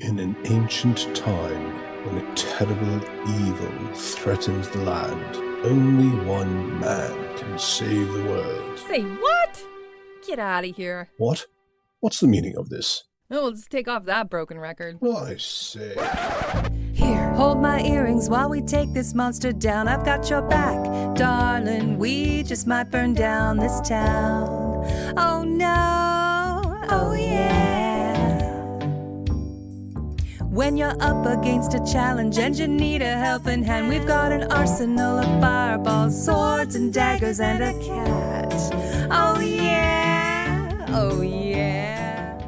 In an ancient time, when a terrible evil threatens the land, only one man can save the world. Say what? Get out of here. What? What's the meaning of this? Oh, let's take off that broken record. I say. Here, hold my earrings while we take this monster down. I've got your back, darling. We just might burn down this town. Oh no, oh yeah. When you're up against a challenge and you need a helping hand, we've got an arsenal of fireballs, swords and daggers, and a cat. Oh yeah, oh yeah.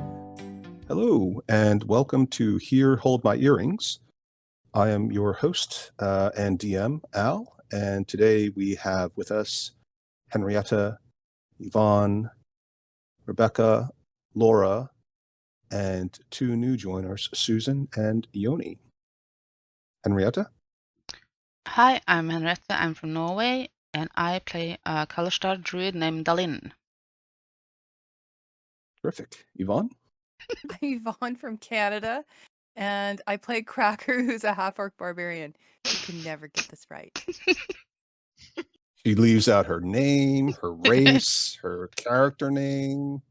Hello, and welcome to Here Hold My Earrings. I am your host and DM, Al, and today we have with us Henrietta, Yvonne, Rebecca, Laura, and two new joiners, Susan and Yoni. Henrietta? Hi, I'm Henriette. I'm from Norway, and I play a Kalashtar druid named Dalin. Terrific. Yvonne? I'm Yvonne from Canada, and I play Cracker, who's a half-orc barbarian. You can never get this right. She leaves out her name, her race, her character name.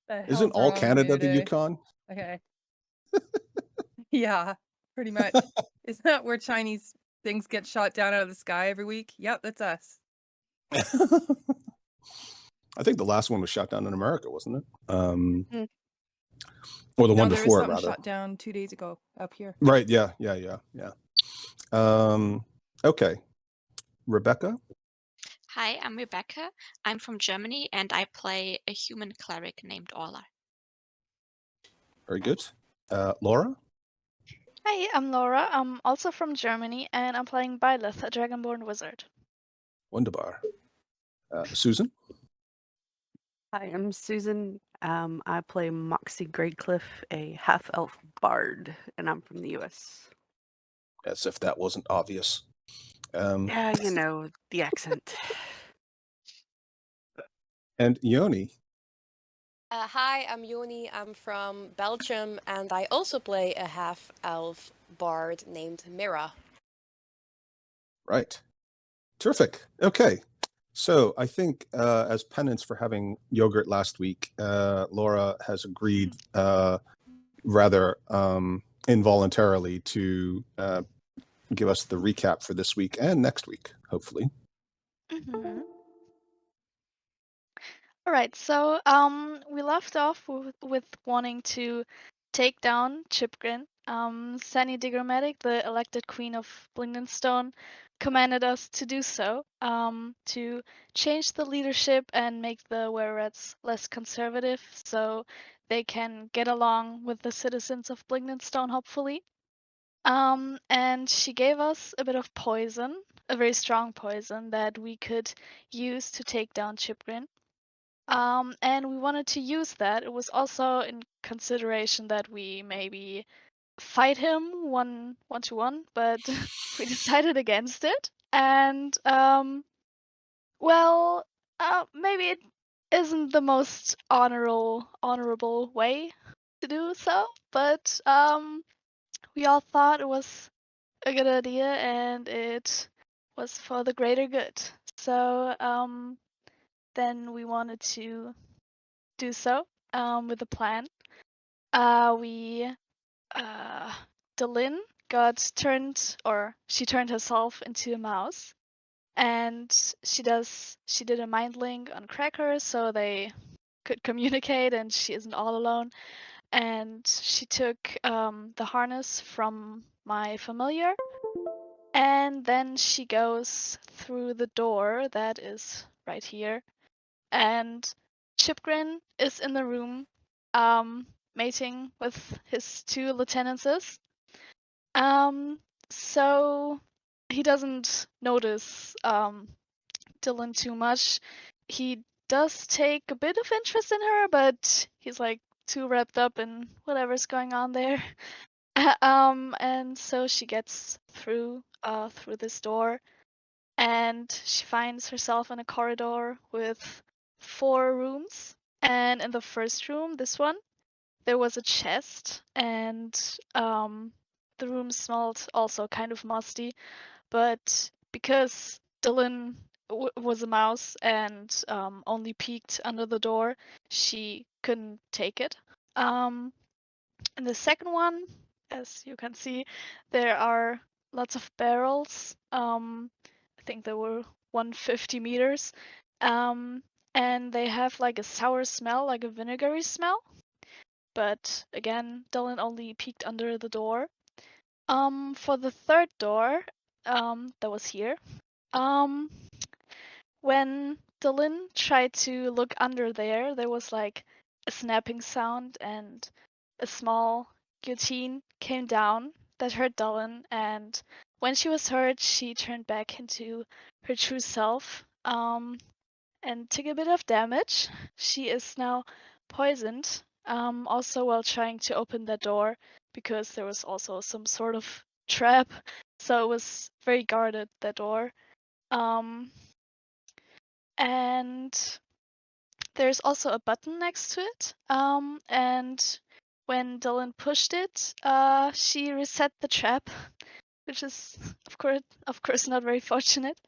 The Isn't hell's all wrong Canada with the you today? Yukon? Okay. Yeah, pretty much. Isn't that where Chinese things get shot down out of the sky every week? Yep, that's us. I think the last one was shot down in America, wasn't it? Or the No, one there was before it, something rather. shot down 2 days ago up here. Right, yeah. Okay. Rebecca? Hi, I'm Rebecca. I'm from Germany and I play a human cleric named Orla. Very good. Laura? Hi, I'm Laura. I'm also from Germany, and I'm playing Byleth, a Dragonborn wizard. Wunderbar. Susan? Hi, I'm Susan. I play Moxie Greatcliff, a half-elf bard, and I'm from the US. As if that wasn't obvious. Yeah, you know, the accent. And Yoni? Hi, I'm Yoni. I'm from Belgium, and I also play a half-elf bard named Mira. Right. Terrific. Okay. So I think as penance for having yogurt last week, Laura has agreed rather involuntarily to give us the recap for this week and next week, hopefully. Mm-hmm. All right, so we left off with wanting to take down Chipgrin. Sani Digrametic, the elected queen of Blingdenstone, commanded us to do so, to change the leadership and make the Were-Rats less conservative so they can get along with the citizens of Blingdenstone, hopefully. And she gave us a bit of poison, a very strong poison that we could use to take down Chipgrin. And we wanted to use that. It was also in consideration that we maybe fight him one to one, but we decided against it. And maybe it isn't the most honorable way to do so, but we all thought it was a good idea and it was for the greater good. So then we wanted to do so with a plan. Delin she turned herself into a mouse, and she did a mind link on Cracker so they could communicate and she isn't all alone. And she took the harness from my familiar, and then she goes through the door that is right here, and Chipgrin is in the room, mating with his two lieutenances. So he doesn't notice Dylan too much. He does take a bit of interest in her, but he's like too wrapped up in whatever's going on there. And so she gets through this door, and she finds herself in a corridor with 4 rooms. And in the first room, this one, there was a chest, and the room smelled also kind of musty. But because Dylan was a mouse and only peeked under the door, she couldn't take it. And the second one, as you can see, there are lots of barrels. I think there were 150 meters. And they have like a sour smell, like a vinegary smell. But again, Dylan only peeked under the door. For the third door, that was here. When Dylan tried to look under there, there was like a snapping sound, and a small guillotine came down that hurt Dylan. And when she was hurt, she turned back into her true self, and took a bit of damage. She is now poisoned, also while trying to open the door, because there was also some sort of trap, so it was very guarded, the door. And there's also a button next to it. And when Dylan pushed it, she reset the trap, which is of course not very fortunate.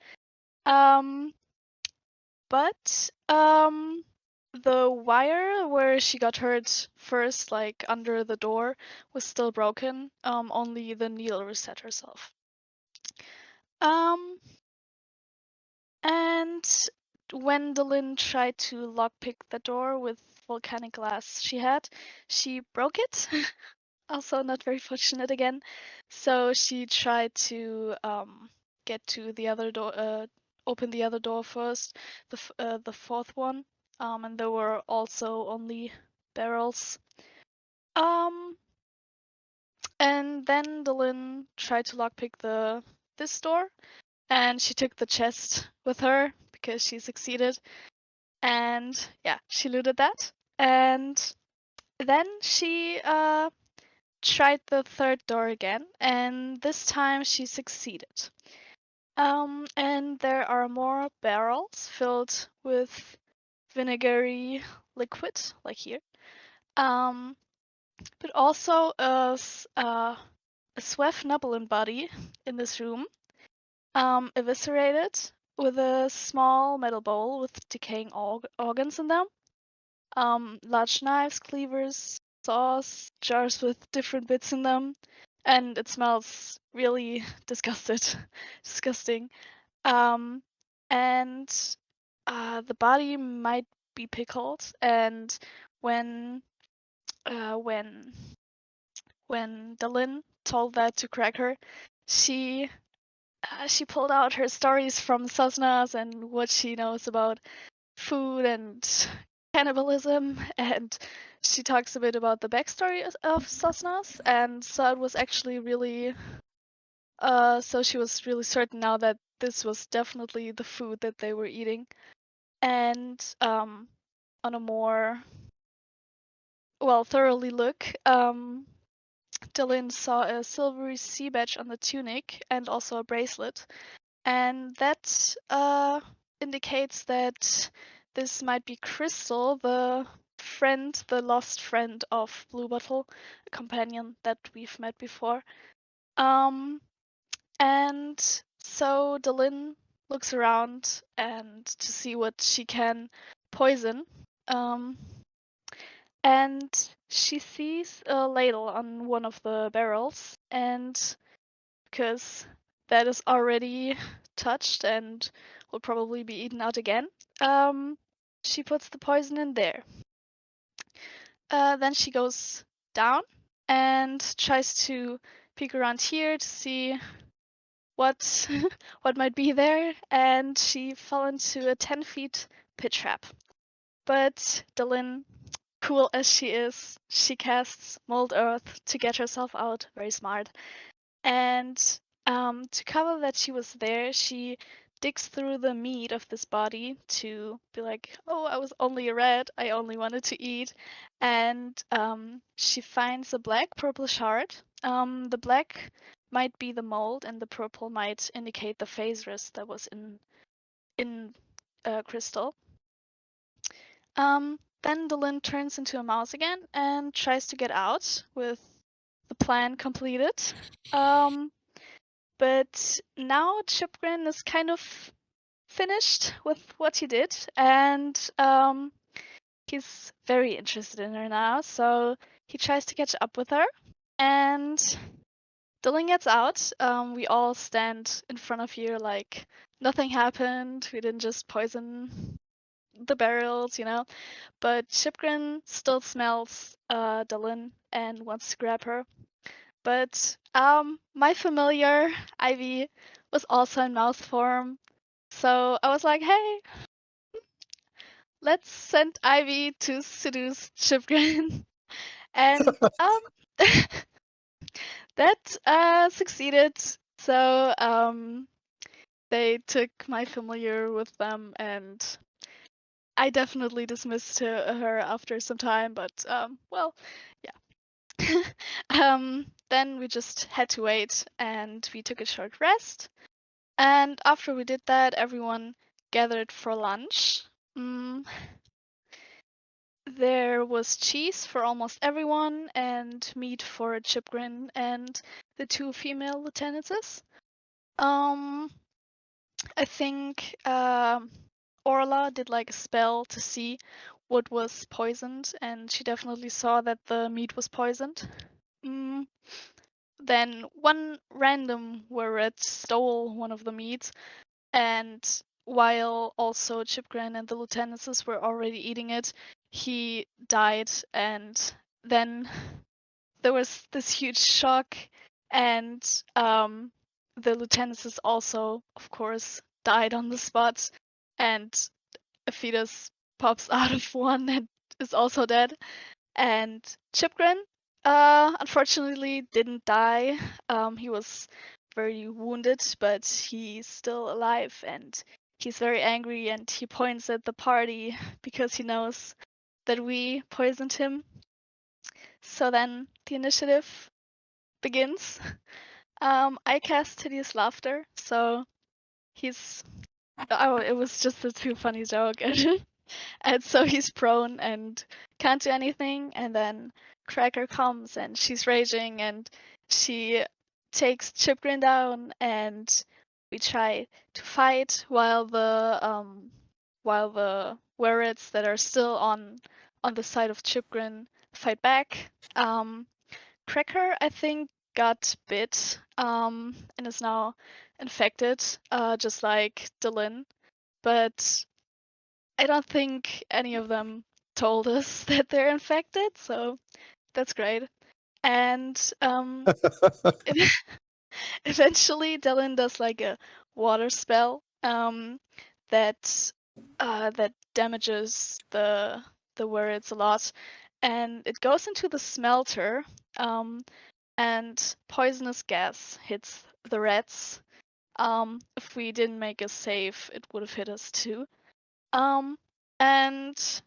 But the wire where she got hurt first, like under the door, was still broken. Only the needle reset herself. And when Dylan tried to lockpick the door with volcanic glass she broke it. Also not very fortunate again. So she tried to get to the other door, open the other door first, the fourth one. And there were also only barrels. And then Dylan tried to lockpick this door, and she took the chest with her because she succeeded. And yeah, she looted that. And then she tried the third door again, and this time she succeeded. And there are more barrels filled with vinegary liquid, like here. But also a Swefnubelin body in this room, eviscerated, with a small metal bowl with decaying organs in them. Large knives, cleavers, saws, jars with different bits in them, and it smells really disgusting. And the body might be pickled, and when Dylan told that to Cracker, she pulled out her stories from Sosnas and what she knows about food and cannibalism, and she talks a bit about the backstory of Sosnas, and so it was actually really so she was really certain now that this was definitely the food that they were eating. And on a more thoroughly look, Dylan saw a silvery sea badge on the tunic and also a bracelet, and that indicates that this might be Crystal, the lost friend of Bluebottle, a companion that we've met before. And so Dylan looks around and to see what she can poison. And she sees a ladle on one of the barrels, and because that is already touched and will probably be eaten out again, she puts the poison in there. Then she goes down and tries to peek around here to see what might be there, and she fell into a 10-feet pit trap. But Dylan, cool as she is, she casts Mold Earth to get herself out. Very smart. And to cover that she was there, she digs through the meat of this body to be like, oh, I was only a rat, I only wanted to eat. And she finds a black purplish heart. The black might be the mold, and the purple might indicate the phase risk that was in Crystal. then Delin turns into a mouse again and tries to get out with the plan completed. But now Chipgrin is kind of finished with what he did, and he's very interested in her now, so he tries to catch up with her, and Dylan gets out. We all stand in front of you like nothing happened. We didn't just poison the barrels, But Chipgrin still smells Dylan and wants to grab her. But my familiar, Ivy, was also in mouse form. So I was like, hey, let's send Ivy to seduce Chipgrin. And that succeeded. So they took my familiar with them, and I definitely dismissed her after some time, but well, yeah. Then we just had to wait, and we took a short rest. And after we did that, everyone gathered for lunch. There was cheese for almost everyone, and meat for Chipgrin and the 2 female lieutenants. I think Orla did like a spell to see what was poisoned, and she definitely saw that the meat was poisoned. Then one random Weret stole one of the meats, and while also Chipgrin and the lieutenants were already eating it, he died, and then there was this huge shock, and the lieutenants also, of course, died on the spot, and a fetus pops out of one and is also dead. And Chipgrin, unfortunately, didn't die. He was very wounded, but he's still alive, and he's very angry, and he points at the party because he knows that we poisoned him. So then the initiative begins. I cast Hideous Laughter, so it was just a too funny joke. And so he's prone and can't do anything, and then Cracker comes and she's raging and she takes Chipgrin down, and we try to fight while the Werets that are still on the side of Chipgrin fight back. Cracker, I think, got bit and is now infected, just like Dylan, but I don't think any of them told us that they're infected, so that's great. And eventually Dylan does like a water spell that damages the Werets a lot, and it goes into the smelter, and poisonous gas hits the rats. If we didn't make a save, it would have hit us too. And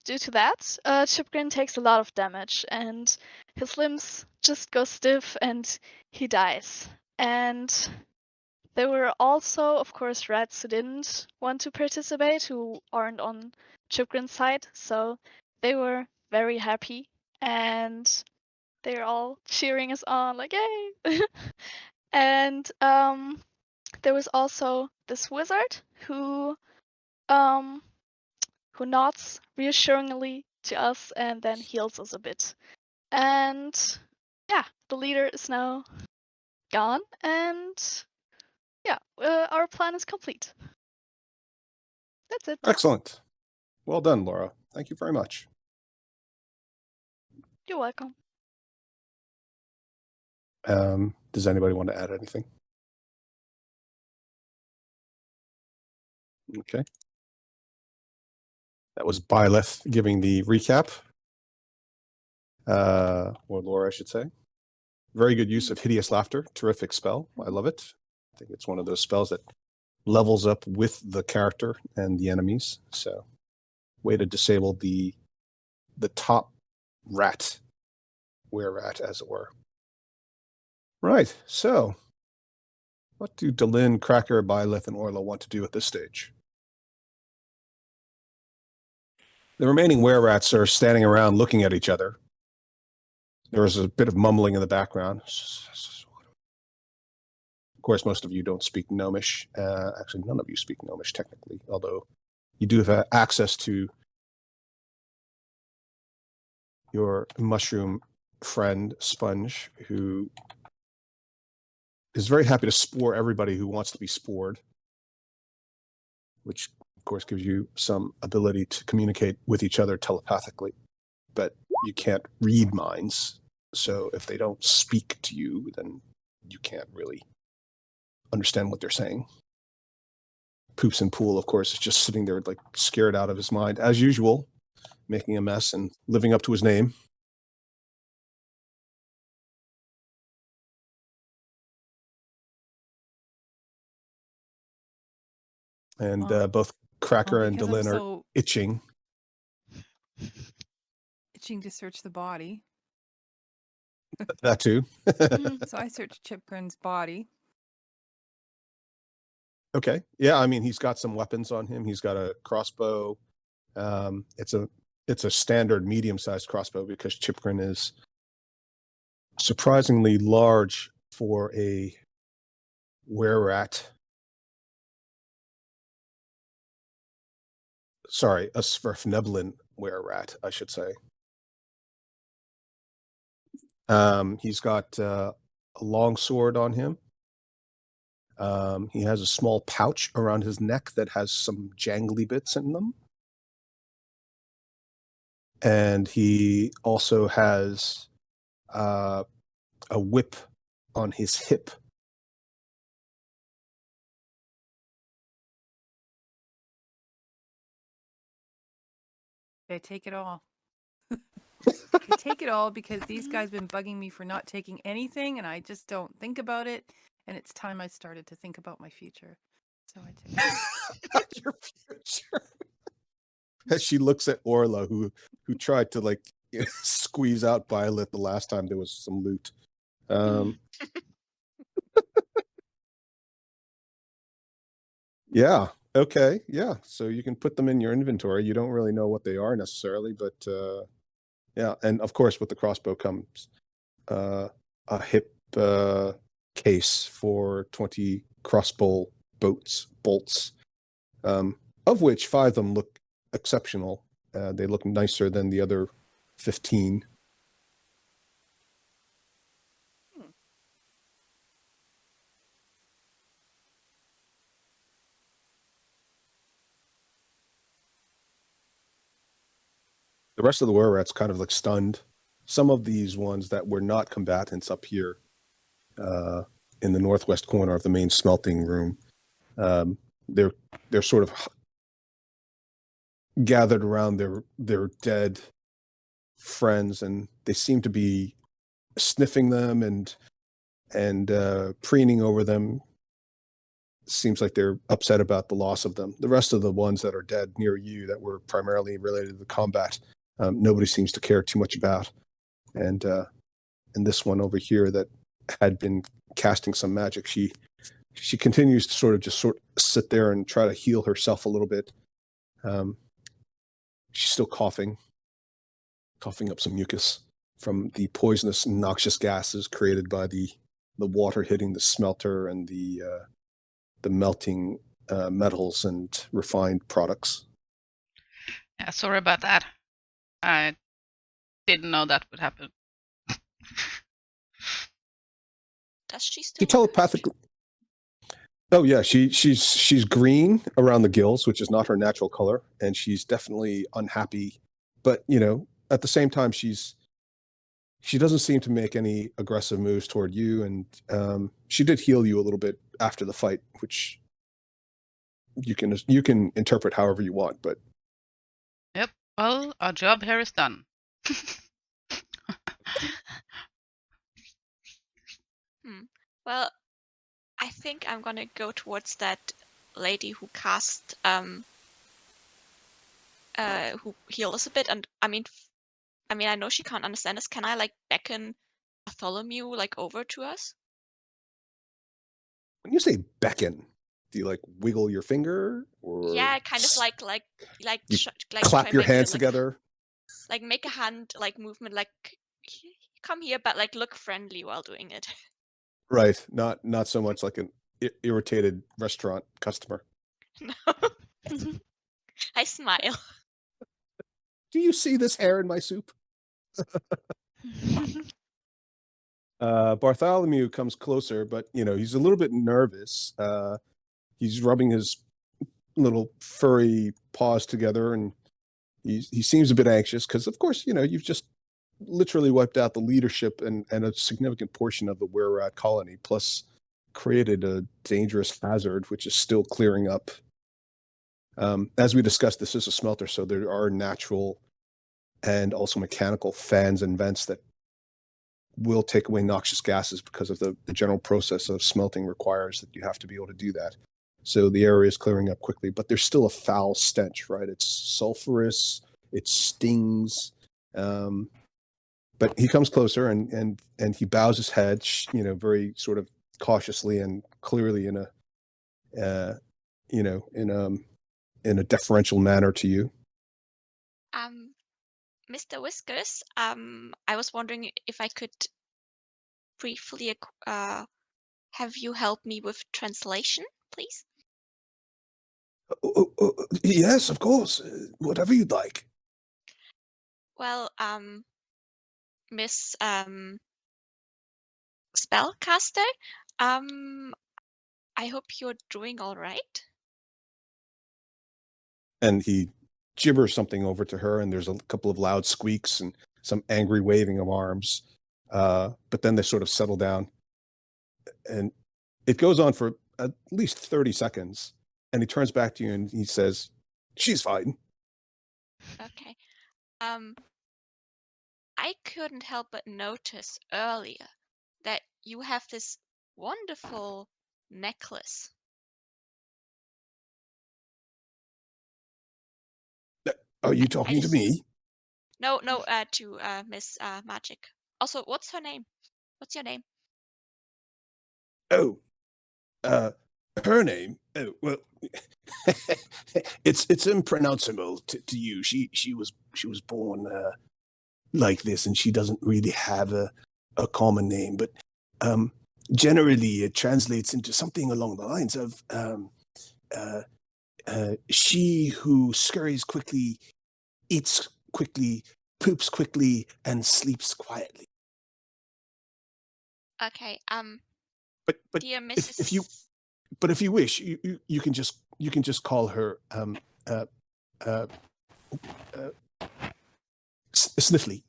due to that, Chipgrin takes a lot of damage, and his limbs just go stiff, and he dies. And there were also, of course, rats who didn't want to participate, who aren't on Chipgrin's side, so they were very happy, and they're all cheering us on, like, yay! And there was also this wizard who nods reassuringly to us and then heals us a bit. And yeah, the leader is now gone, and yeah, our plan is complete. That's it. Excellent. Well done, Laura. Thank you very much. You're welcome. Does anybody want to add anything? Okay. That was Byleth giving the recap. Or Laura, I should say. Very good use of Hideous Laughter. Terrific spell. I love it. I think it's one of those spells that levels up with the character and the enemies. So, way to disable the top rat, were-rat, as it were. Right. So, what do Dylan, Cracker, Byleth, and Orla want to do at this stage? The remaining were-rats are standing around looking at each other. There is a bit of mumbling in the background. Of course, most of you don't speak Gnomish. Actually, none of you speak Gnomish, technically, although you do have access to your mushroom friend, Sponge, who is very happy to spore everybody who wants to be spored, which, of course, gives you some ability to communicate with each other telepathically. But you can't read minds, so if they don't speak to you, then you can't really understand what they're saying. Poops and Pool, of course, is just sitting there like scared out of his mind, as usual, making a mess and living up to his name. And both Cracker and because I'm Delin are so itching. itching to search the body. That too. So I searched Chipgrin's body. Okay. Yeah, I mean, he's got some weapons on him. He's got a crossbow. It's a standard medium-sized crossbow because Chipgrin is surprisingly large for a were-rat. Sorry, a Sverfneblin were-rat, I should say. He's got a long sword on him. He has a small pouch around his neck that has some jangly bits in them. And he also has a whip on his hip. I take it all. I take it all because these guys been bugging me for not taking anything, and I just don't think about it. And it's time I started to think about my future. So I take it. Your future. As she looks at Orla, who tried to like squeeze out Violet the last time there was some loot. Yeah. Okay. Yeah. So you can put them in your inventory. You don't really know what they are necessarily, but yeah. And of course, with the crossbow comes a hip case for 20 crossbow bolts, of which 5 of them look exceptional. They look nicer than the other 15. The rest of the were-rats kind of like stunned. Some of these ones that were not combatants up here in the northwest corner of the main smelting room, they're sort of gathered around their dead friends, and they seem to be sniffing them and preening over them. Seems like they're upset about the loss of them. The rest of the ones that are dead near you that were primarily related to the combat, nobody seems to care too much about. And this one over here that had been casting some magic, she continues to sort of sit there and try to heal herself a little bit. She's still coughing up some mucus from the poisonous, noxious gases created by the water hitting the smelter and the melting metals and refined products. Yeah, sorry about that. I didn't know that would happen. Does she still? She telepathically. Oh yeah, she's green around the gills, which is not her natural color, and she's definitely unhappy. But at the same time, she doesn't seem to make any aggressive moves toward you, and she did heal you a little bit after the fight, which you can interpret however you want. But Yep. Well, our job here is done. Well, I think I'm gonna go towards that lady who cast who healed us a bit, and I mean I know she can't understand us. Can I like beckon Bartholomew like over to us? when you say beckon, Do you like wiggle your finger, or Yeah, kind of like you like clap try your maybe hands like together? like make a hand like movement like come here, but like look friendly while doing it. Right. Not so much like an irritated restaurant customer. No, I smile. Do you see this hair in my soup? Bartholomew comes closer, but he's a little bit nervous. He's rubbing his little furry paws together, and he seems a bit anxious because, of course, you've just literally wiped out the leadership and a significant portion of the Were-Rat colony, plus created a dangerous hazard, which is still clearing up. As we discussed, this is a smelter, so there are natural and also mechanical fans and vents that will take away noxious gases because of the general process of smelting requires that you have to be able to do that. So the area is clearing up quickly, but there's still a foul stench, right? It's sulfurous, it stings. But he comes closer and he bows his head, very sort of cautiously and clearly in a deferential manner to you. Mr. Whiskers, I was wondering if I could briefly have you help me with translation, please? Yes, of course. Whatever you'd like. Well, Miss Spellcaster, I hope you're doing all right. And he gibbers something over to her, and there's a couple of loud squeaks and some angry waving of arms. But then they sort of settle down, and it goes on for at least 30 seconds. And he turns back to you and he says, "She's fine." Okay. I couldn't help but notice earlier that you have this wonderful necklace. Are you talking to me? No, to Miss Magic. Also, what's her name? What's your name? Oh, her name. Oh, well, it's impronounceable to you. She was born like this, and she doesn't really have a common name, but generally it translates into something along the lines of she who scurries quickly, eats quickly, poops quickly, and sleeps quietly. Okay. But Dear Mrs. if you wish, you can just call her Sniffly.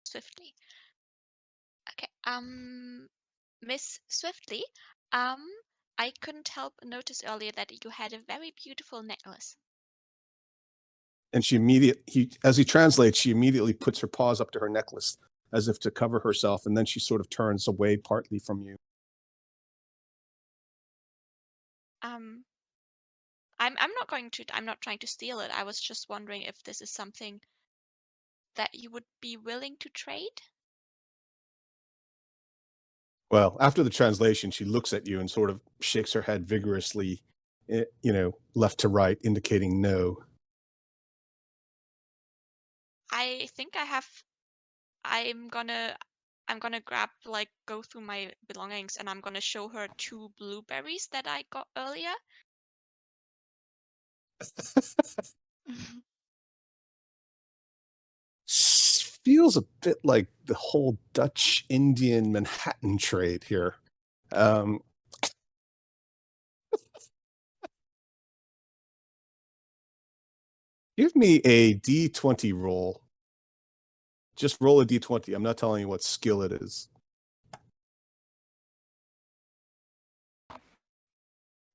Swiftly. Okay. Miss Swiftly, I couldn't help notice earlier that you had a very beautiful necklace. And as he translates, she immediately puts her paws up to her necklace as if to cover herself, and then she sort of turns away partly from you. I'm not trying to steal it. I was just wondering if this is something that you would be willing to trade. Well, after the translation, she looks at you and sort of shakes her head vigorously, left to right, indicating no. I think I'm gonna go through my belongings, and I'm gonna show her 2 blueberries that I got earlier. Feels a bit like the whole Dutch Indian Manhattan trade here. Give me a D20 roll. Just roll a D20. I'm not telling you what skill it is.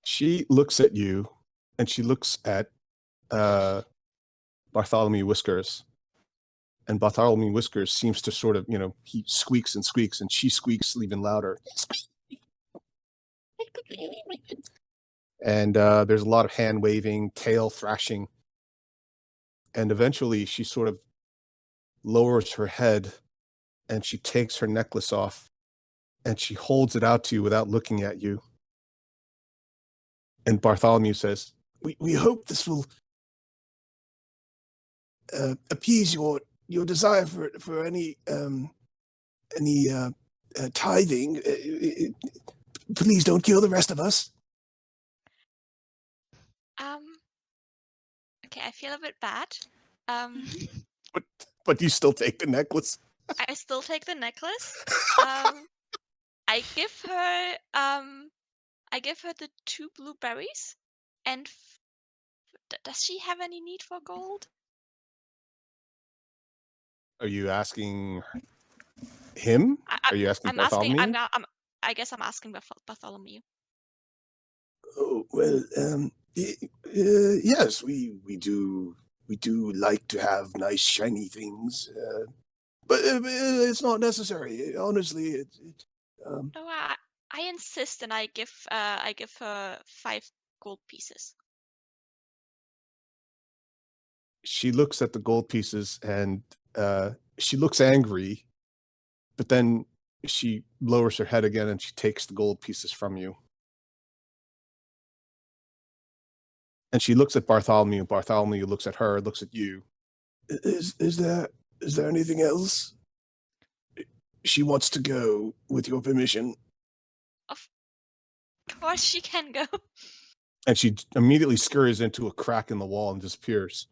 She looks at you, and she looks at Bartholomew Whiskers. And Bartholomew Whiskers seems to sort of, he squeaks and squeaks, and she squeaks even louder. And there's a lot of hand waving, tail thrashing. And eventually she sort of lowers her head, and she takes her necklace off, and she holds it out to you without looking at you. And Bartholomew says, We hope this will appease your desire for any tithing. Please don't kill the rest of us. Okay, I feel a bit bad. but you still take the necklace. I still take the necklace. I give her the 2 blueberries. And does she have any need for gold? Are you asking him? Are you asking Bartholomew? I guess I'm asking Bartholomew. Oh well, yes, we do like to have nice shiny things, but it's not necessary. Honestly, No, I insist, and I give her 5 gold pieces. She looks at the gold pieces and she looks angry, but then she lowers her head again and she takes the gold pieces from you. And she looks at Bartholomew. Bartholomew looks at her, looks at you. Is there anything else? She wants to go, with your permission. Of course she can go. And she immediately scurries into a crack in the wall and disappears.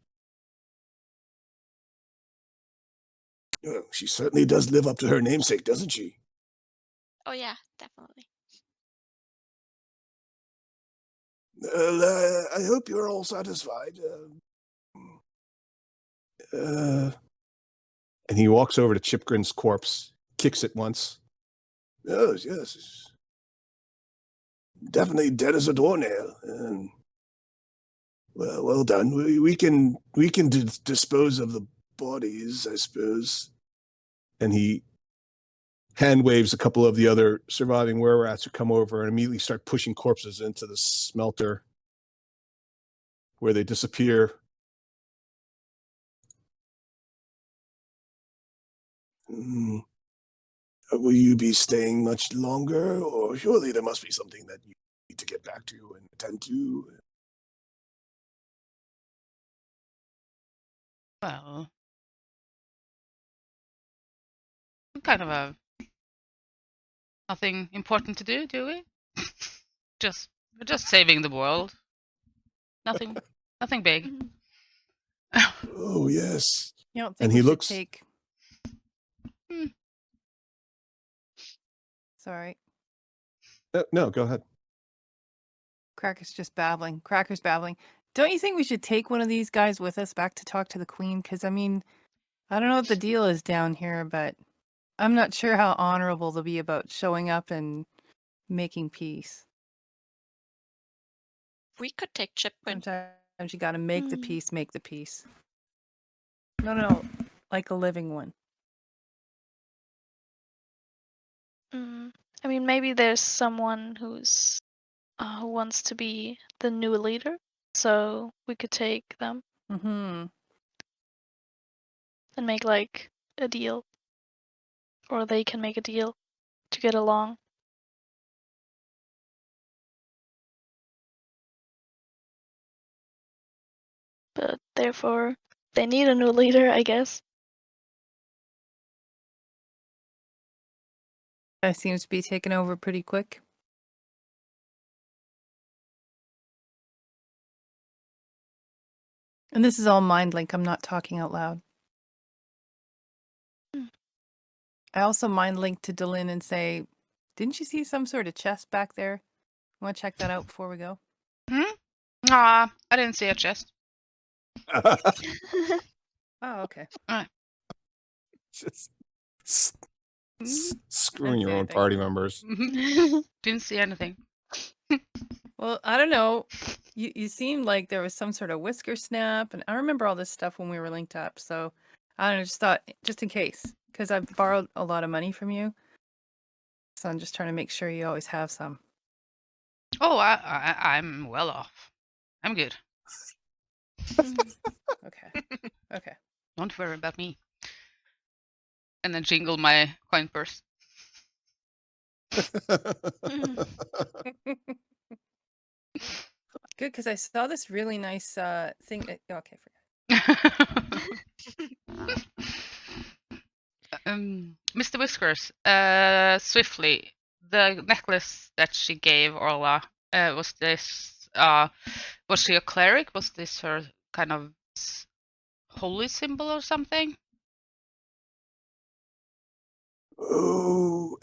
Oh, she certainly does live up to her namesake, doesn't she? Oh yeah, definitely. I hope you're all satisfied. And he walks over to Chipgrin's corpse, kicks it once. Yes. Definitely dead as a doornail. Well done. We can dispose of the bodies, I suppose. And he hand waves a couple of the other surviving were-rats who come over and immediately start pushing corpses into the smelter, where they disappear. Will you be staying much longer, or surely there must be something that you need to get back to and attend to? Well, kind of nothing important to do we? We're just saving the world. Nothing big. Oh yes. You don't think And we he should looks. take? Sorry, No, go ahead. Cracker's just babbling. Cracker's babbling. Don't you think we should take one of these guys with us back to talk to the queen? Because I mean, I don't know what the deal is down here, but I'm not sure how honorable they'll be about showing up and making peace. We could take Chipgrin. Sometimes you got to make the peace. Make the peace. No, like a living one. I mean, maybe there's someone who wants to be the new leader, so we could take them Mm-hmm. and make like a deal, or they can make a deal to get along. But therefore, they need a new leader, I guess. That seems to be taken over pretty quick. And this is all mind link. I'm not talking out loud. I also mind link to Delin and say, didn't you see some sort of chest back there? You want to check that out before we go? I didn't see a chest. Oh, okay. Just screwing your own anything. party members. Didn't see anything. Well, I don't know. You seemed like there was some sort of whisker snap, and I remember all this stuff when we were linked up. So I don't know, just thought, just in case, because I've borrowed a lot of money from you. So I'm just trying to make sure you always have some. Oh, I'm well off. I'm good. Okay. Don't worry about me. And then jingle my coin purse. Good, because I saw this really nice thing. Okay, forget. Mr. Whiskers, swiftly, the necklace that she gave Orla, was she a cleric? Was this her kind of holy symbol or something? Oh,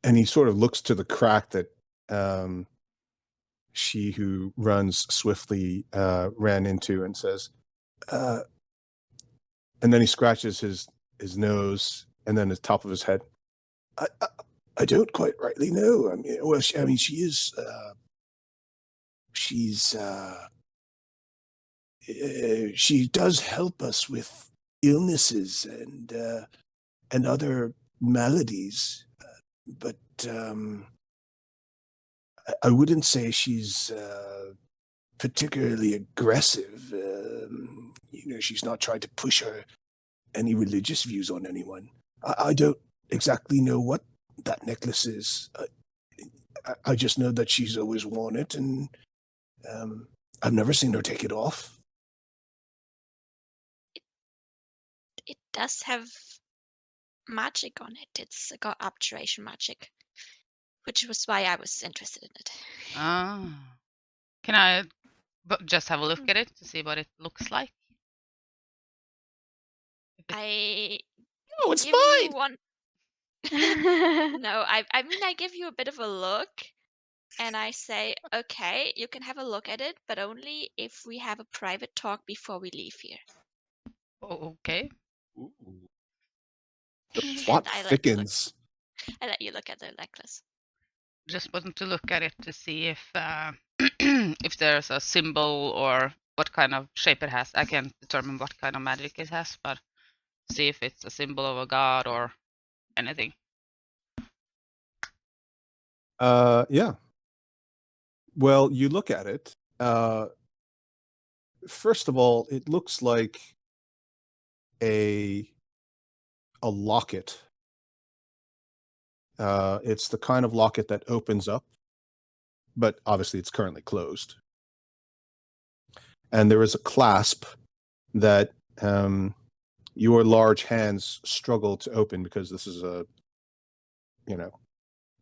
And he sort of looks to the crack that she who runs swiftly ran into and says, and then he scratches his nose and then the top of his head. I don't quite rightly know. I mean, well, she is. She does help us with illnesses and other maladies, but I wouldn't say she's particularly aggressive. She's not trying to push any religious views on anyone. I don't exactly know what that necklace is. I just know that she's always worn it, and I've never seen her take it off. It does have magic on it. It's got abjuration magic, which was why I was interested in it. Ah. Can I just have a look at it to see what it looks like? Oh, it's give you mine! one. No, I mean, I give you a bit of a look, and I say, okay, you can have a look at it, but only if we have a private talk before we leave here. Oh, okay. The plot I let you look. thickens. I let you look at the necklace. Just wanted to look at it to see if if there's a symbol or what kind of shape it has. I can't determine what kind of magic it has, but see if it's a symbol of a god or anything. Yeah. Well, you look at it. First of all, it looks like a locket. It's the kind of locket that opens up, but obviously it's currently closed. And there is a clasp that your large hands struggle to open because this is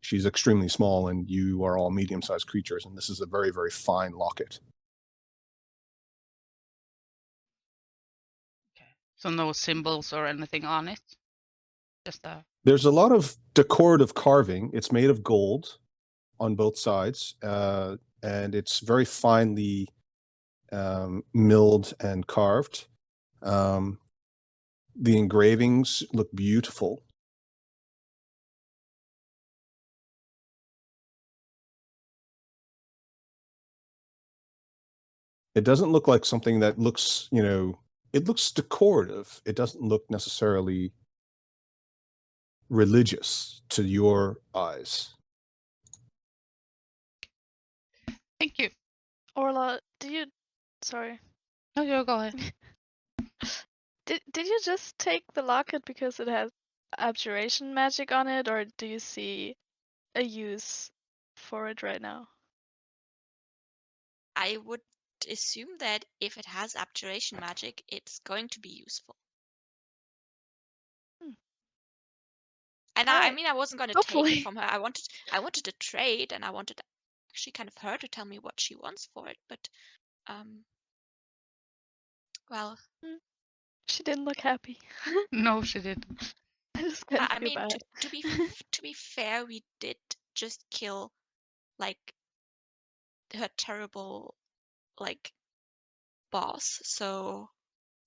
she's extremely small and you are all medium-sized creatures, and this is a very, very fine locket. Okay. So no symbols or anything on it? Just There's a lot of decorative carving. It's made of gold on both sides, and it's very finely milled and carved. The engravings look beautiful. It doesn't look like something that looks, it looks decorative. It doesn't look necessarily religious to your eyes. Thank you. Orla, sorry. No, you go ahead. Did you just take the locket because it has abjuration magic on it, or do you see a use for it right now? I would assume that if it has abjuration magic, it's going to be useful. And I mean, I wasn't going to take Hopefully. it from her. I wanted to trade, and I wanted actually kind of her to tell me what she wants for it. But, well, She didn't look happy. No, she didn't. I just kind of I feel mean, bad. to be fair, we did just kill like her terrible like boss. So,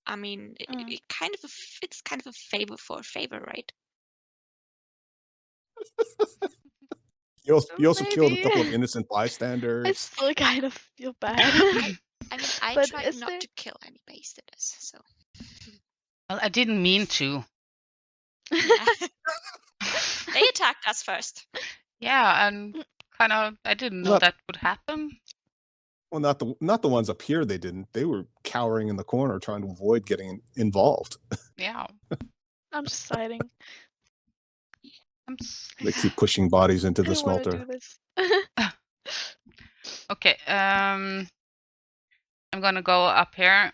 I mean, it's kind of a favor for a favor, right? You also killed a couple of Maybe. innocent I bystanders. still kind of feel bad. I mean, I But tried is not there- to kill any bastards, so. Well, I didn't mean to. Yeah. They attacked us first. Yeah, and kind of, I didn't know Look. that would happen. Well, not the ones up here. They didn't. They were cowering in the corner trying to avoid getting involved. Yeah. I'm just siding. I'm s- They keep pushing bodies into I the don't want to smelter. do this. Okay. I'm gonna go up here,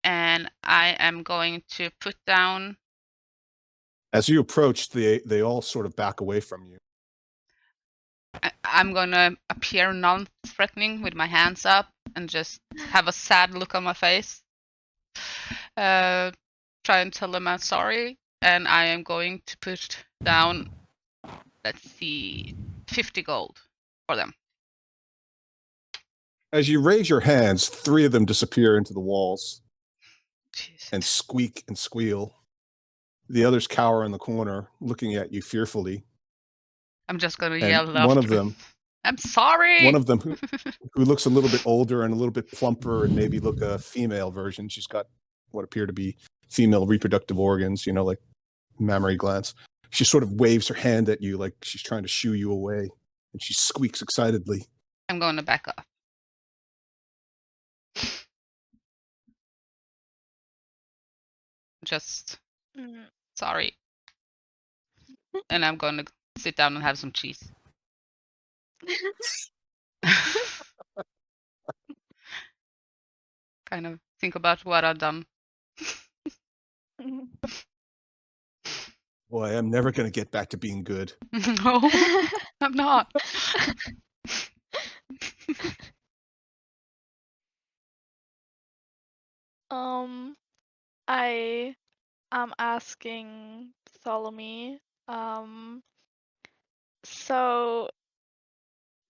and I am going to put down. As you approach, they all sort of back away from you. I'm gonna appear non-threatening with my hands up and just have a sad look on my face. Try and tell them I'm sorry, and I am going to put down, let's see, 50 gold for them. As you raise your hands, 3 of them disappear into the walls Jeez. and squeak and squeal. The others cower in the corner, looking at you fearfully. I'm just gonna And yell one of after. them, I'm sorry. one of them who looks a little bit older and a little bit plumper and maybe look a female version. She's got what appear to be female reproductive organs, like mammary glands. She sort of waves her hand at you like she's trying to shoo you away, and she squeaks excitedly. I'm going to back up. Just Mm. sorry. And I'm going to sit down and have some cheese. Kind of think about what I've done. Boy, I'm never going to get back to being good. No, I'm not. I am asking Ptolemy, so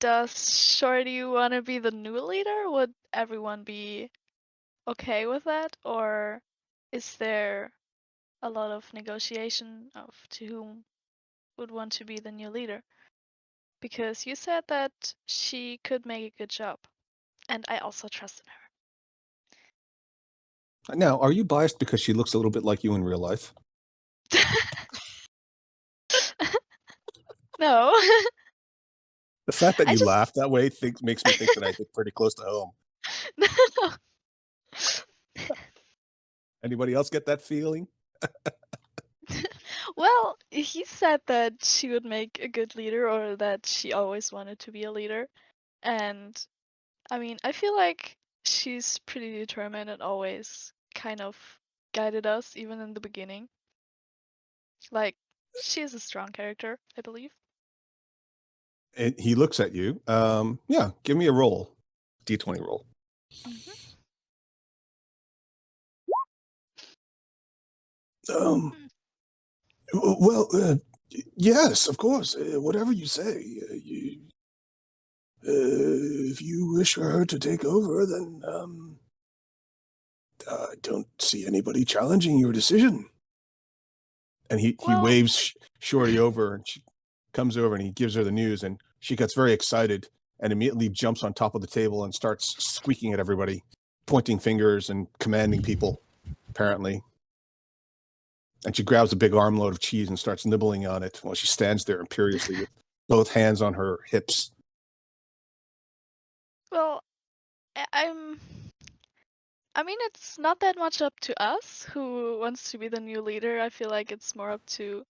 does Shorty want to be the new leader? Would everyone be okay with that? Or is there a lot of negotiation of to whom would want to be the new leader? Because you said that she could make a good job, and I also trust in her. Now, are you biased because she looks a little bit like you in real life? No. The fact that I you just- laugh that way makes me think that I hit pretty close to home. No. Anybody else get that feeling? Well, he said that she would make a good leader, or that she always wanted to be a leader. And I mean, I feel like she's pretty determined and always kind of guided us, even in the beginning. Like, she is a strong character, I believe. And he looks at you. Yeah, give me a roll. D20 roll. Well, yes, of course. Whatever you say. If you wish for her to take over, then I don't see anybody challenging your decision. And he waves Shorty over, and she comes over and he gives her the news, and she gets very excited and immediately jumps on top of the table and starts squeaking at everybody, pointing fingers and commanding people, apparently. And she grabs a big armload of cheese and starts nibbling on it while she stands there imperiously with both hands on her hips. Well, I mean, it's not that much up to us who wants to be the new leader. I feel like it's more up to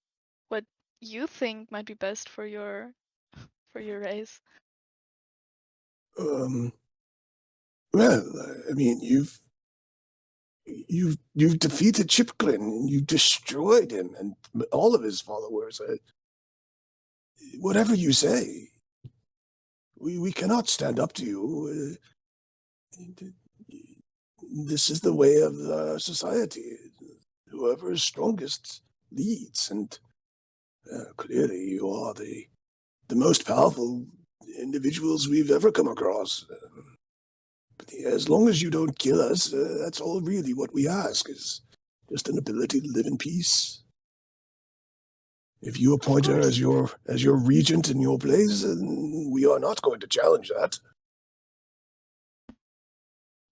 what you think might be best for your race. Well, I mean, you've defeated Chipglin and you destroyed him and all of his followers. Whatever you say, we cannot stand up to you. This is the way of society. Whoever is strongest leads, and clearly you are the most powerful individuals we've ever come across. But as long as you don't kill us, that's all really what we ask, is just an ability to live in peace. If you appoint her as your regent in your place, then we are not going to challenge that.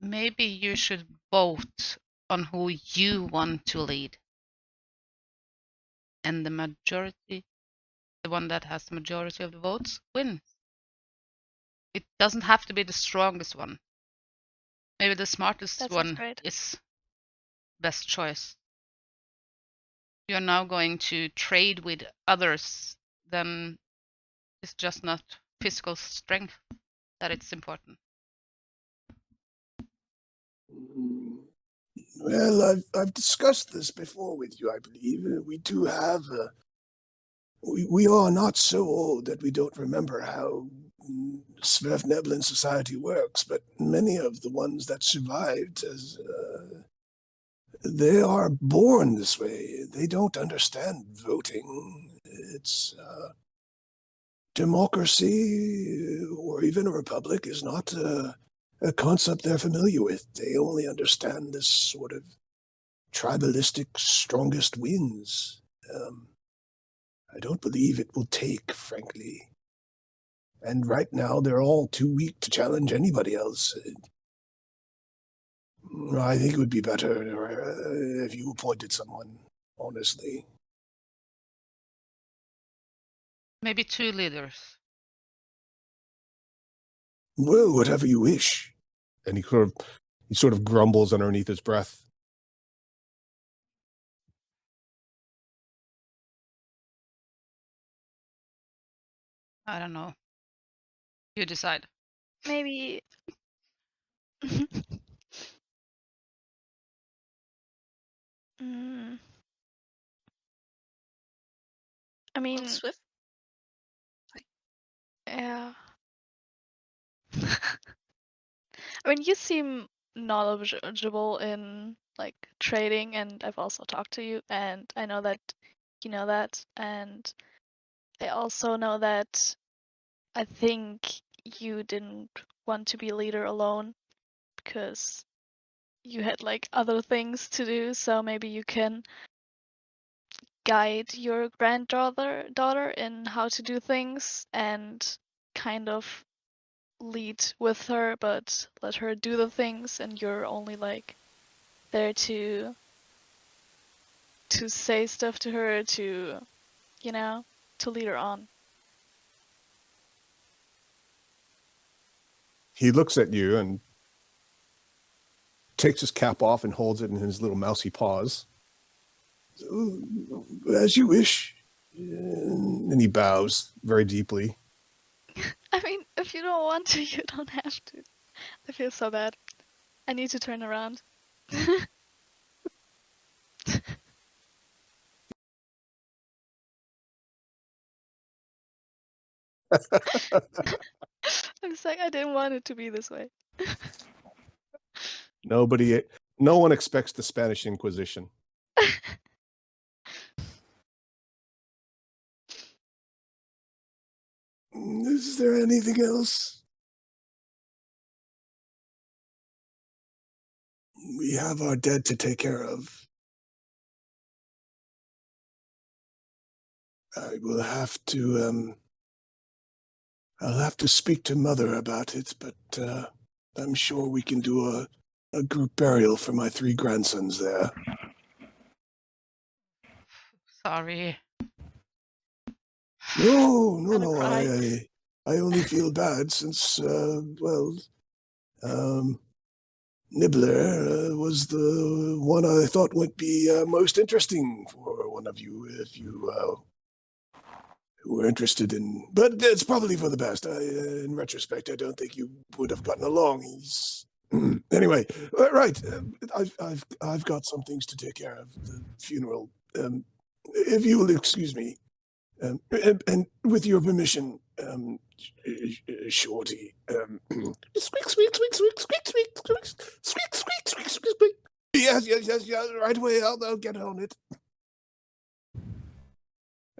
Maybe you should vote on who you want to lead. And the majority, the one that has the majority of the votes, wins. It doesn't have to be the strongest one. Maybe the smartest That sounds one great. is best choice. You're now going to trade with others, then it's just not physical strength. that it's important. Well, I've discussed this before with you, I believe. We do have we are not so old that we don't remember how Sverfneblin society works, but many of the ones that survived they are born this way. They don't understand voting. It's democracy or even a republic is not a concept they're familiar with. They only understand this sort of tribalistic strongest wins. I don't believe it will take, frankly. And right now, they're all too weak to challenge anybody else. I think it would be better if you appointed someone, honestly. Maybe 2 leaders. Well, whatever you wish. And he sort of grumbles underneath his breath. I don't know. You decide. Maybe. Mm. I mean, Swift. yeah. I mean, you seem knowledgeable in like trading, and I've also talked to you, and I know that you know that, and I also know that I think you didn't want to be leader alone because you had like other things to do, so maybe you can guide your daughter in how to do things and kind of lead with her, but let her do the things, and you're only like there to say stuff to her, to to lead her on. He looks at you and takes his cap off and holds it in his little mousy paws. As you wish. And he bows very deeply. I mean, if you don't want to, you don't have to. I feel so bad. I need to turn around. I'm saying I didn't want it to be this way. No one expects the Spanish Inquisition. Is there anything else? We have our dead to take care of. I will have to, I'll have to speak to Mother about it, but I'm sure we can do a group burial for my 3 grandsons there. Sorry. No, I only feel bad since, Nibbler was the one I thought would be most interesting for one of you if you who were interested in. But it's probably for the best. In retrospect, I don't think you would have gotten along. He's anyway. Right, I've got some things to take care of. The funeral. If you will excuse me, and with your permission, Shorty. Squeak, squeak, squeak, squeak, squeak, squeak, squeak, squeak, squeak, squeak, squeak, squeak. Yes. Right away. I'll get on it.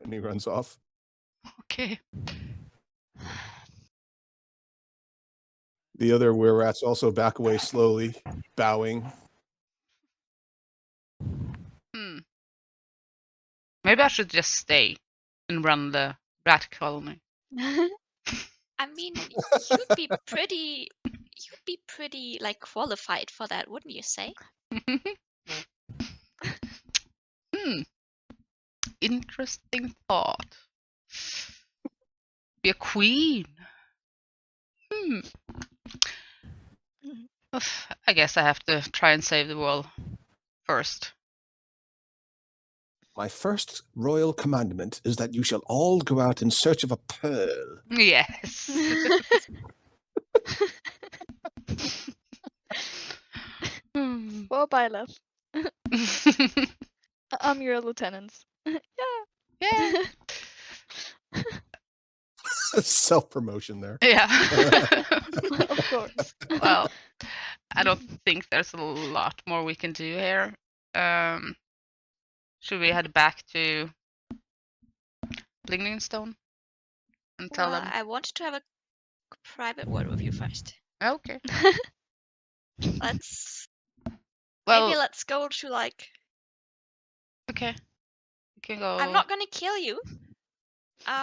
And he runs off. Okay. The other were-rats also back away slowly, bowing. Maybe I should just stay and run the rat colony. I mean, you'd be pretty like qualified for that, wouldn't you say? Interesting thought. Be a queen. I guess I have to try and save the world first. My first royal commandment is that you shall all go out in search of a pearl. Yes. Hmm. Well, Byleth. I'm your lieutenant. Yeah. Yeah. Self-promotion there. Yeah. Of course. Well, I don't think there's a lot more we can do here. Should we head back to Blingingstone and tell Well, them? I wanted to have a private word with you first. Okay. Let's Well, maybe let's go to like. okay. You can go. I'm not gonna kill you.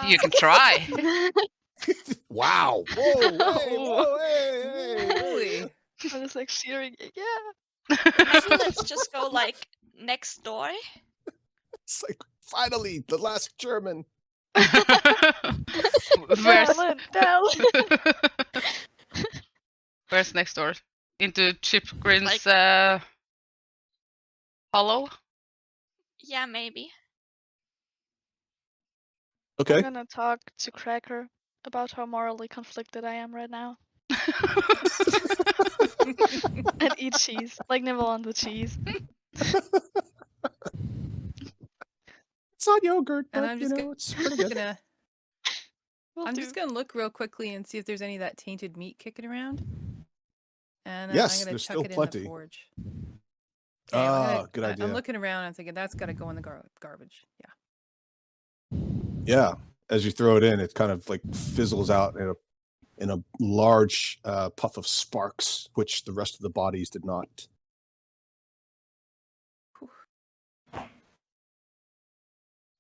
You can try. Wow. Whoa, hey, Ooh. whoa, hey. Holy. I was like cheering. Yeah. Maybe let's just go like next door. It's like, finally, the last German. Where's Dallin. Where's next door? Into Chip Grin's Like- hollow? Yeah, maybe. Okay. I'm gonna talk to Cracker about how morally conflicted I am right now. And eat cheese. Like nibble on the cheese. It's not yogurt, And but I'm you just know, it's pretty good. gonna. Will I'm do. just gonna look real quickly and see if there's any of that tainted meat kicking around. And Yes, I'm gonna there's chuck still it plenty. in the forge. Yeah, I'm Ah, gonna- good idea. I'm looking around and I'm thinking that's gotta go in the garbage. Yeah. Yeah, as you throw it in, it kind of like fizzles out in a large puff of sparks, which the rest of the bodies did not.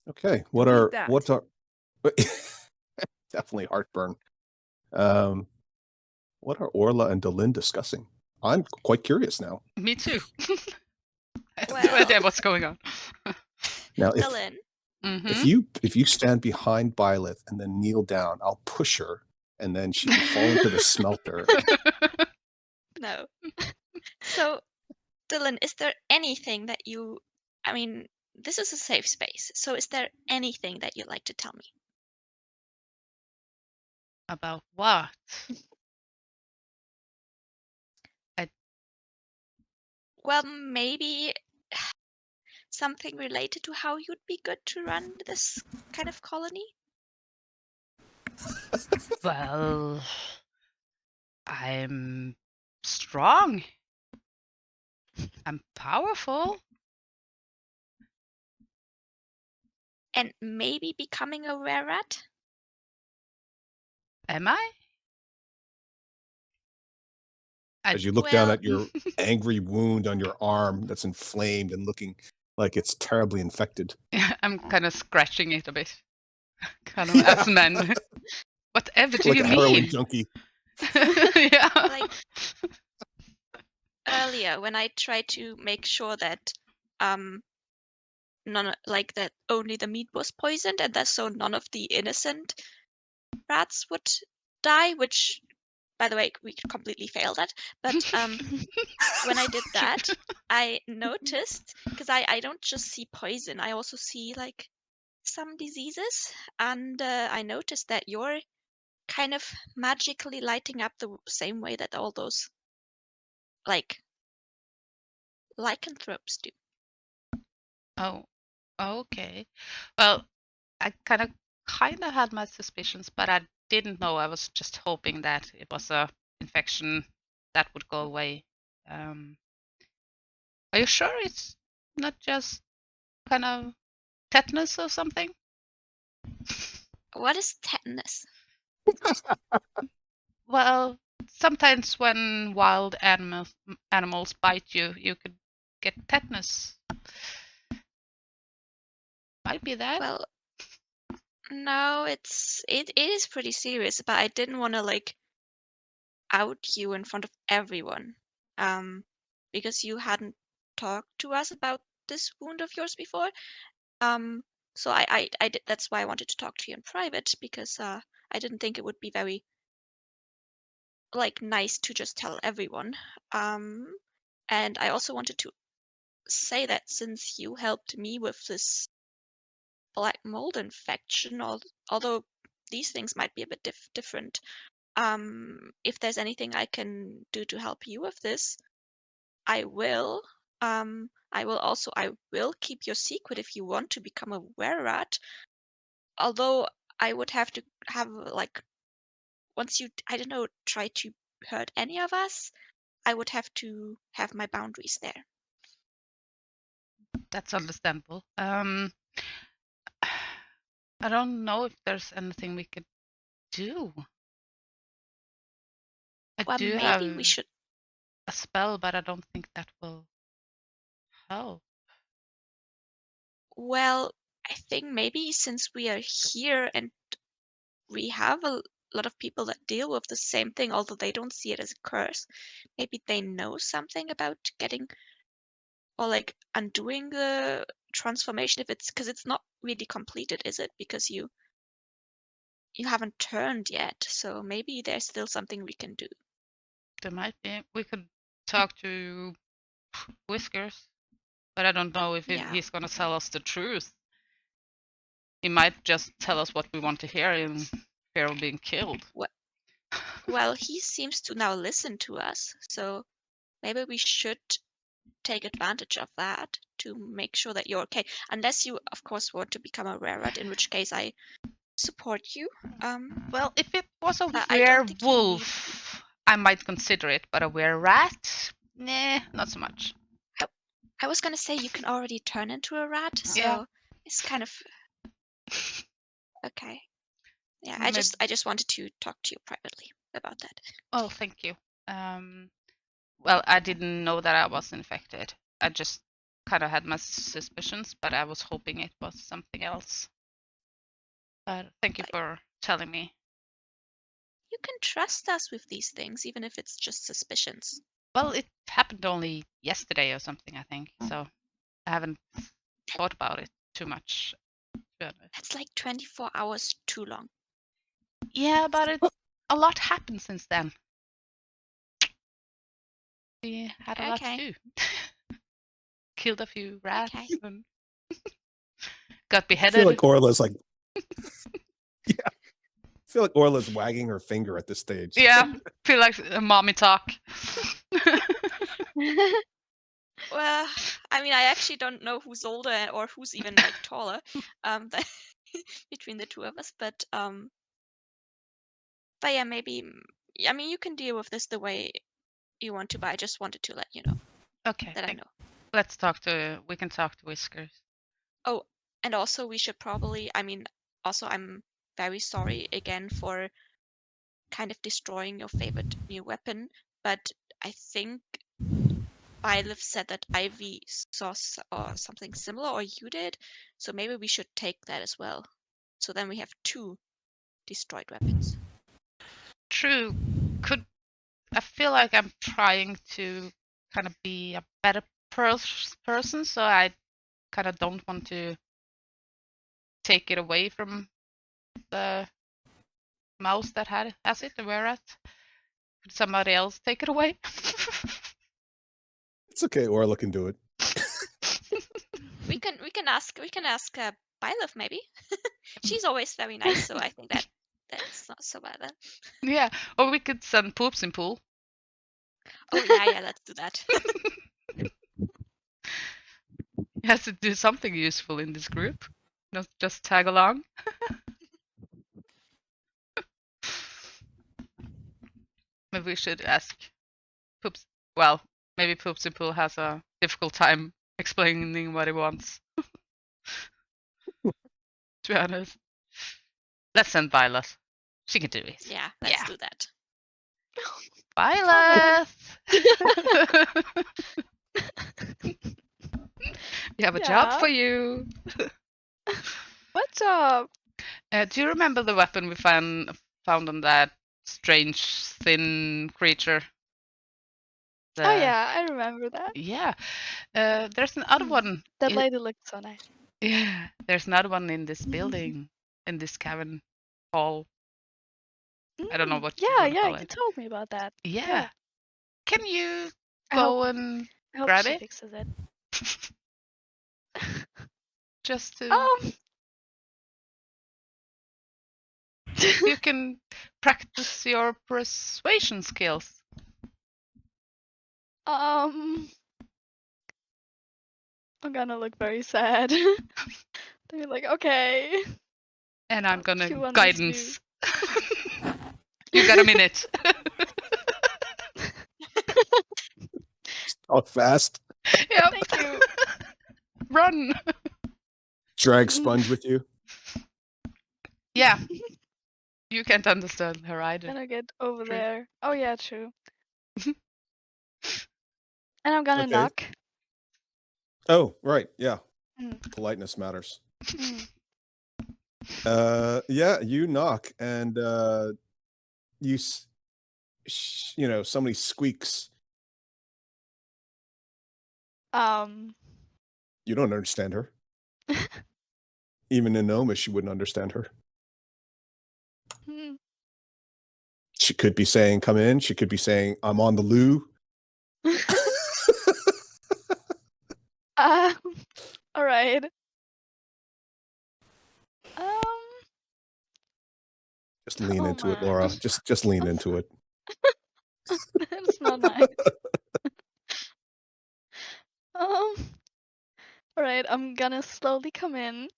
Okay, what Who ate are that? what are definitely heartburn. What are Orla and Delin discussing? I'm quite curious now. Me too. I have no Well- idea what's going on. Now, if Dylan. if you stand behind Byleth and then kneel down, I'll push her, and then she can fall into the smelter. No. So, Dylan, is there anything that you. I mean, this is a safe space. So, is there anything that you'd like to tell me? About what? Well, maybe something related to how you'd be good to run this kind of colony? Well, I'm strong. I'm powerful. And maybe becoming a rare rat? Am I? As you look down Well- at your angry wound on your arm that's inflamed and looking like it's terribly infected. I'm kind of scratching it a bit. Kind of as men. Whatever do Like you a heroin mean? junkie. Yeah. Like earlier when I tried to make sure that that only the meat was poisoned and that so none of the innocent rats would die, which by the way we completely failed at. But when I did that, I noticed, because I don't just see poison, I also see like some diseases, and I noticed that you're kind of magically lighting up the same way that all those like lycanthropes do. Oh, okay. Well, I kind of had my suspicions, but I didn't know. I was just hoping that it was a infection that would go away. Are you sure it's not just kind of tetanus or something? What is tetanus? Well, sometimes when wild animals bite you, you could get tetanus. Might be that. Well, no, it is pretty serious, but I didn't want to like out you in front of everyone, because you hadn't talked to us about this wound of yours before. So I did. That's why I wanted to talk to you in private, because I didn't think it would be very like nice to just tell everyone. And I also wanted to say that since you helped me with this black mold infection, although these things might be a bit different, if there's anything I can do to help you with this, I will. I will keep your secret if you want to become a were-rat. Although I would have to have like once you I don't know try to hurt any of us, I would have to have my boundaries there. That's understandable. I don't know if there's anything we could do. I Well, do maybe have we should. a spell, but I don't think that will help. Well, I think maybe since we are here and we have a lot of people that deal with the same thing, although they don't see it as a curse, maybe they know something about getting or like undoing the transformation if it's because it's not really completed, is it? Because you haven't turned yet, so maybe there's still something we can do. There might be. We could talk to Whiskers, but I don't know if Yeah. he's gonna tell us the truth. He might just tell us what we want to hear in fear of being killed. Well, he seems to now listen to us, so maybe we should take advantage of that to make sure that you're okay. Unless you, of course, want to become a were-rat, in which case I support you. Well, if it was a But I don't think you need werewolf, I might consider it, but a were-rat? Nah, not so much. I was gonna say you can already turn into a rat, so Yeah. it's kind of okay. Yeah, Maybe- I just wanted to talk to you privately about that. Oh, thank you. Well, I didn't know that I was infected. I just kind of had my suspicions, but I was hoping it was something else. But thank you for telling me. You can trust us with these things, even if it's just suspicions. Well, it happened only yesterday or something, I think. So I haven't thought about it too much. To be honest. That's like 24 hours too long. Yeah, but a lot happened since then. We had a lot to do. Killed a few rats and got I beheaded. feel like Orla's like, yeah. I feel like Orla's wagging her finger at this stage. Yeah, feel like a mommy talk. Well, I mean, I actually don't know who's older or who's even like taller, between the two of us. But yeah, maybe. I mean, you can deal with this the way you want to, but I just wanted to let you know. Okay. That I know. We can talk to Whiskers. Oh, and also we should probably. I mean, also I'm very sorry again for kind of destroying your favorite new weapon, but I think Byleth said that Ivy saw or something similar, or you did, so maybe we should take that as well. So then we have 2 destroyed weapons. True. I feel like I'm trying to kind of be a better person, so I kind of don't want to take it away from the mouse that has it, the were-rat. Could somebody else take it away? It's okay, Orla can do it. We can ask Byleth maybe. She's always very nice, so I think that's not so bad then. Yeah, or we could send Poops in Pool. Oh yeah, let's do that. He has to do something useful in this group, not just tag along. Maybe we should ask Poops. Well, maybe Poops in Pool has a difficult time explaining what he wants. To be honest. Let's send Byleth. She can do it. Yeah, let's do that. Byleth! We have a job Yeah. for you. What job? Do you remember the weapon we found on that strange thin creature? Oh yeah, I remember that. Yeah. There's another one. That lady looked so nice. Yeah. There's another one in this building, in this cavern hall. I don't know what you Yeah, wanna yeah, call you it. told me about that. Yeah. Can you I go hope- and I hope grab she it? fixes it. Just to. You can practice your persuasion skills. I'm gonna look very sad. They're like, okay. And I'm You gonna want me to- guidance. You got a minute. Talk fast. Yep. Thank you. Run. Drag Sponge with you. Yeah. You can't understand her either. Gonna get over True. there. Oh yeah, true. And I'm gonna Okay. knock. Oh, right. Yeah. Mm. Politeness matters. Mm. Yeah, you knock and somebody squeaks. You don't understand her. Even in Gnomish, you wouldn't understand her. Hmm. She could be saying, come in. She could be saying, I'm on the loo. All right. Just lean Oh, into it, man. Laura. Just lean into it. That's not nice. All right, I'm gonna slowly come in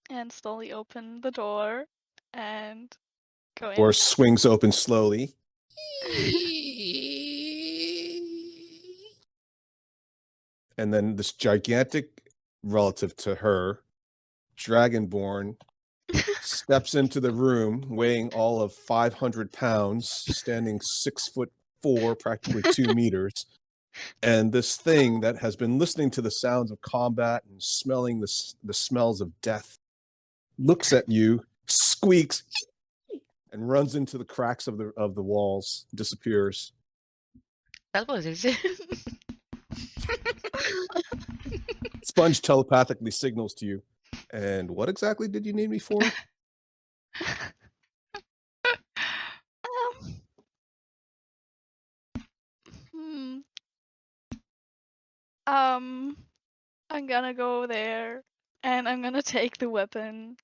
and slowly open the door and go in. Or swings open slowly. And then this gigantic, relative to her, dragonborn steps into the room weighing all of 500 pounds, standing 6'4", practically 2 meters. And this thing that has been listening to the sounds of combat and smelling the smells of death looks at you, squeaks, and runs into the cracks of the walls, disappears. That was easy. Sponge telepathically signals to you. And what exactly did you need me for? I'm gonna go there and I'm gonna take the weapon.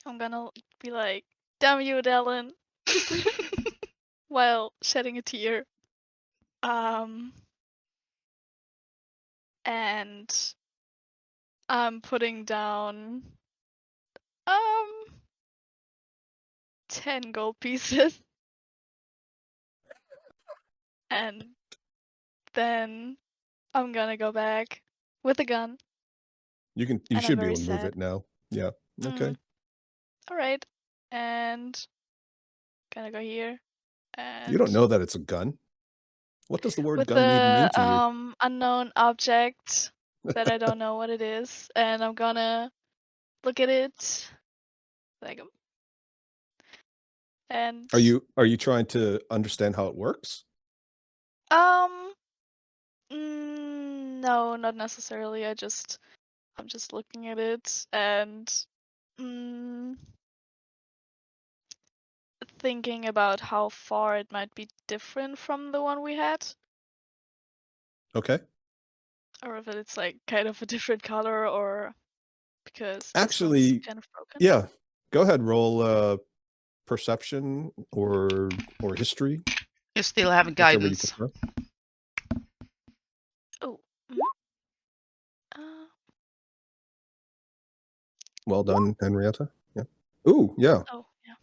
I'm gonna be like, damn you, Dallin, while shedding a tear. And I'm putting down 10 gold pieces. And then I'm gonna go back with a gun. You And I'm should be very able to move sad. it now. Yeah. Okay. All right, and gonna go here. And You don't know that it's a gun. What does the word with gun even mean the to you? unknown object that I don't know what it is, and I'm gonna look at it like, and Are you trying to understand how it works? no, not necessarily. I'm just looking at it and thinking about how far it might be different from the one we had, Okay. or if it's like kind of a different color, or because this one's Actually, kind of broken. yeah. Go ahead, roll perception or history. You still have whichever you guidance. prefer. Oh. Well done, Henrietta. Yeah. Ooh, yeah. Oh, yeah.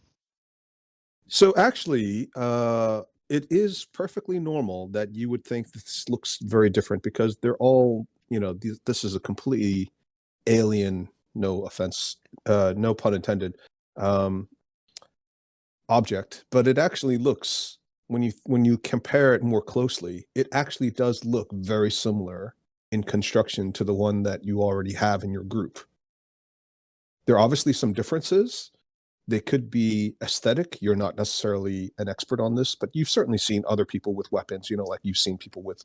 So actually, it is perfectly normal that you would think this looks very different because they're all, this is a completely alien, no offense, no pun intended, object. But it actually looks, when you compare it more closely, it actually does look very similar in construction to the one that you already have in your group. There are obviously some differences. They could be aesthetic. You're not necessarily an expert on this, but you've certainly seen other people with weapons, like you've seen people with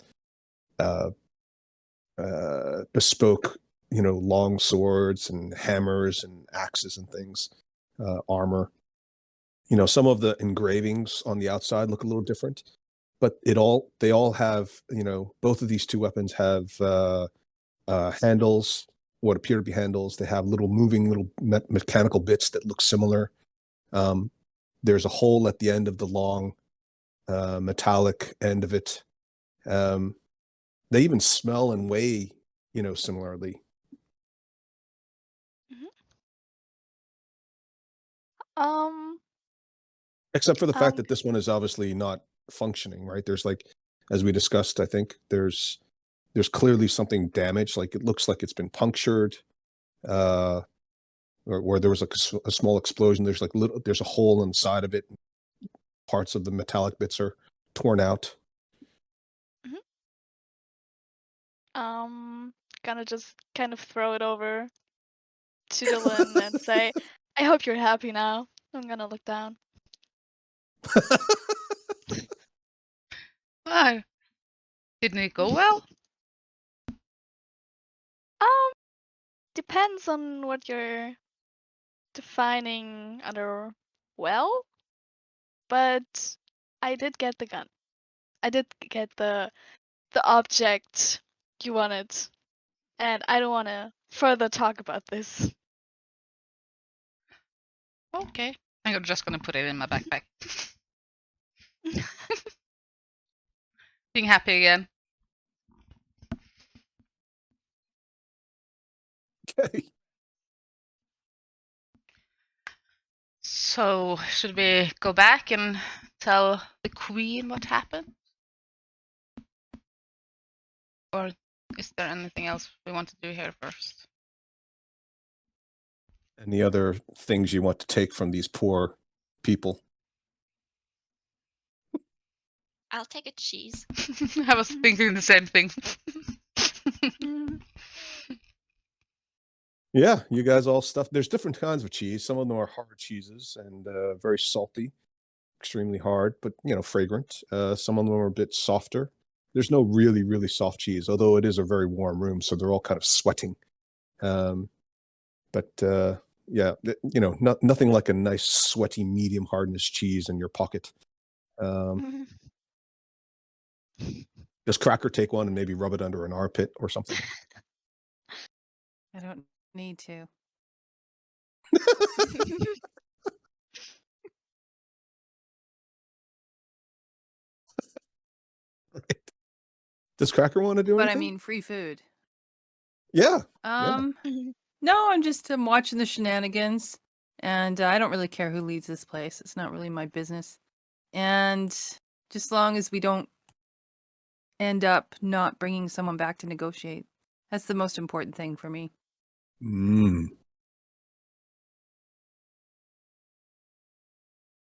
bespoke, long swords and hammers and axes and things, armor. Some of the engravings on the outside look a little different, but they all have, both of these two weapons have handles, what appear to be handles. They have little moving mechanical bits that look similar. There's a hole at the end of the long metallic end of it. They even smell and weigh, similarly. Except for the fact that this one is obviously not functioning, right? There's like, as we discussed, I think there's clearly something damaged. Like it looks like it's been punctured, or there was like a small explosion. There's like there's a hole inside of it. Parts of the metallic bits are torn out. Gonna just kind of throw it over to Dylan and say, I hope you're happy now. I'm gonna look down. Why? Didn't it go well? Depends on what you're defining under well, but I did get the gun. I did get the object you wanted, and I don't want to further talk about this. Okay. I'm just gonna put it in my backpack. Being happy again. Okay. So, should we go back and tell the queen what happened? Or is there anything else we want to do here first? Any other things you want to take from these poor people? I'll take a cheese. I was thinking the same thing. Yeah, you guys all stuff. There's different kinds of cheese. Some of them are hard cheeses and very salty, extremely hard, but fragrant. Some of them are a bit softer. There's no really, really soft cheese, although it is a very warm room, so they're all kind of sweating. But yeah, nothing like a nice sweaty medium hardness cheese in your pocket. Does Cracker take one and maybe rub it under an armpit or something? I don't need to. Right. Does Cracker want to do But anything? I mean, free food. Yeah. No, I'm just watching the shenanigans, and I don't really care who leads this place. It's not really my business. And just as long as we don't end up not bringing someone back to negotiate, that's the most important thing for me.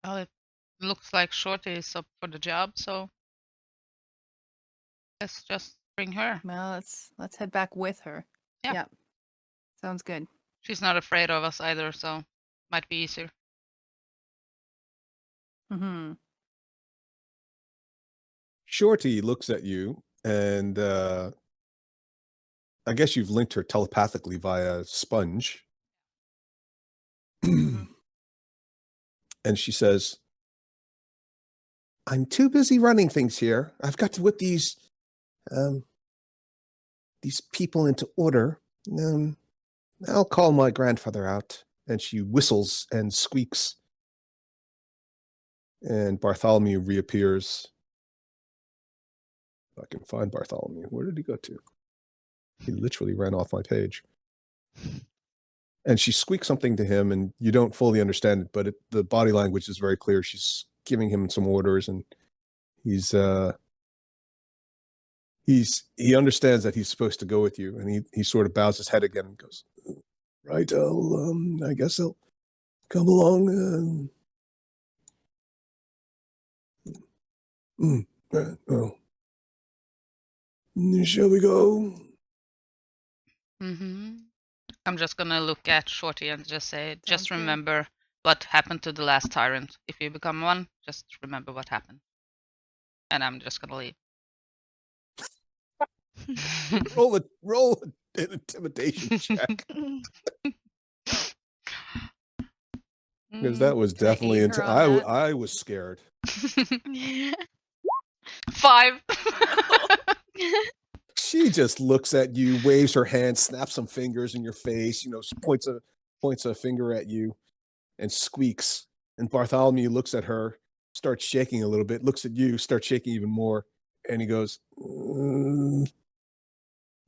Well, it looks like Shorty is up for the job, so let's just bring her. Well, let's head back with her. Yeah. Sounds good. She's not afraid of us either, so might be easier. Mm-hmm. Shorty looks at you, and I guess you've linked her telepathically via Sponge. And she says, I'm too busy running things here. I've got to whip these people into order. I'll call my grandfather out. And she whistles and squeaks. And Bartholomew reappears. If I can find Bartholomew. Where did he go to? He literally ran off my page. And she squeaks something to him, and you don't fully understand it, but the body language is very clear. She's giving him some orders, and he understands that he's supposed to go with you, and he sort of bows his head again and goes, right, I guess I'll come along. Shall we go? I'm just gonna look at Shorty and just say, just good. remember what happened to the last tyrant. If you become one, just remember what happened. And I'm just gonna leave. roll an intimidation check. Because that was Can I definitely aid her on that? I was scared. 5. She just looks at you, waves her hand, snaps some fingers in your face, points a finger at you, and squeaks. And Bartholomew looks at her, starts shaking a little bit, looks at you, starts shaking even more, and he goes, "All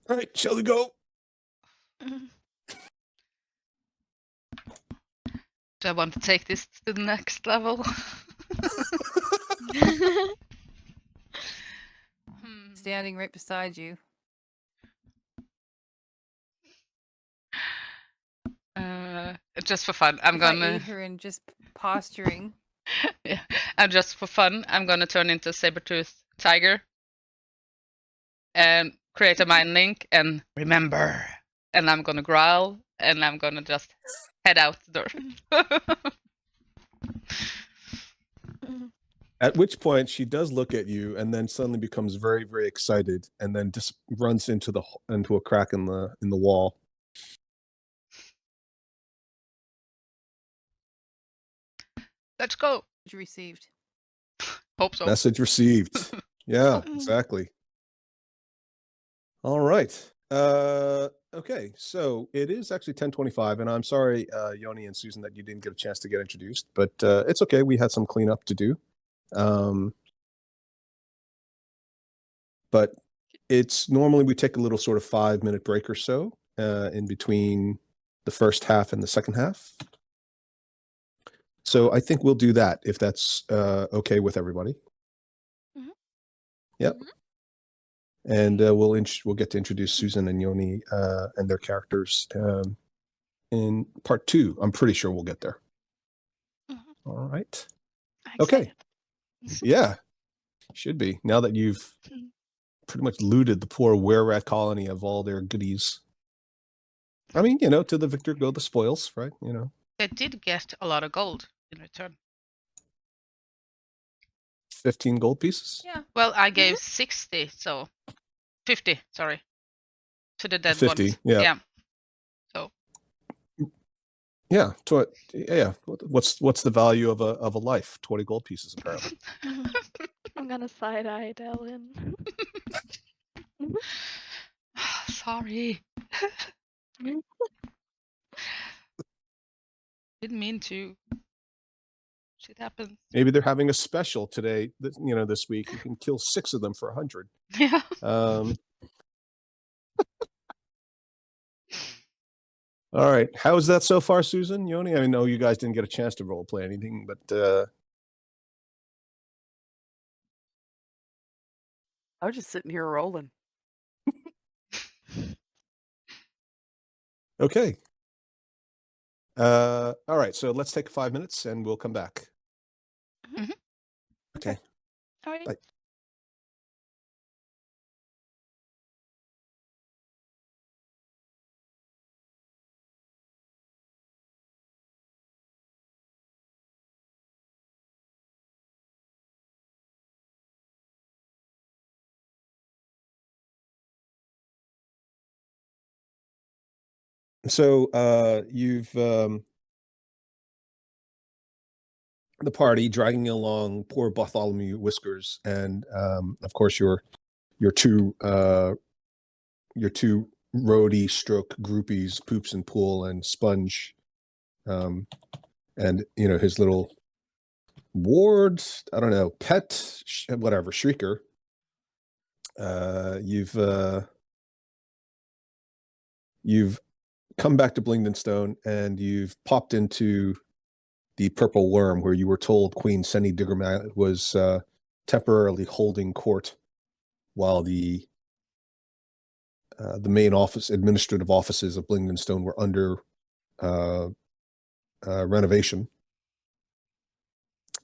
right, shall we go?" Do I want to take this to the next level? Standing right beside you. Just for fun, I'm If I gonna. ate her in just posturing. Yeah, and just for fun, I'm gonna turn into a saber-toothed tiger and create a mind link and remember. And I'm gonna growl and I'm gonna just head out the door. At which point she does look at you and then suddenly becomes very, very excited and then just runs into a crack in the wall. Let's go. You received. Hope so. Message received. Yeah, exactly. All right. Okay, so it is actually 10:25, and I'm sorry, Yoni and Susan, that you didn't get a chance to get introduced, but it's okay. We had some cleanup to do. But it's normally we take a little sort of 5-minute break or so in between the first half and the second half. So I think we'll do that if that's okay with everybody. Mhm. Yep. And we'll get to introduce Susan and Yoni and their characters in part 2. I'm pretty sure we'll get there. All right. Okay. Yeah. Should be. Now that you've pretty much looted the poor were-rat colony of all their goodies. I mean, to the victor go the spoils, right? They did get a lot of gold in return. 15 gold pieces? Yeah. Well, I gave 60, so 50, sorry. To the dead 50, ones. yeah. So. Yeah. Yeah. What's the value of a life? 20 gold pieces, apparently. I'm gonna side-eye Dallin. Sorry. Didn't mean to. Shit happens. Maybe they're having a special today. This week you can kill 6 of them for 100. Yeah. All right. How is that so far, Susan, Yoni? I know you guys didn't get a chance to role play anything, but I was just sitting here rolling. okay. All right. So let's take 5 minutes and we'll come back. Mm-hmm. Okay. All right. Bye. So you've the party dragging along poor Bartholomew Whiskers, and of course your two roadie stroke groupies, Poops and Pool and Sponge, and his little ward, I don't know, pet, whatever, Shrieker. You've come back to Blingdenstone, and you've popped into the Purple Worm, where you were told Queen Senny Diggermat was temporarily holding court while the main administrative offices of Blingdenstone were under renovation.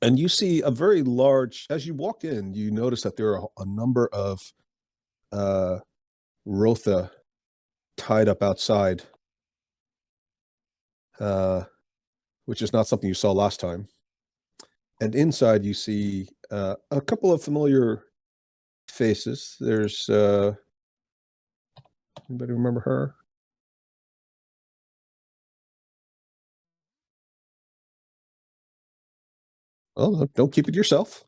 And you see a very large, as you walk in, you notice that there are a number of Rotha tied up outside, which is not something you saw last time. And inside you see a couple of familiar faces. There's anybody remember her? Oh, don't keep it yourself.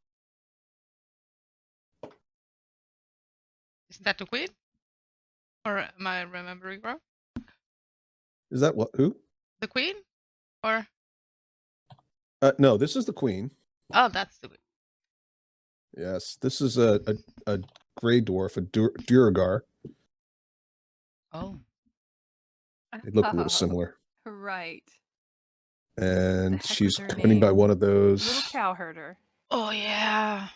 Isn't that the queen? Or am I remembering wrong? Is that who? The queen? Or No, this is the queen. Oh, that's the. Yes, this is a gray dwarf, a Duragar. Oh. They look a little Oh, similar. right. And heck was she's her accompanied by name? one of those. Little cow herder. Oh yeah.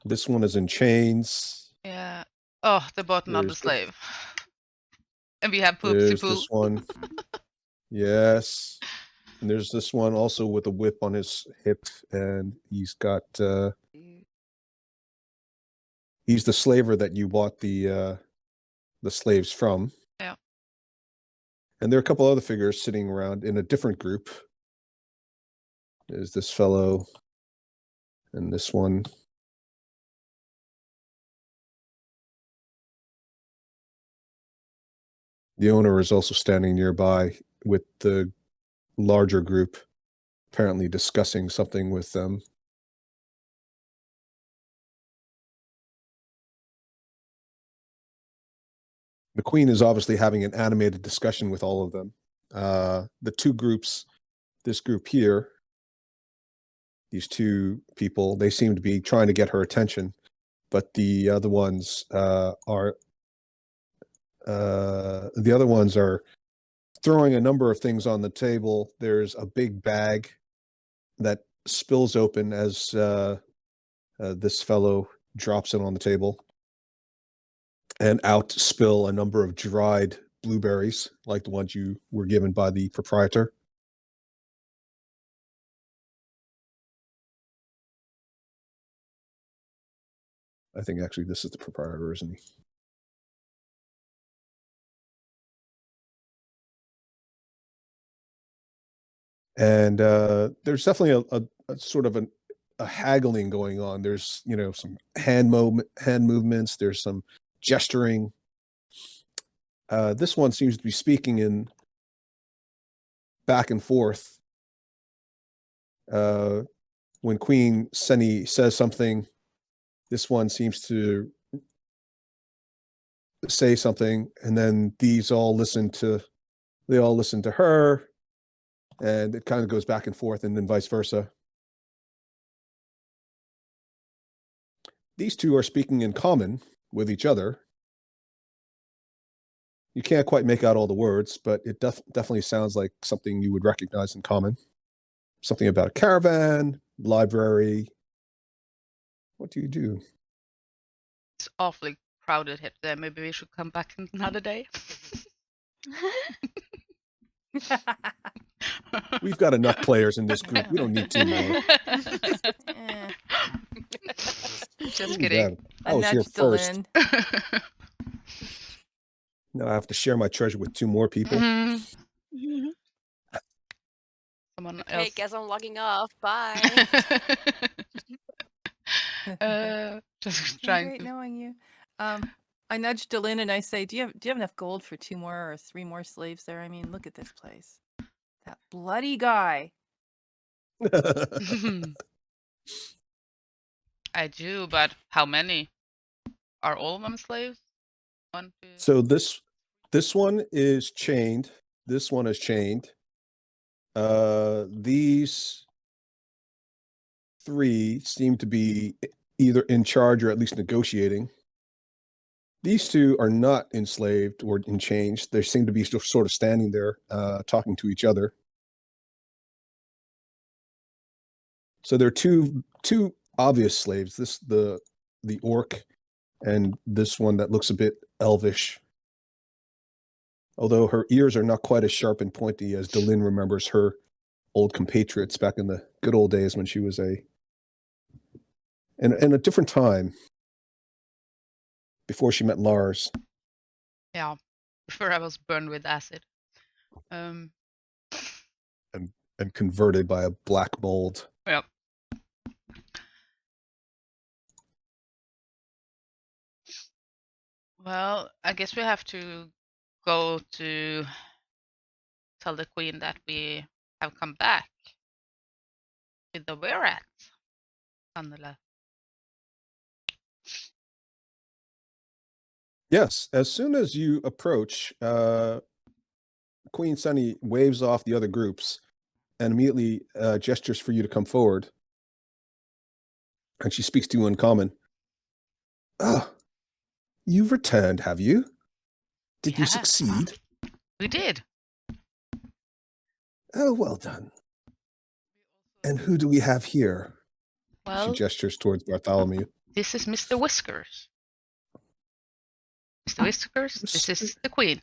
This one is in chains. Yeah. Oh, they bought another There's slave. And we have Poopsie There's Poo. this one. Yes. And there's this one also with a whip on his hip, and he's got he's the slaver that you bought the slaves from. Yeah. And there are a couple other figures sitting around in a different group. There's this fellow and this one. The owner is also standing nearby with the larger group, apparently discussing something with them. The queen is obviously having an animated discussion with all of them. The two groups, this group here, these two people, they seem to be trying to get her attention, but the other ones are throwing a number of things on the table. There's a big bag that spills open as this fellow drops it on the table, and out spill a number of dried blueberries, like the ones you were given by the proprietor. I think actually this is the proprietor, isn't he? And there's definitely a sort of a haggling going on. There's, you know, some hand movements. There's some gesturing. This one seems to be speaking in back and forth. When Queen Seni says something, this one seems to say something, and then they all listen to her, and it kind of goes back and forth, and then vice versa. These two are speaking in common with each other. You can't quite make out all the words, but it definitely sounds like something you would recognize in common. Something about a caravan, library. What do you do? It's awfully crowded here today. Maybe we should come back another day. We've got enough players in this group. We don't need two more. Just kidding. I was here first. Now I have to share my treasure with two more people. Mm-hmm. Someone Okay, else. guess I'm logging off. Bye. Just trying Great to. knowing you. I nudged Delin and I say, "Do you have enough gold for 2 more or 3 more slaves there? I mean, look at this place. That bloody guy." I do, but how many? Are all of them slaves? 1, 2. So this one is chained. This one is chained. These 3 seem to be either in charge or at least negotiating. These 2 are not enslaved or in chains. They seem to be sort of standing there, talking to each other. So there are two obvious slaves. The orc, and this one that looks a bit elvish. Although her ears are not quite as sharp and pointy as Delin remembers her old compatriots back in the good old days when she was in a different time, before she met Lars. Yeah, before I was burned with acid. And converted by a black mold. Yep. Well, I guess we have to go to tell the queen that we have come back with the we're at, Annela. Yes, as soon as you approach, Queen Sunny waves off the other groups and immediately gestures for you to come forward. And she speaks to you in common. Ah, you've returned, have you? Did you Yeah. succeed? We did. Oh, well done. And who do we have here? Well, She gestures towards Bartholomew. this is Mr. Whiskers. Mr. Whiskers, this is the Queen.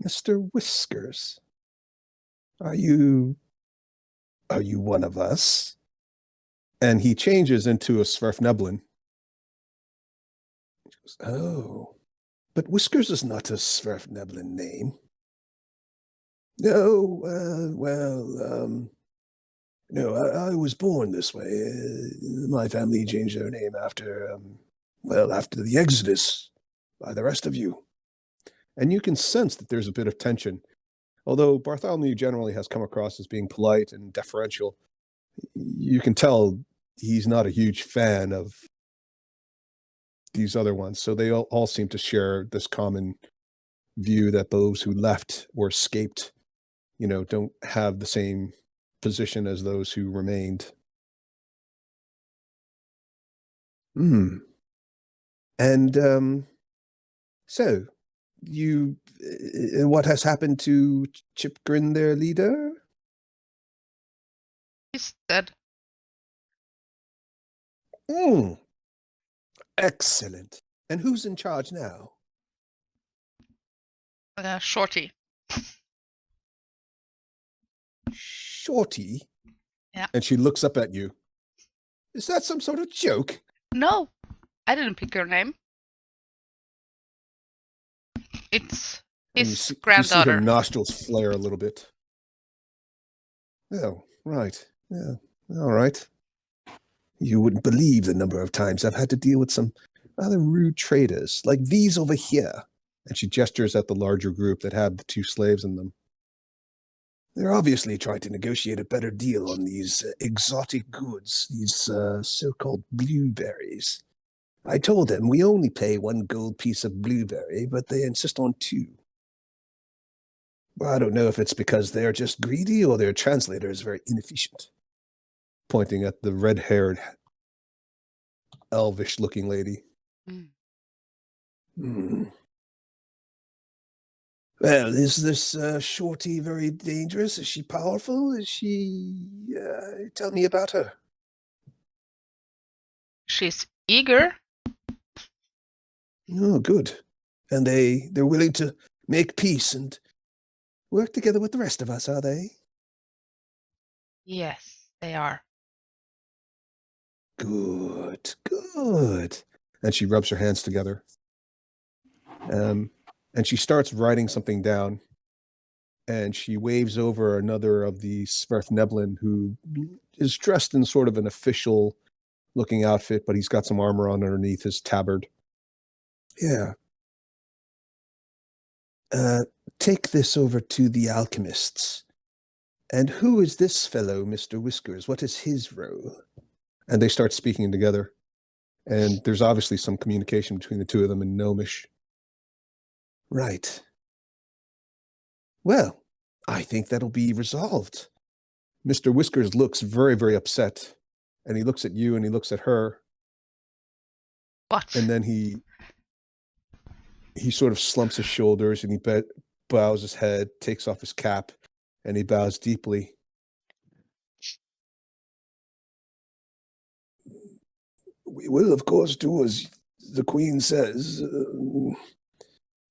Mr. Whiskers. Are you one of us? And he changes into a Sverfneblin. Oh, but Whiskers is not a Sverfneblin name. No, no, I was born this way. My family changed their name after the Exodus by the rest of you. And you can sense that there's a bit of tension. Although Bartholomew generally has come across as being polite and deferential, you can tell he's not a huge fan of these other ones. So they all seem to share this common view that those who left or escaped, don't have the same position as those who remained. Hmm. And so, what has happened to Chipgrin, their leader? He's dead. Excellent. And who's in charge now? Shorty. Shorty? Yeah. And she looks up at you. Is that some sort of joke? No, I didn't pick her name. It's And his you see her granddaughter. nostrils flare a little bit. Oh, right. Yeah. All right. You wouldn't believe the number of times I've had to deal with some rather rude traders, like these over here. And she gestures at the larger group that had the 2 slaves in them. They're obviously trying to negotiate a better deal on these exotic goods, these so-called blueberries. I told them we only pay 1 gold piece of blueberry, but they insist on 2. Well, I don't know if it's because they're just greedy or their translator is very inefficient. Pointing at the red-haired, elvish-looking lady. Well, is this Shorty very dangerous? Is she powerful? Is she... tell me about her. She's eager. Oh, good. And they're willing to make peace and work together with the rest of us, are they? Yes, they are. Good, good. And she rubs her hands together. And she starts writing something down. And she waves over another of the Sverfneblin who is dressed in sort of an official looking outfit, but he's got some armor on underneath his tabard. Yeah. Take this over to the alchemists. And who is this fellow, Mr. Whiskers? What is his role? And they start speaking together. And there's obviously some communication between the 2 of them in Gnomish. Right. Well, I think that'll be resolved. Mr. Whiskers looks very, very upset. And he looks at you and he looks at her. What? And then he sort of slumps his shoulders and he bows his head, takes off his cap, and he bows deeply. We will, of course, do as the Queen says,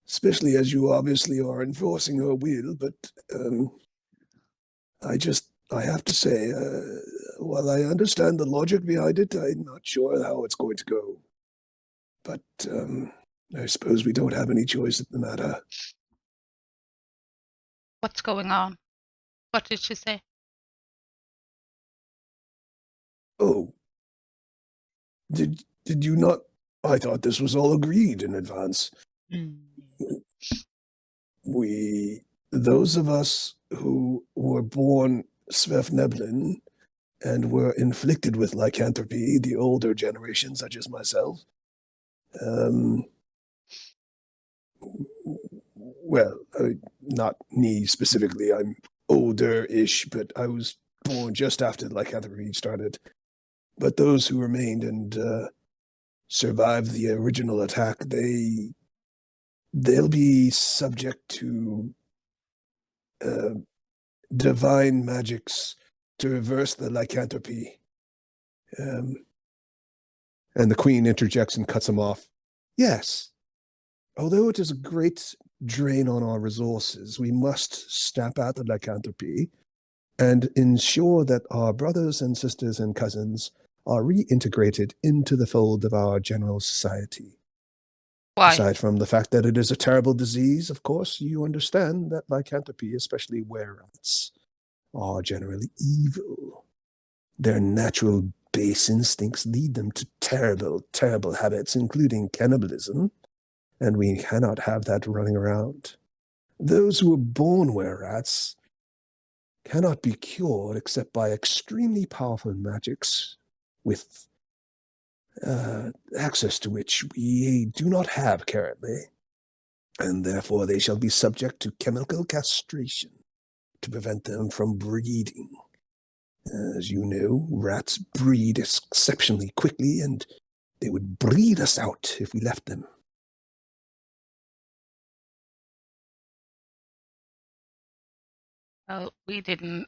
especially as you obviously are enforcing her will, but I have to say, while I understand the logic behind it, I'm not sure how it's going to go. But I suppose we don't have any choice in the matter. What's going on? What did she say? Oh. Did you not? I thought this was all agreed in advance. Those of us who were born Sverfneblin and were inflicted with lycanthropy, the older generation such as myself, well, not me specifically. I'm older-ish, but I was born just after the lycanthropy started. But those who remained and survived the original attack, they'll be subject to divine magics to reverse the lycanthropy. And the queen interjects and cuts him off. Yes. Although it is a great drain on our resources, we must stamp out the lycanthropy and ensure that our brothers and sisters and cousins are reintegrated into the fold of our general society. Why? Aside from the fact that it is a terrible disease, of course, you understand that lycanthropy, especially were-rats, are generally evil. Their natural base instincts lead them to terrible, terrible habits, including cannibalism, and we cannot have that running around. Those who are born were-rats cannot be cured except by extremely powerful magics with access to which we do not have currently, and therefore they shall be subject to chemical castration to prevent them from breeding. As you know, rats breed exceptionally quickly, and they would breed us out if we left them. Well, we didn't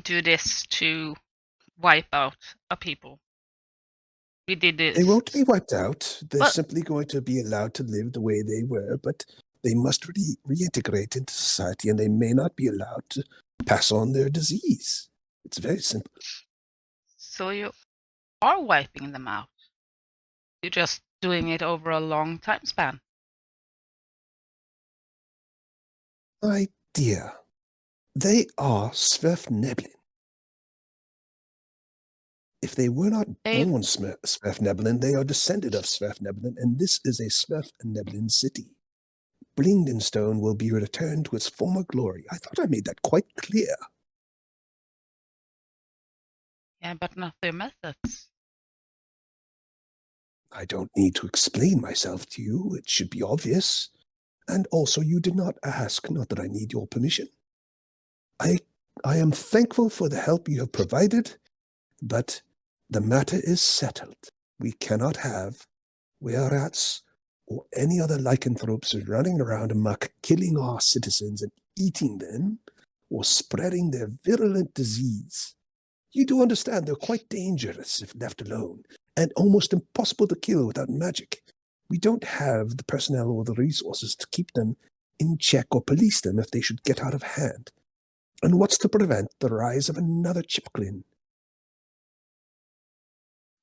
do this to wipe out a people. We did this. They won't be wiped out. They're Well- simply going to be allowed to live the way they were, but they must reintegrate into society, and they may not be allowed to pass on their disease. It's very simple. So you are wiping them out. You're just doing it over a long time span. My dear, they are Svirfneblin. If they were not born Svirfneblin, they are descended of Svirfneblin, and this is a Svirfneblin city. Blingdenstone will be returned to its former glory. I thought I made that quite clear. Yeah, but not their methods. I don't need to explain myself to you. It should be obvious. And also, you did not ask, not that I need your permission. I am thankful for the help you have provided, but the matter is settled. We cannot have were-rats or any other lycanthropes running around amok, killing our citizens and eating them, or spreading their virulent disease. You do understand they're quite dangerous if left alone, and almost impossible to kill without magic. We don't have the personnel or the resources to keep them in check or police them if they should get out of hand. And what's to prevent the rise of another Chipklin?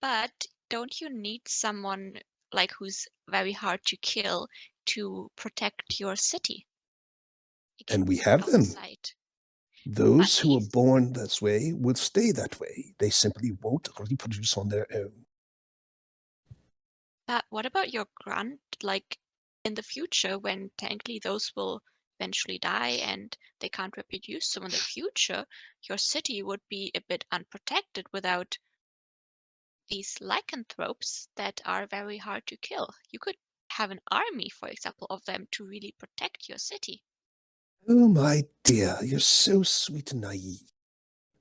But don't you need someone like who's very hard to kill to protect your city? And we have them. Outside. Those But who are these- born this way will stay that way. They simply won't reproduce on their own. But what about your grunt? Like in the future, when technically those will eventually die and they can't reproduce, so in the future, your city would be a bit unprotected without these lycanthropes that are very hard to kill. You could have an army, for example, of them to really protect your city. Oh, my dear, you're so sweet and naive.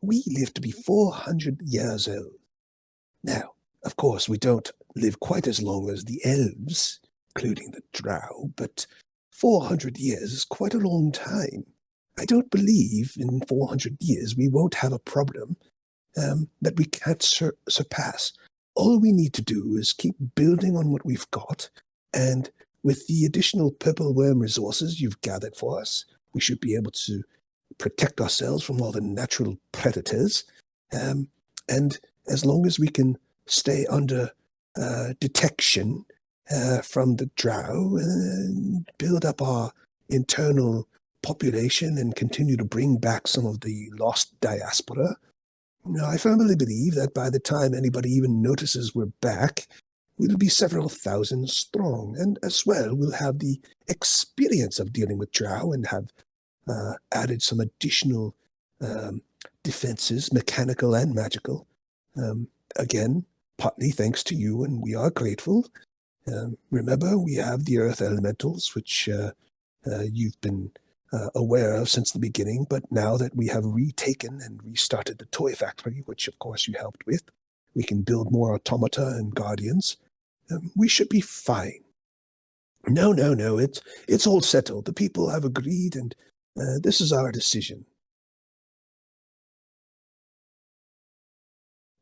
We live to be 400 years old. Now, of course, we don't live quite as long as the elves, including the drow, but 400 years is quite a long time. I don't believe in 400 years we won't have a problem that we can't surpass. All we need to do is keep building on what we've got, and with the additional purple worm resources you've gathered for us, we should be able to protect ourselves from all the natural predators. And as long as we can stay under detection from the drow and build up our internal population and continue to bring back some of the lost diaspora, I firmly believe that by the time anybody even notices we're back, we'll be several thousand strong, and as well we'll have the experience of dealing with drow and have added some additional defenses, mechanical and magical. Again, partly thanks to you, and we are grateful. Remember, we have the earth elementals, which you've been aware of since the beginning, but now that we have retaken and restarted the toy factory, which of course you helped with, we can build more automata and guardians. We should be fine. No, it's all settled. The people have agreed, and this is our decision.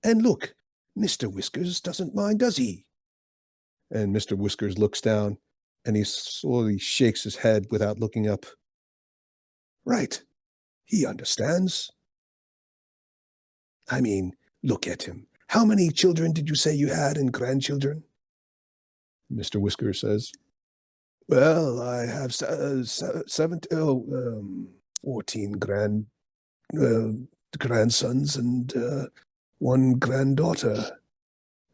And look, Mr. Whiskers doesn't mind, does he? And Mr. Whiskers looks down, and he slowly shakes his head without looking up. Right. He understands. I mean, look at him. How many children did you say you had and grandchildren? Mr. Whiskers says, well, I have 14 grandsons and one granddaughter.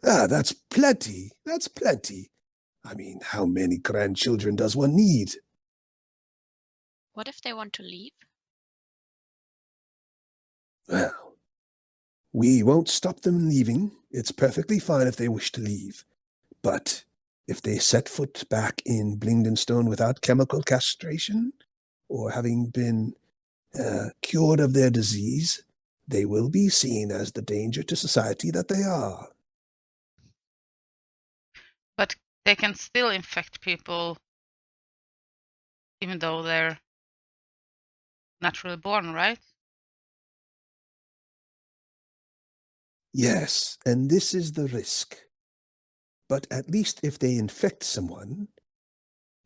That's plenty. That's plenty. I mean, how many grandchildren does one need? What if they want to leave? Well, we won't stop them leaving. It's perfectly fine if they wish to leave. But if they set foot back in Blingdenstone without chemical castration, or having been cured of their disease, they will be seen as the danger to society that they are. But they can still infect people even though they're naturally born, right? Yes, and this is the risk. But at least if they infect someone,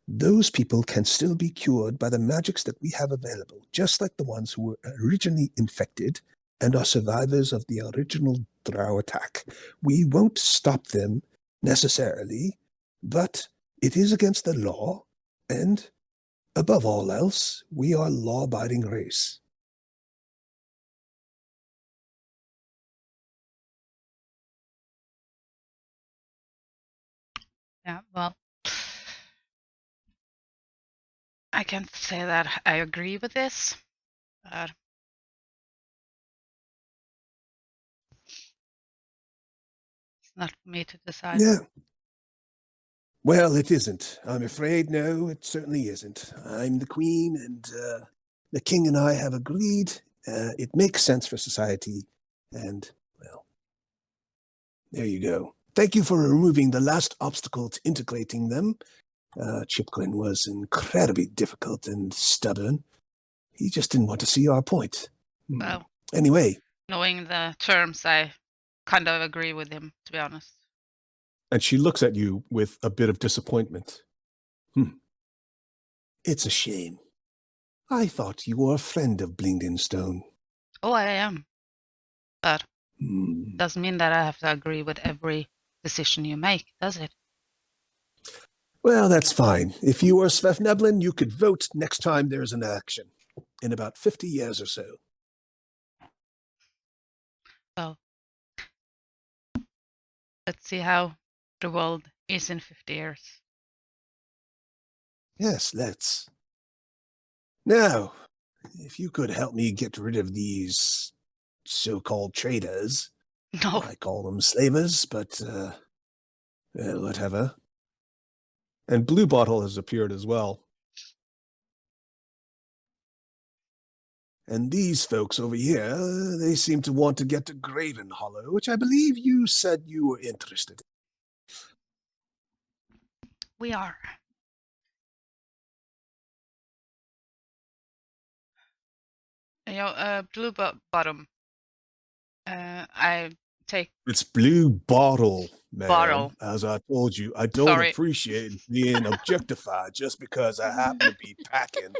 those people can still be cured by the magics that we have available, just like the ones who were originally infected and are survivors of the original Drow attack. We won't stop them necessarily, but it is against the law, and above all else, we are a law-abiding race. Yeah, well, I can't say that I agree with this, but it's not for me to decide. Yeah. Well, it isn't. I'm afraid, no, it certainly isn't. I'm the queen, and the king and I have agreed. It makes sense for society, and, well, there you go. Thank you for removing the last obstacle to integrating them. Chipgrin was incredibly difficult and stubborn. He just didn't want to see our point. Well, Anyway. Knowing the terms, I kind of agree with him, to be honest. And she looks at you with a bit of disappointment. It's a shame. I thought you were a friend of Blingdenstone. Oh, I am. But doesn't mean that I have to agree with every decision you make, does it? Well, that's fine. If you were Svefneblin, you could vote next time there's an election, in about 50 years or so. Well, let's see how the world is in 50 years. Yes, let's. Now, if you could help me get rid of these so-called traitors. No. I call them slavers, but whatever. And Blue Bottle has appeared as well. And these folks over here, they seem to want to get to Graven Hollow, which I believe you said you were interested in. We are. You know, Blue Bottom. I take. It's Blue Bottle, man. Bottle. As I told you, I don't appreciate being objectified just because I happen to be packing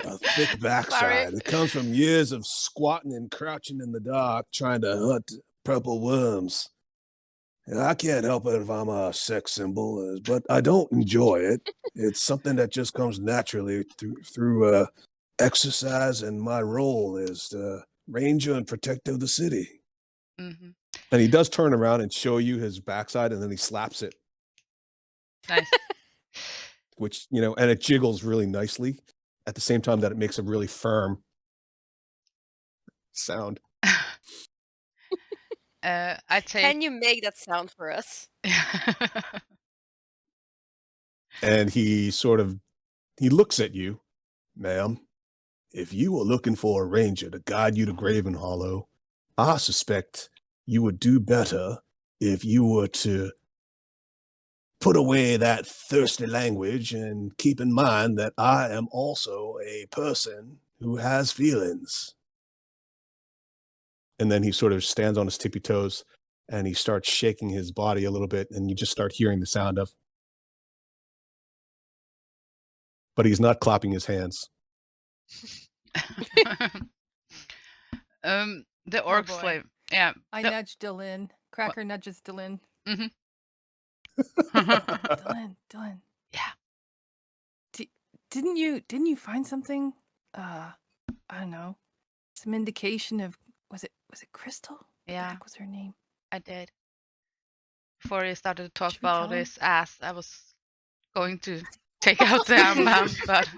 a thick backside. It comes from years of squatting and crouching in the dark trying to hunt purple worms. And I can't help it if I'm a sex symbol, but I don't enjoy it. It's something that just comes naturally through exercise, and my role is ranger and protector of the city. Mm-hmm. And he does turn around and show you his backside, and then he slaps it. Nice. Which, you know, and it jiggles really nicely at the same time that it makes a really firm sound. I take. Can you make that sound for us? And he looks at you Ma'am, if you were looking for a ranger to guide you to Graven Hollow, I suspect you would do better if you were to put away that thirsty language and keep in mind that I am also a person who has feelings. And then he sort of stands on his tippy toes and he starts shaking his body a little bit, and you just start hearing the sound of. But he's not clapping his hands. The Oh, orc boy. slave. Yeah. I the- nudged Dylan. Cracker nudges Dylan. Mhm. Dylan. Yeah. Didn't you find something? I don't know. Some indication of was it Crystal? What the Yeah, heck was her name? I did. Before he started to talk Should we tell about him? his ass, I was going to take out the armband, but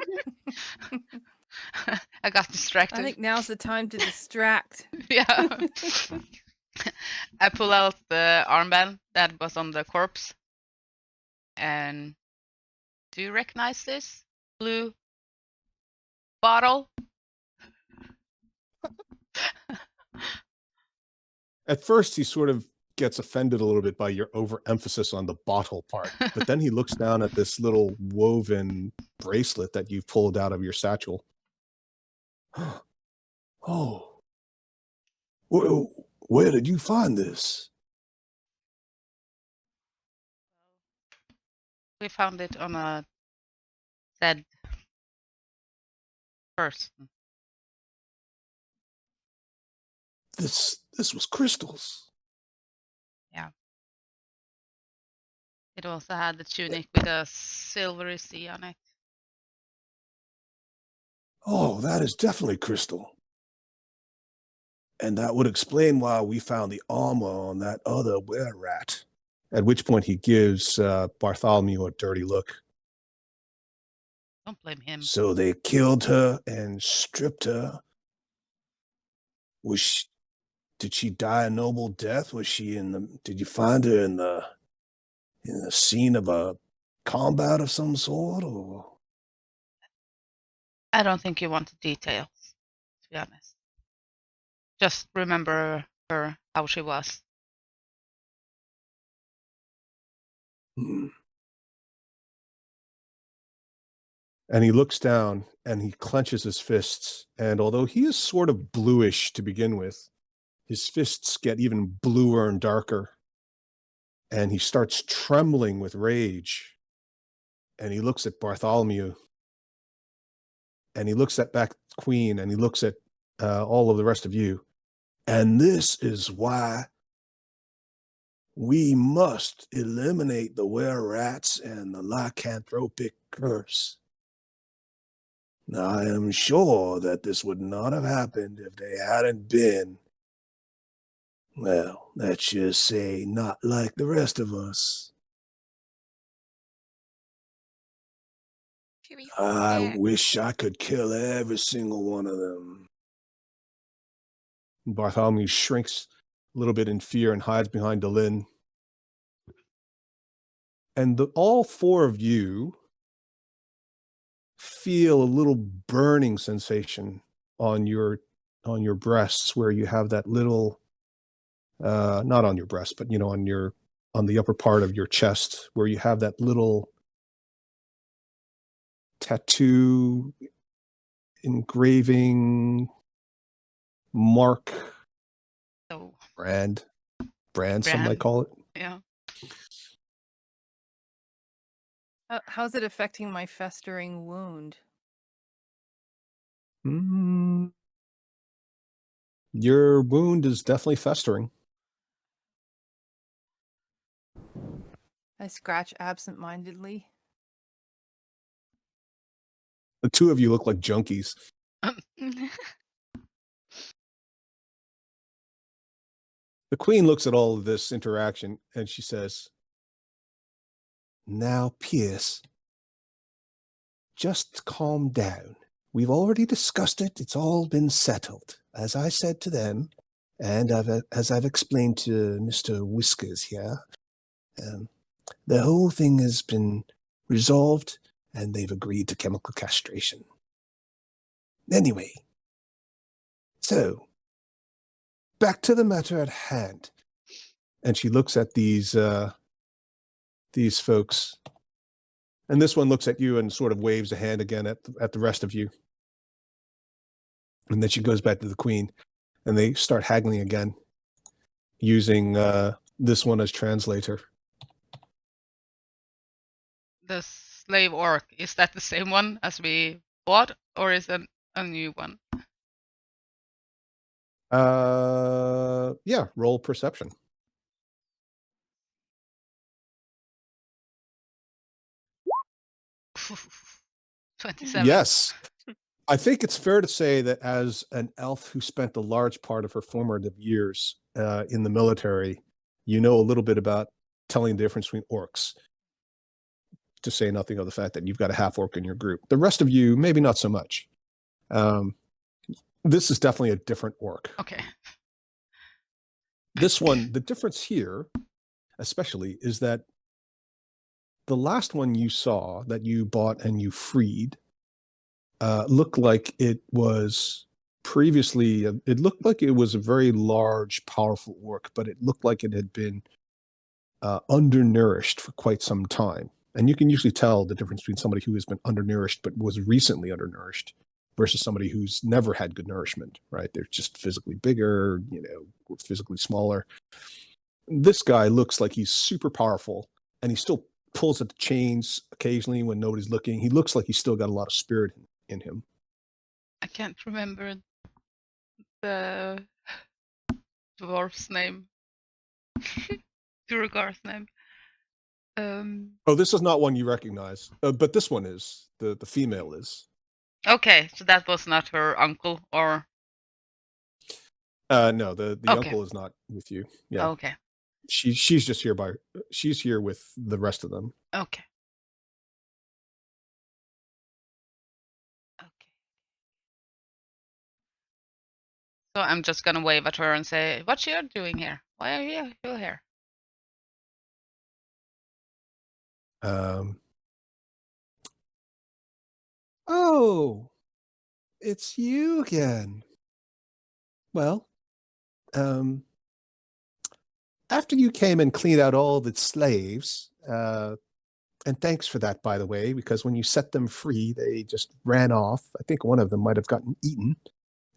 I got distracted. I think now's the time to distract. Yeah. I pull out the armband that was on the corpse. And do you recognize this blue bottle? At first, he sort of gets offended a little bit by your overemphasis on the bottle part. But then he looks down at this little woven bracelet that you've pulled out of your satchel. Oh. Where did you find this? We found it on a dead person. This was Crystal's. It also had the tunic with a silvery sea on it. Oh, that is definitely Crystal. And that would explain why we found the armor on that other were-rat. At which point he gives Bartholomew a dirty look. Don't blame him. So they killed her and stripped her. Did she die a noble death? Did you find her in the scene of a combat of some sort, or? I don't think you want the details, to be honest. Just remember her, how she was. Hmm. And he looks down and he clenches his fists. And although he is sort of bluish to begin with, his fists get even bluer and darker. And he starts trembling with rage. And he looks at Bartholomew. And he looks at back Queen, and he looks at all of the rest of you. And this is why we must eliminate the were-rats and the lycanthropic curse. Now, I am sure that this would not have happened if they hadn't been, well, let's just say, not like the rest of us. To be I fair, wish I could kill every single one of them. Bartholomew shrinks a little bit in fear and hides behind Delin. And all four of you feel a little burning sensation on your breasts, where you have that little, not on your breast, but on the upper part of your chest, where you have that little tattoo, engraving, mark, So, brand, some might call it. yeah. How's it affecting my festering wound? Your wound is definitely festering. I scratch absent-mindedly. The two of you look like junkies. The Queen looks at all of this interaction and she says, "Now, Pierce, just calm down. We've already discussed it. It's all been settled. As I said to them, and as I've explained to Mr. Whiskers here, the whole thing has been resolved, and they've agreed to chemical castration. Anyway, so back to the matter at hand. And she looks at these folks. And this one looks at you and sort of waves a hand again at the rest of you. And then she goes back to the queen, and they start haggling again, using this one as translator. The slave orc, is that the same one as we bought, or is that a new one? Yeah, roll perception. 27. Yes. I think it's fair to say that as an elf who spent a large part of her formative years in the military, you know a little bit about telling the difference between orcs, to say nothing of the fact that you've got a half orc in your group. The rest of you, maybe not so much. This is definitely a different orc. Okay. This one, the difference here, especially, is that the last one you saw that you bought and you freed looked like it was previously, it looked like it was a very large, powerful orc, but it looked like it had been undernourished for quite some time. And you can usually tell the difference between somebody who has been undernourished but was recently undernourished versus somebody who's never had good nourishment, right? They're just physically bigger, physically smaller. This guy looks like he's super powerful, and he still pulls at the chains occasionally when nobody's looking. He looks like he's still got a lot of spirit in him. I can't remember the dwarf's name. Duergar's name. Oh, this is not one you recognize, but this one is. The female is. Okay, so that was not her uncle, or? No, the Okay. uncle is not with you. Yeah. Okay. She's just here she's here with the rest of them. Okay. Okay. So I'm just gonna wave at her and say, "What you doing here? Why are you here?" Oh, it's you again. Well, after you came and cleaned out all the slaves, and thanks for that, by the way, because when you set them free, they just ran off. I think one of them might have gotten eaten,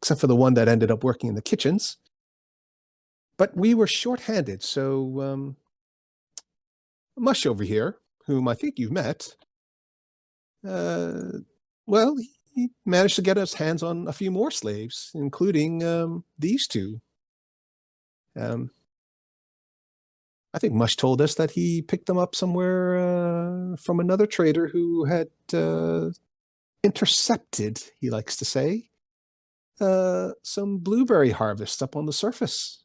except for the one that ended up working in the kitchens. But we were short-handed, so Mush over here, whom I think you've met, well, he managed to get us hands on a few more slaves, including these two. I think Mush told us that he picked them up somewhere from another trader who had intercepted, he likes to say, some blueberry harvest up on the surface.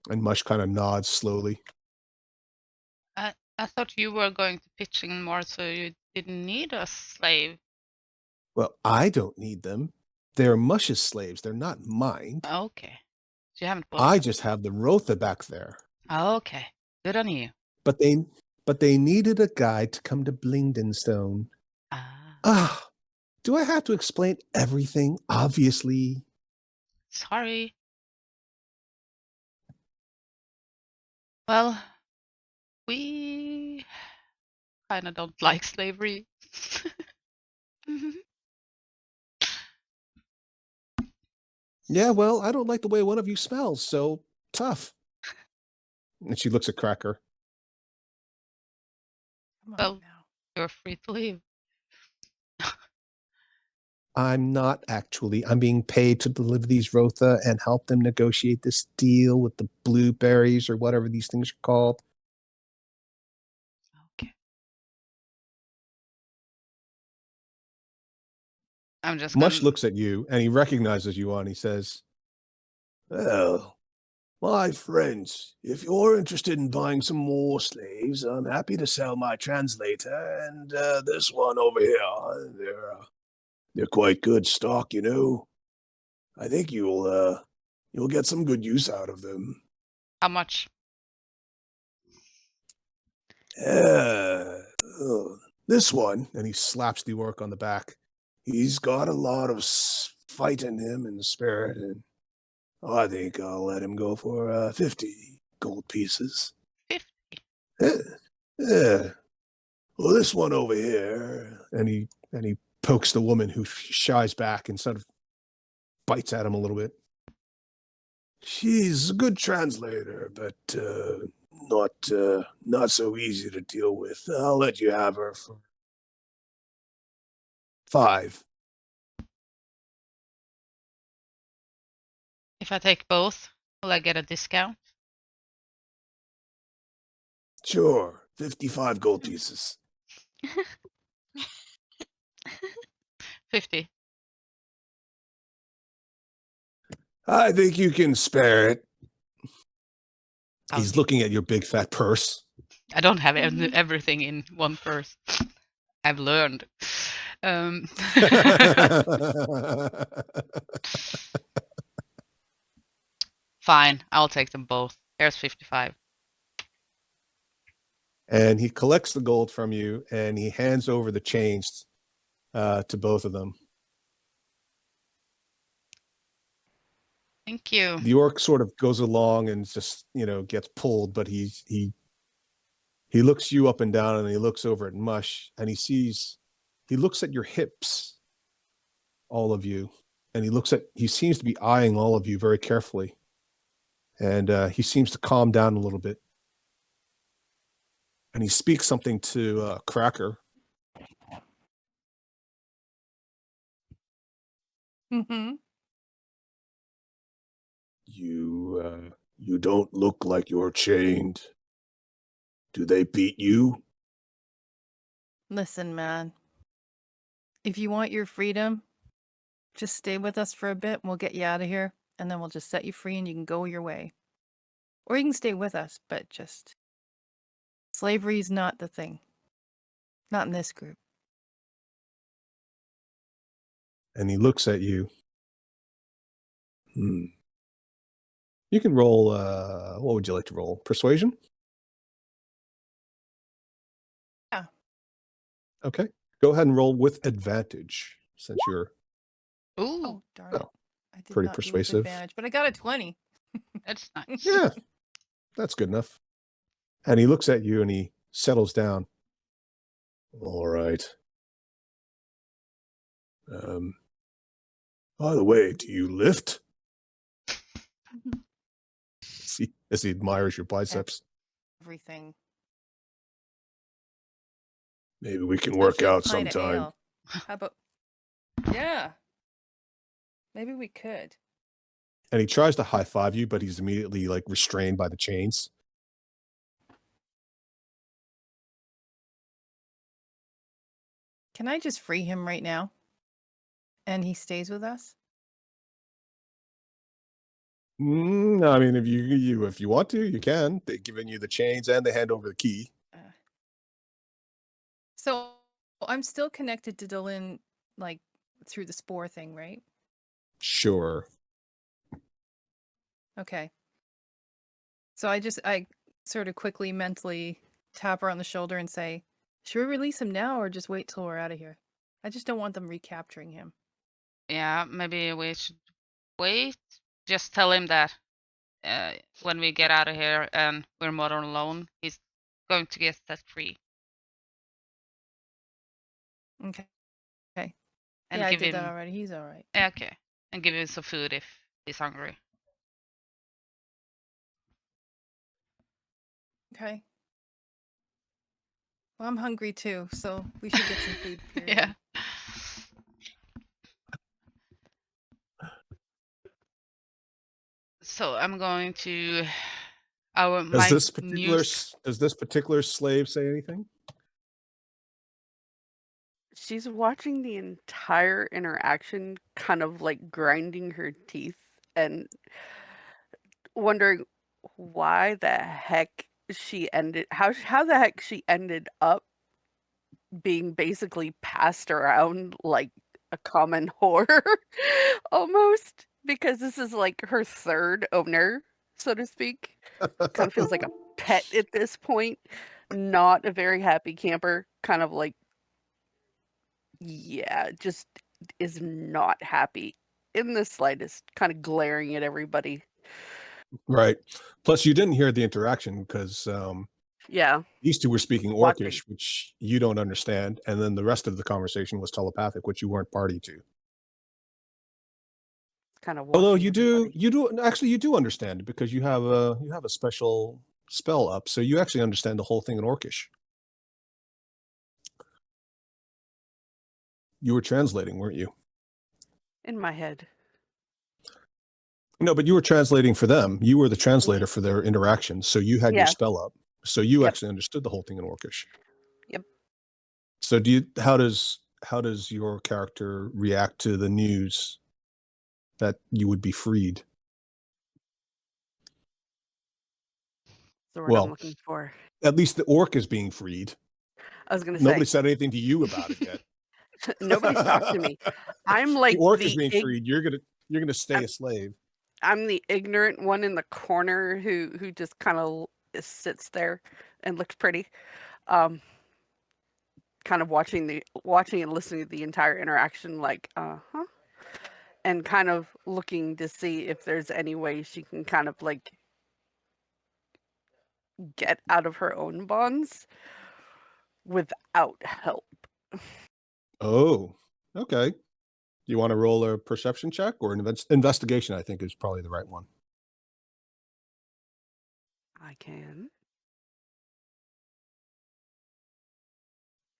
And Mush kind of nods slowly. I thought you were going to pitch in more, so you didn't need a slave. Well, I don't need them. They're Mush's slaves. They're not mine. Okay. So you haven't bought I them. just have the Rotha back there. Okay. Good on you. But they needed a guide to come to Blingdenstone. Ah, do I have to explain everything? Obviously. Sorry. Well, we kind of don't like slavery. Yeah, well, I don't like the way one of you smells, so tough. And she looks at Cracker. Come on Well, now. you're free to leave. I'm not actually. I'm being paid to deliver these Rotha and help them negotiate this deal with the blueberries or whatever these things are called. Okay. I'm just Mush gonna... looks at you and he recognizes you and he says, Well, my friends, if you're interested in buying some more slaves, I'm happy to sell my translator and this one over here. They're quite good stock, you know. I think you'll get some good use out of them. How much? This one, and he slaps the orc on the back. He's got a lot of fight in him and spirit, and I think I'll let him go for 50 gold pieces. 50. Yeah. Yeah. Well, this one over here, and he pokes the woman, who shies back and sort of bites at him a little bit. She's a good translator, but not so easy to deal with. I'll let you have her for 5. If I take both, will I get a discount? Sure, 55 gold pieces. 50. I think you can spare it. I'll He's do- looking at your big fat purse. I don't have everything in one purse. I've learned. Fine, I'll take them both. Here's 55. And he collects the gold from you and he hands over the chains to both of them. Thank you. The orc sort of goes along and just, gets pulled, but he looks you up and down and he looks over at Mush and he looks at your hips, all of you, and he seems to be eyeing all of you very carefully. And he seems to calm down a little bit. And he speaks something to Cracker. Mm-hmm. You don't look like you're chained. Do they beat you? Listen, man. If you want your freedom, just stay with us for a bit and we'll get you out of here. And then we'll just set you free and you can go your way. Or you can stay with us, but just slavery's not the thing. Not in this group. And he looks at you. You can roll, what would you like to roll? Persuasion? Yeah. Okay. Go ahead and roll with advantage since you're Ooh, Oh, darn it. Oh, I did pretty not do with persuasive. advantage, but I got a 20. that's nice. Yeah, that's good enough. And he looks at you and he settles down. All right. By the way, do you lift? As he admires your biceps. Everything. Maybe we can work Especially a out pint of sometime. ale. How about... Yeah. Maybe we could. And he tries to high five you, but he's immediately restrained by the chains. Can I just free him right now? And he stays with us? I mean, if you want to, you can. They've given you the chains and they hand over the key. So I'm still connected to Dylan, through the spore thing, right? Sure. Okay. So I sort of quickly mentally tap her on the shoulder and say, should we release him now or just wait till we're out of here? I just don't want them recapturing him. Yeah, maybe we should wait. Just tell him that when we get out of here and we're more alone, he's going to get set free. Okay. Okay. And Yeah, I give did him. that already. He's all right. Okay. And give him some food if he's hungry. Okay. Well, I'm hungry too, so we should get some food. Period. Yeah. So I'm going to Does this particular slave say anything? She's watching the entire interaction, kind of grinding her teeth and wondering why the heck how the heck she ended up being basically passed around like a common whore almost, because this is her third owner, so to speak. Kind of feels like a pet at this point. Not a very happy camper. Kind of yeah, just is not happy in the slightest, kind of glaring at everybody. Right. Plus, you didn't hear the interaction because Yeah, these two were speaking watching. Orcish, which you don't understand, and then the rest of the conversation was telepathic, which you weren't party to. Kind of Although watching everybody. you do understand it because you have a special spell up, so you actually understand the whole thing in Orcish. You were translating, weren't you? In my head. No, but you were translating for them. You were the translator for their interactions, so you had your Yeah. spell up. So you Yep. actually understood the whole thing in Orcish. Yep. So how does your character react to the news that you would be freed? The word Well, I'm looking for. At least the orc is being freed. I was gonna Nobody say said anything to you about it yet. nobody's talked to me. I'm like The orc is the being freed. You're gonna stay I'm- a slave. I'm the ignorant one in the corner who just kind of sits there and looks pretty. Kind of watching and listening to the entire interaction, like uh-huh, and kind of looking to see if there's any way she can kind of like get out of her own bonds without help. Oh, okay. You want to roll a perception check or an investigation? I think is probably the right one. I can.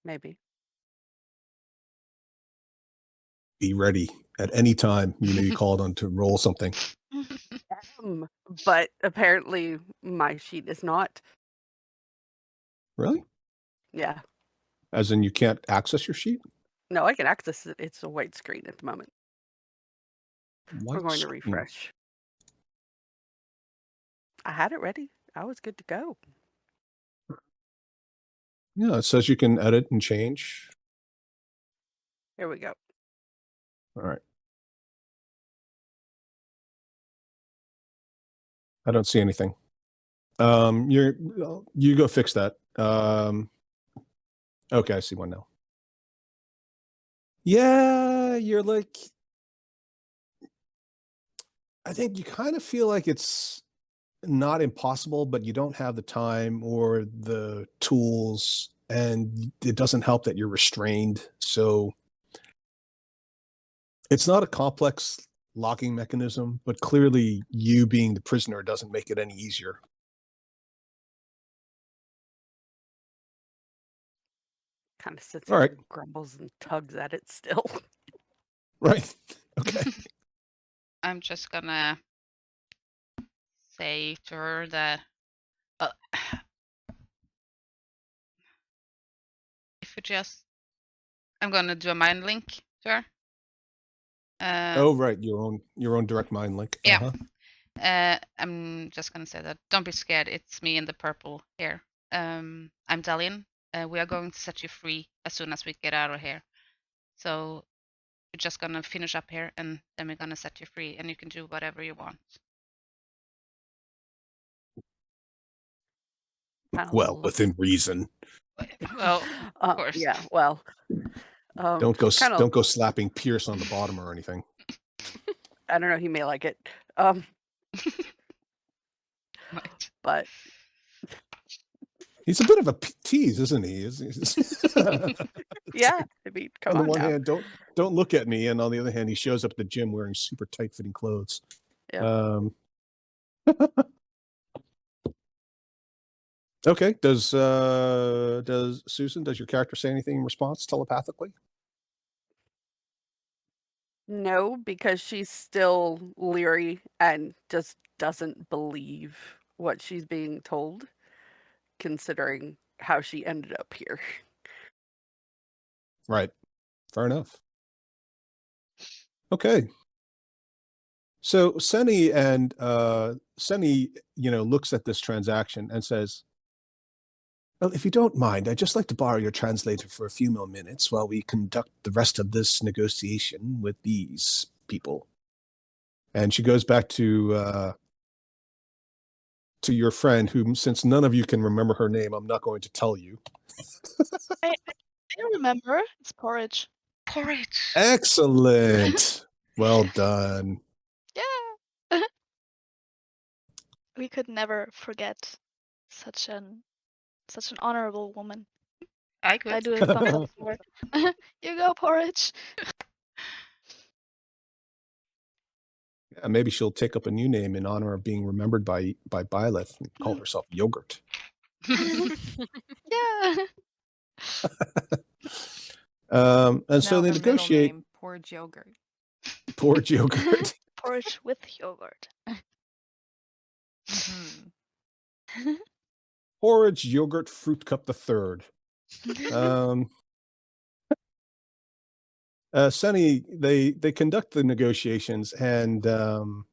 Maybe. Be ready at any time. You may be called on to roll something. But apparently my sheet is not. Really? Yeah. As in, you can't access your sheet? No, I can access it. It's a white screen at the moment. We're White going to screen. refresh. I had it ready. I was good to go. Yeah, it says you can edit and change. Here we go. All right. I don't see anything. You go fix that. Okay, I see one now. Yeah, you're like, I think you kind of feel like it's not impossible, but you don't have the time or the tools, and it doesn't help that you're restrained. So it's not a complex locking mechanism, but clearly you being the prisoner doesn't make it any easier. Kind of sits All there right. and grumbles and tugs at it still. Right. Okay. I'm just gonna say to her that if you just, I'm gonna do a mind link to her. Oh, right. Your own direct mind link. Yeah. Uh-huh. I'm just gonna say that. Don't be scared. It's me in the purple here. I'm Dalian. We are going to set you free as soon as we get out of here. So we're just gonna finish up here, and then we're gonna set you free, and you can do whatever you want. Well, within reason. Well, of course. Yeah. Well. Don't go slapping Pierce on the bottom or anything. I don't know. He may like it. But he's a bit of a tease, isn't he? Yeah. I mean, come on on the one now. hand, don't look at me, and on the other hand, he shows up at the gym wearing super tight-fitting clothes. Yeah. Okay. Does Susan? Does your character say anything in response telepathically? No, because she's still leery and just doesn't believe what she's being told, considering how she ended up here. Right. Fair enough. Okay. So Seni looks at this transaction and says, "Well, if you don't mind, I'd just like to borrow your translator for a few more minutes while we conduct the rest of this negotiation with these people." And she goes back to your friend, whom, since none of you can remember her name, I'm not going to tell you. I remember. It's porridge. porridge. Excellent. Well done. Yeah. We could never forget such an honorable woman. I I could. do a thumbs up for her. You go, porridge. Yeah, maybe she'll take up a new name in honor of being remembered by Byleth and call herself Yogurt. Yeah. And so Now they her middle negotiate. name, Porridge Yogurt. Porridge Yogurt. Porridge with yogurt. Mhm. Porridge Yogurt Fruit Cup the Third. Sunny, they conduct the negotiations, and for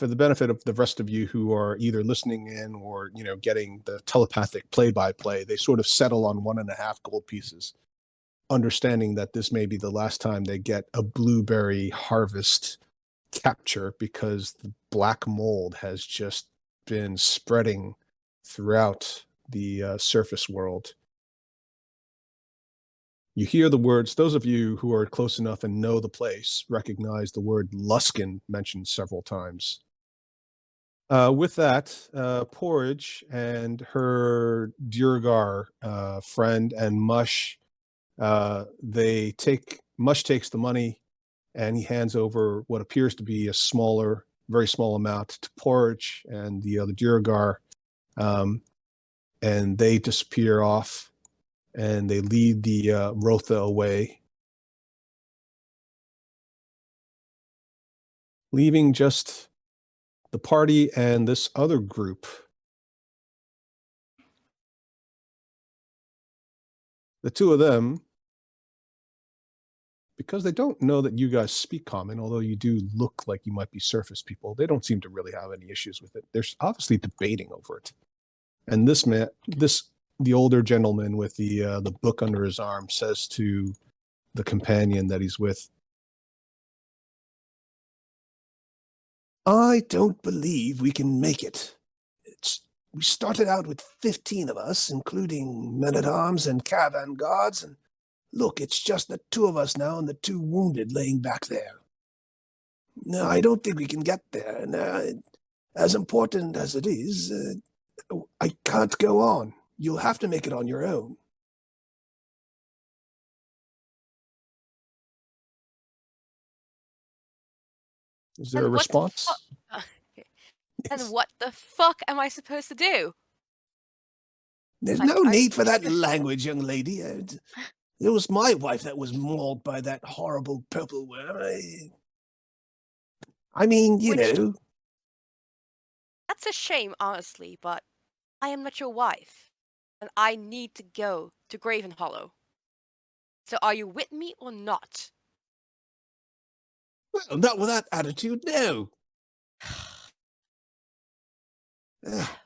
the benefit of the rest of you who are either listening in or getting the telepathic play-by-play, they sort of settle on 1.5 gold pieces, understanding that this may be the last time they get a blueberry harvest capture because the black mold has just been spreading throughout the surface world. You hear the words, those of you who are close enough and know the place recognize the word Luskin mentioned several times. With that, Porridge and her Durgar friend and Mush, Mush takes the money and he hands over what appears to be a very small amount to Porridge and the other Durgar, and they disappear off. And they lead the Rotha away, leaving just the party and this other group. The two of them, because they don't know that you guys speak common, although you do look like you might be surface people, they don't seem to really have any issues with it. They're obviously debating over it. And the older gentleman with the book under his arm says to the companion that he's with, I don't believe we can make it. We started out with 15 of us, including men-at-arms and caravan guards, and look, it's just the 2 of us now and the 2 wounded laying back there. No, I don't think we can get there, and as important as it is, I can't go on. You'll have to make it on your own. is there a And what the response? And what the fuck am I supposed to do? There's I- no I- need for that language, young lady. It was my wife that was mauled by that horrible purple worm. I mean, you Which- know. That's a shame, honestly, but I am not your wife, and I need to go to Graven Hollow. So are you with me or not? Well, not with that attitude, no.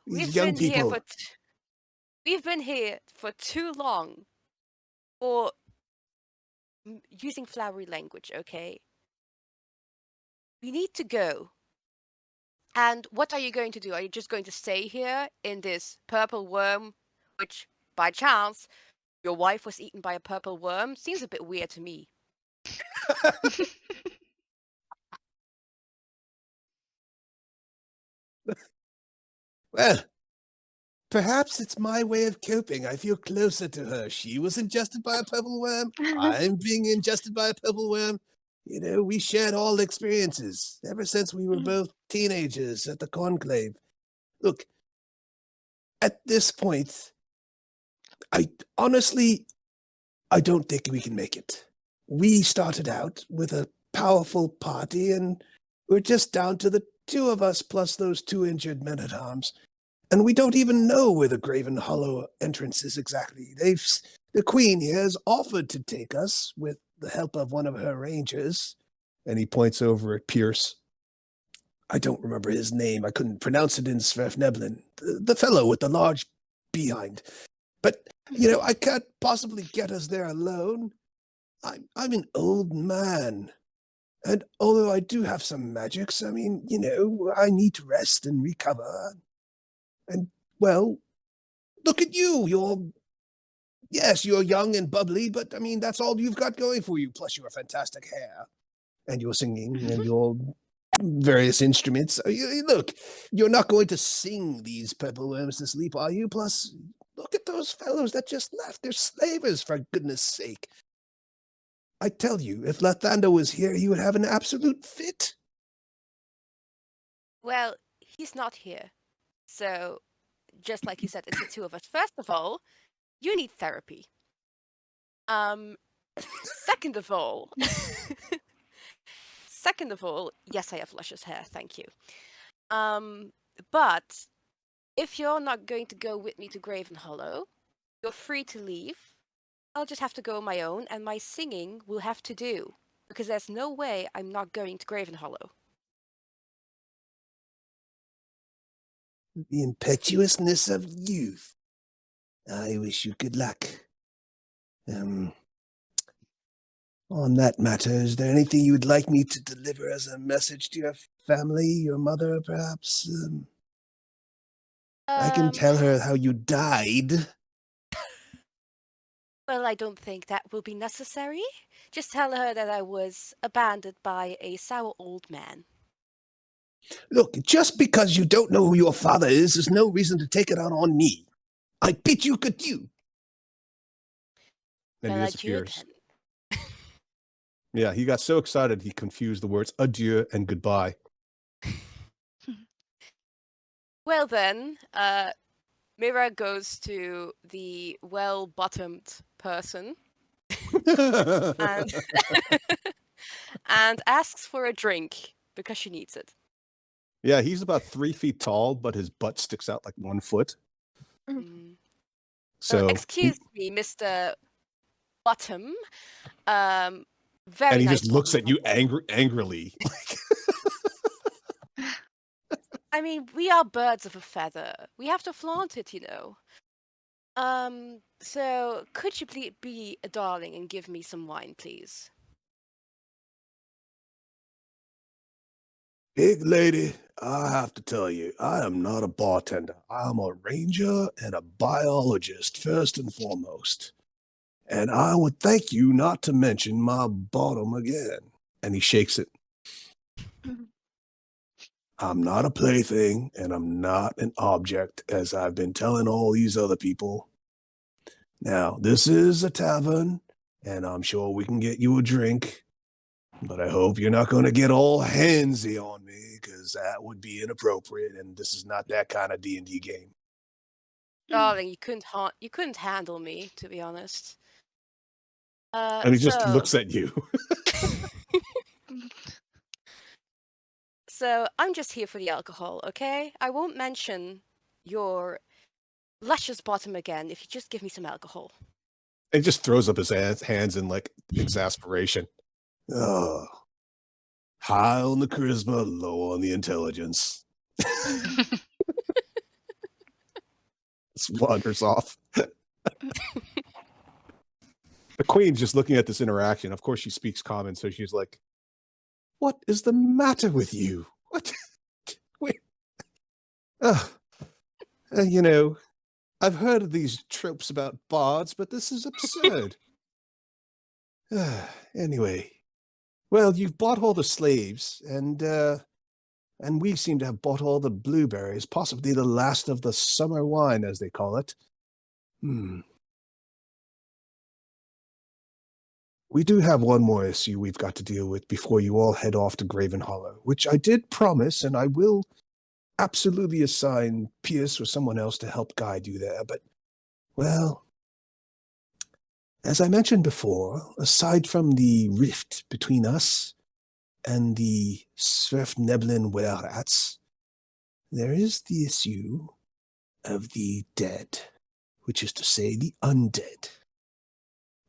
These young people. We've been here for too long for using flowery language, okay? We need to go. And what are you going to do? Are you just going to stay here in this purple worm, which, by chance, your wife was eaten by a purple worm? Seems a bit weird to me. Well, perhaps it's my way of coping. I feel closer to her. She was ingested by a purple worm. I'm being ingested by a purple worm. You know, we shared all experiences ever since we were both teenagers at the conclave. Look, at this point, I don't think we can make it. We started out with a powerful party, and we're just down to the 2 of us plus those 2 injured men-at-arms. And we don't even know where the Graven Hollow entrance is exactly. The Queen here has offered to take us with the help of one of her rangers. And he points over at Pierce. I don't remember his name. I couldn't pronounce it in Sverfneblin. The fellow with the large behind. But, you know, I can't possibly get us there alone. I'm an old man. And although I do have some magics, I mean, you know, I need to rest and recover. And, well, look at you. Yes, you're young and bubbly, but I mean, that's all you've got going for you, plus your fantastic hair and your singing and your various instruments. Look, you're not going to sing these purple worms to sleep, are you? Plus, look at those fellows that just left. They're slavers, for goodness sake. I tell you, if Lathander was here, he would have an absolute fit. Well, he's not here. So, just like you said, it's the two of us. First of all, you need therapy. Second of all, yes, I have luscious hair, thank you. But if you're not going to go with me to Graven Hollow, you're free to leave. I'll just have to go on my own, and my singing will have to do, because there's no way I'm not going to Graven Hollow. The impetuousness of youth. I wish you good luck. On that matter, is there anything you would like me to deliver as a message to your family, your mother, perhaps? I can tell her how you died. Well, I don't think that will be necessary. Just tell her that I was abandoned by a sour old man. Look, just because you don't know who your father is no reason to take it out on me. I bid you adieu. And Well, he adieu disappears. then. Yeah, he got so excited he confused the words adieu and goodbye. Well then, Mira goes to the well-bottomed person and, and asks for a drink because she needs it. Yeah, he's about 3 feet tall, but his butt sticks out like 1 foot. Mm. So excuse me, Mr. Bottom. Very and he nice just looks at talking you to angrily. I mean, we are birds of a feather. We have to flaunt it, you know. So could you please be a darling and give me some wine, please? Big lady, I have to tell you, I am not a bartender. I'm a ranger and a biologist, first and foremost. And I would thank you not to mention my bottom again. And he shakes it. I'm not a plaything, and I'm not an object, as I've been telling all these other people. Now, this is a tavern, and I'm sure we can get you a drink, but I hope you're not going to get all handsy on me, because that would be inappropriate, and this is not that kind of D&D game. Darling, you couldn't handle me, to be honest. And he just looks at you. So I'm just here for the alcohol, okay? I won't mention your luscious bottom again if you just give me some alcohol. And he just throws up his hands in like exasperation. Oh, high on the charisma, low on the intelligence. Just wanders off. The queen's just looking at this interaction. Of course, she speaks common, so she's like, "What is the matter with you? What? You know, I've heard of these tropes about bards, but this is absurd." Anyway, well, you've bought all the slaves, and we seem to have bought all the blueberries, possibly the last of the summer wine, as they call it. We do have one more issue we've got to deal with before you all head off to Graven Hollow, which I did promise, and I will absolutely assign Pierce or someone else to help guide you there. But, well, as I mentioned before, aside from the rift between us and the Sverfneblin were-rats, there is the issue of the dead, which is to say the undead.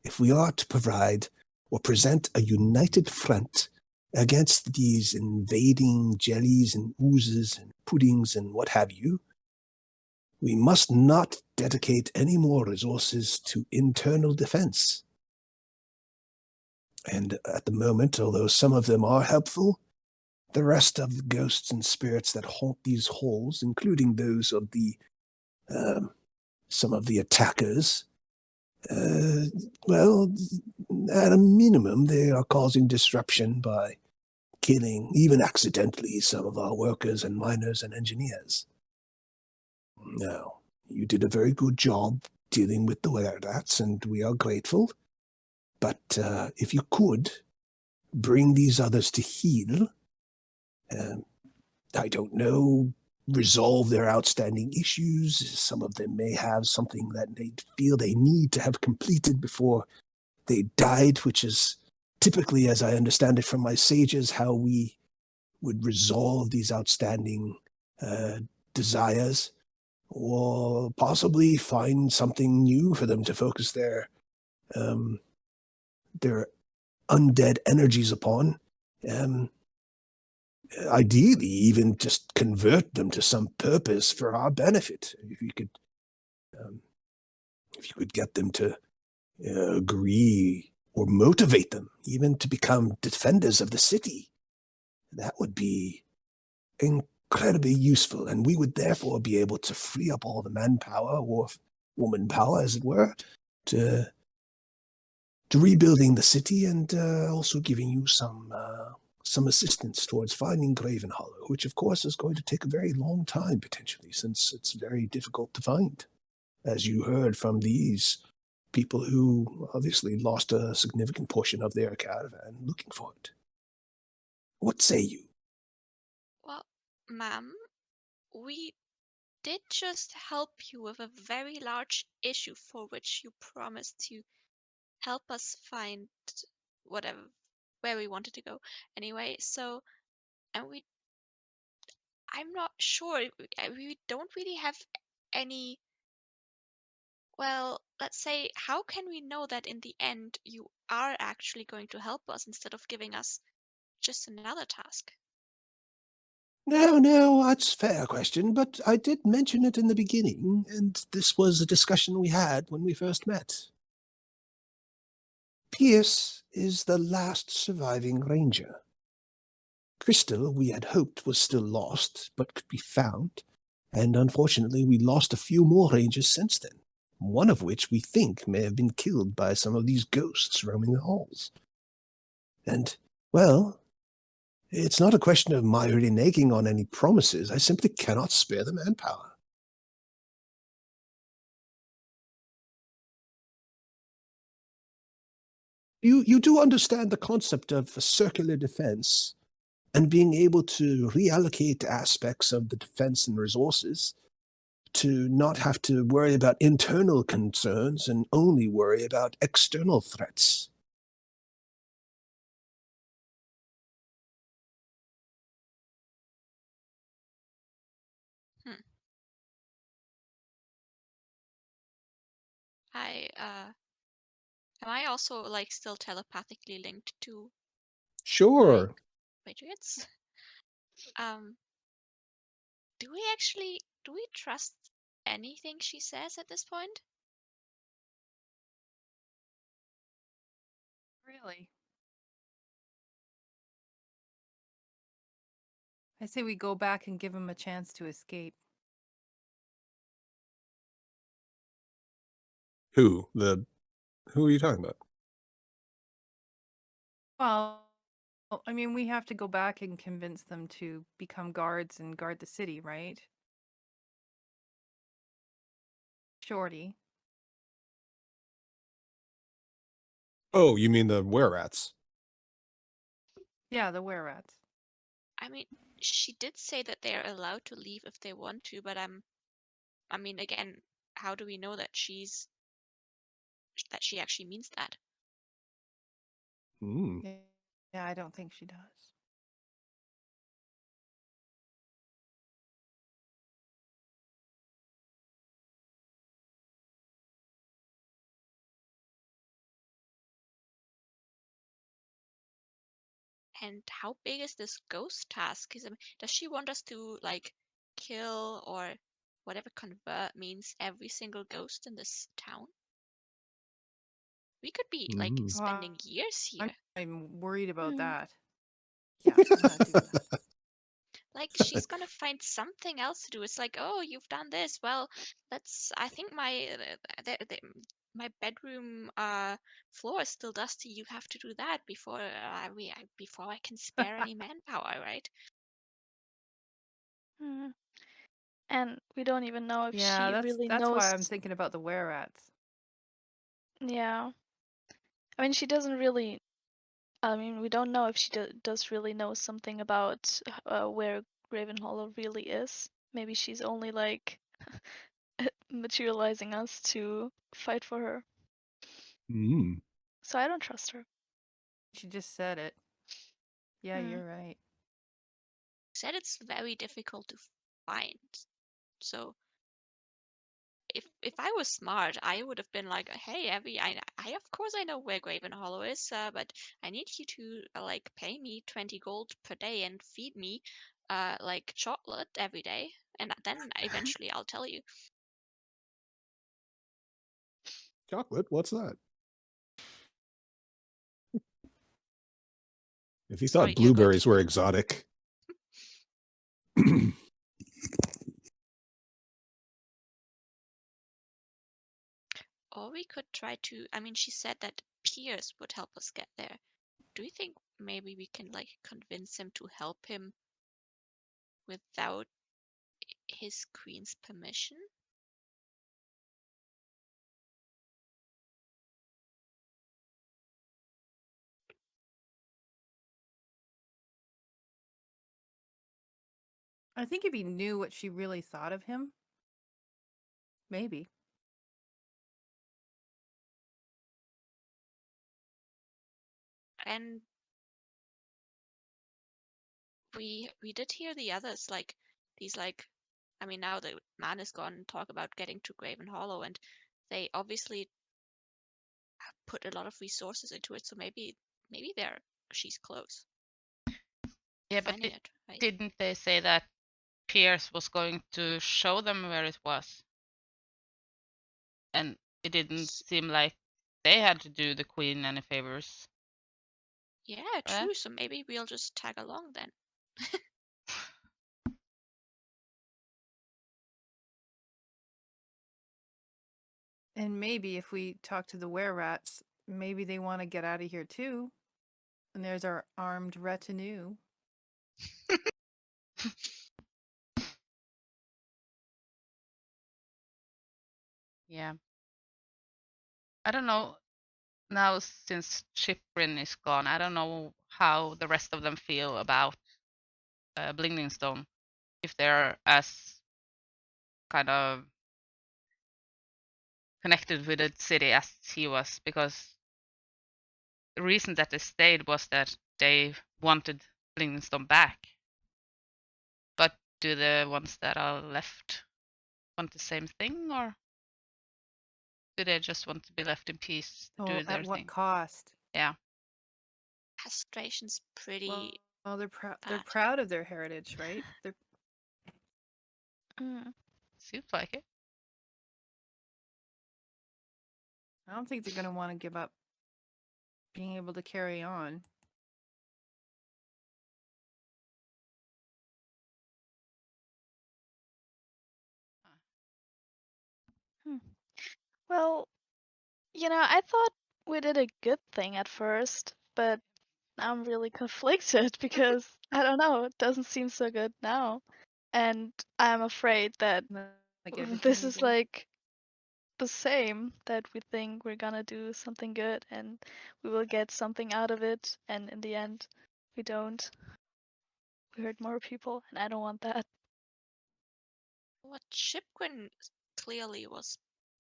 If we are to provide or present a united front against these invading jellies and oozes and puddings and what have you, we must not dedicate any more resources to internal defense. And at the moment, although some of them are helpful, the rest of the ghosts and spirits that haunt these halls, including those of the some of the attackers, Uh, well, at a minimum, they are causing disruption by killing, even accidentally, some of our workers and miners and engineers. Now, you did a very good job dealing with the were-rats, and we are grateful. But if you could bring these others to heel, I don't know, resolve their outstanding issues. Some of them may have something that they feel they need to have completed before they died, which is typically, as I understand it from my sages, how we would resolve these outstanding desires, or possibly find something new for them to focus their undead energies upon. Ideally, even just convert them to some purpose for our benefit. If you could get them to agree or motivate them even to become defenders of the city, that would be incredibly useful, and we would therefore be able to free up all the manpower, or woman power, as it were, to rebuilding the city, and also giving you some assistance towards finding Graven Hollow, which of course is going to take a very long time potentially, since it's very difficult to find, as you heard from these people who obviously lost a significant portion of their caravan looking for it. What say you? Well, ma'am, we did just help you with a very large issue for which you promised to help us find whatever where we wanted to go. Anyway, so and I'm not sure. We don't really have any. Well, let's say, how can we know that in the end you are actually going to help us instead of giving us just another task? No, that's a fair question, but I did mention it in the beginning, and this was a discussion we had when we first met. Pierce is the last surviving ranger. Crystal, we had hoped, was still lost, but could be found, and unfortunately we lost a few more rangers since then, one of which we think may have been killed by some of these ghosts roaming the halls. And, well, it's not a question of my reneging on any promises. I simply cannot spare the manpower. You do understand the concept of a circular defense and being able to reallocate aspects of the defense and resources to not have to worry about internal concerns and only worry about external threats. Am I also like still telepathically linked to Sure. Patriots? Do we trust anything she says at this point? Really? I say we go back and give him a chance to escape. Who are you talking about? Well, I mean, we have to go back and convince them to become guards and guard the city, right? Shorty. Oh, you mean the were-rats? Yeah, the were-rats. I mean, she did say that they're allowed to leave if they want to, but I mean, again, how do we know that she actually means that? Yeah, I don't think she does. And how big is this ghost task? 'Cause, I mean, does she want us to like kill or whatever convert means every single ghost in this town? We could be like spending years here. I'm worried about Hmm. that. Yeah, I'm not doing that. Like she's gonna find something else to do. It's like, oh, you've done this. Well, I think my bedroom floor is still dusty. You have to do that before before I can spare any manpower, right? Hmm. And we don't even know if Yeah, she really that's why knows. I'm thinking about the were rats. Yeah. I mean, she doesn't really. I mean, we don't know if she does really know something about where Graven Hollow really is. Maybe she's only like materializing us to fight for her. Mm. So I don't trust her. She just said it. Yeah, Hmm. you're right. Said it's very difficult to find. So if I was smart, I would have been like, hey, Abby, I of course I know where Graven Hollow is, but I need you to like pay me 20 gold per day and feed me like chocolate every day, and then eventually I'll tell you. Chocolate? What's that? If you Sorry, thought yogurt. blueberries were exotic. Or we could try to, I mean, she said that Piers would help us get there. Do you think maybe we can like convince him to help him without his queen's permission? I think if he knew what she really thought of him, maybe. And we did hear the others, like these, like, I mean, now the man is gone, talk about getting to Graven Hollow, and they obviously put a lot of resources into it, so maybe she's close Yeah, but finding it, right? didn't they say that Pierce was going to show them where it was? And it didn't seem like they had to do the queen any favors. Yeah, right? true. So maybe we'll just tag along then. And maybe if we talk to the were rats, maybe they want to get out of here too. And there's our armed retinue. Yeah. I don't know now since Chiprin is gone. I don't know how the rest of them feel about Blingingstone. If they're as kind of connected with the city as he was, because the reason that they stayed was that they wanted Blingingstone back. But do the ones that are left want the same thing, or do they just want to be left in peace to do their At what thing? cost? Yeah. Castration's pretty Well, they're proud. They're bad. proud of their heritage, right? They're Seems like it. I don't think they're going to want to give up being able to carry on. Well, I thought we did a good thing at first, but I'm really conflicted because I don't know, it doesn't seem so good now. And I'm afraid that Like everything this we is do. like the same, that we think we're gonna do something good and we will get something out of it, and in the end, we don't. We hurt more people, and I don't want that. What Shipquin clearly was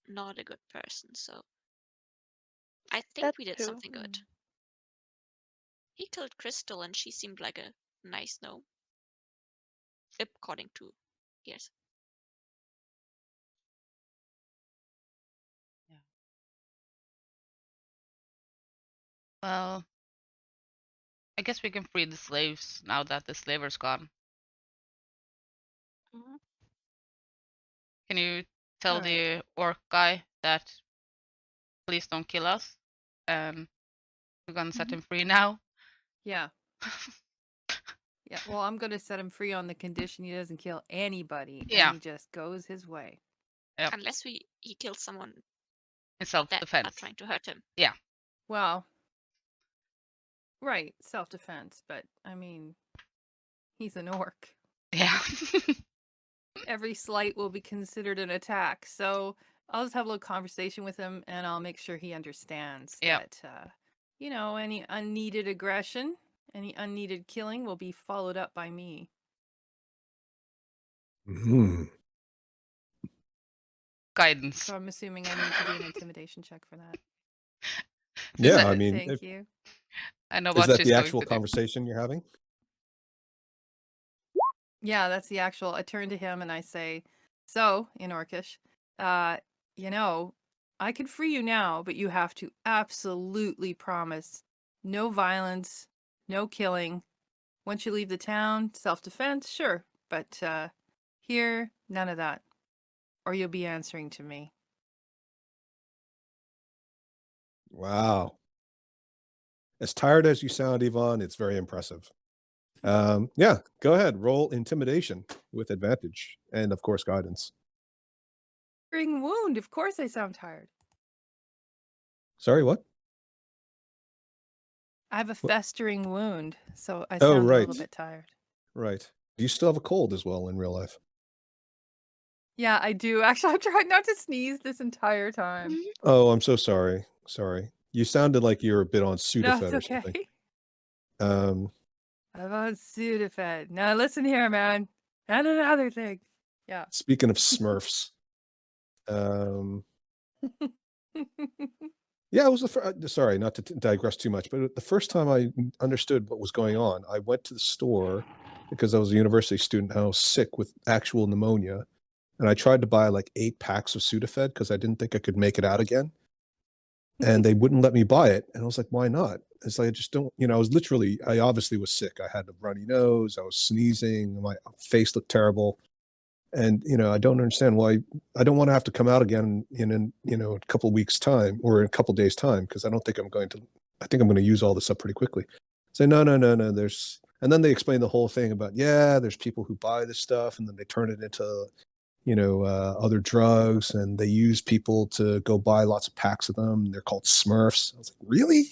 not a good person, so I think That we did too. something good. He killed Crystal and she seemed like a nice gnome. According to Piers. Well, I guess we can free the slaves now that the slaver's gone. Mhm. Can you tell Alright. the orc guy that please don't kill us? And we're gonna set him free now. Yeah. Yeah. Well, I'm going to set him free on the condition he doesn't kill anybody Yeah. and he just goes his way. Yep. Unless he killed someone in that are self-defense. trying to hurt him. Well, right, self-defense, but I mean, he's an orc. Yeah. Every slight will be considered an attack. So I'll just have a little conversation with him, and I'll make sure he understands Yep. that, any unneeded aggression, any unneeded killing will be followed up by me. Hmm. Guidance. So I'm assuming I need to do an intimidation check for that. Yeah, that- I mean, Thank you. I know is what that she's the going actual to do. conversation you're having? Yeah, that's the actual. I turn to him and I say, "So, in Orcish, I could free you now, but you have to absolutely promise no violence, no killing. Once you leave the town, self-defense, sure, but here, none of that, or you'll be answering to me." Wow. As tired as you sound, Yvonne, it's very impressive. Yeah, go ahead. Roll intimidation with advantage and, of course, guidance. Festering wound. Of course, I sound tired. Sorry, what? I have a What? festering wound, so I Oh, sound a little right. bit tired. Right. Do you still have a cold as well in real life? Yeah, I do. Actually, I'm trying not to sneeze this entire time. Oh, I'm so sorry. Sorry. You sounded like you were a bit on No, Sudafed it's or okay. something. Um, I'm on Sudafed. Now listen here, man. And another thing. Yeah. speaking of Smurfs, um, yeah, it was sorry, not to digress too much, but the first time I understood what was going on, I went to the store because I was a university student and I was sick with actual pneumonia. And I tried to buy like 8 packs of Sudafed because I didn't think I could make it out again. And they wouldn't let me buy it. And I was like, why not? It's like, I just don't, I obviously was sick. I had a runny nose. I was sneezing. My face looked terrible. And, I don't understand why I don't want to have to come out again in a couple of weeks time or in a couple of days time. Cause I think I'm going to use all this up pretty quickly. Say, no, and then they explain the whole thing about, there's people who buy this stuff and then they turn it into, other drugs, and they use people to go buy lots of packs of them. They're called Smurfs. I was like, really?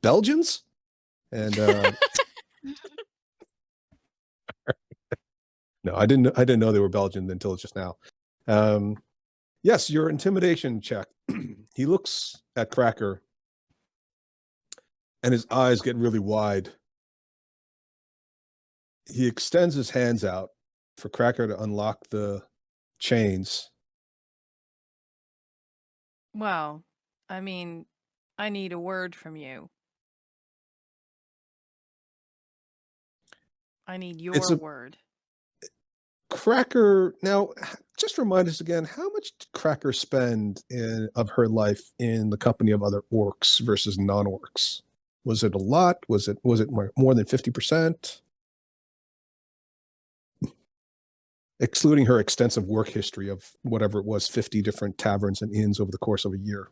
Belgians? And no, I didn't know they were Belgian until just now. Yes, your intimidation check. He looks at Cracker, and his eyes get really wide. He extends his hands out for Cracker to unlock the chains. Well, I mean, I need a word from you. I need your It's a- word. Cracker, now just remind us again, how much did Cracker spend of her life in the company of other orcs versus non-orcs? Was it a lot? Was it more than 50%? Excluding her extensive work history of whatever it was, 50 different taverns and inns over the course of a year.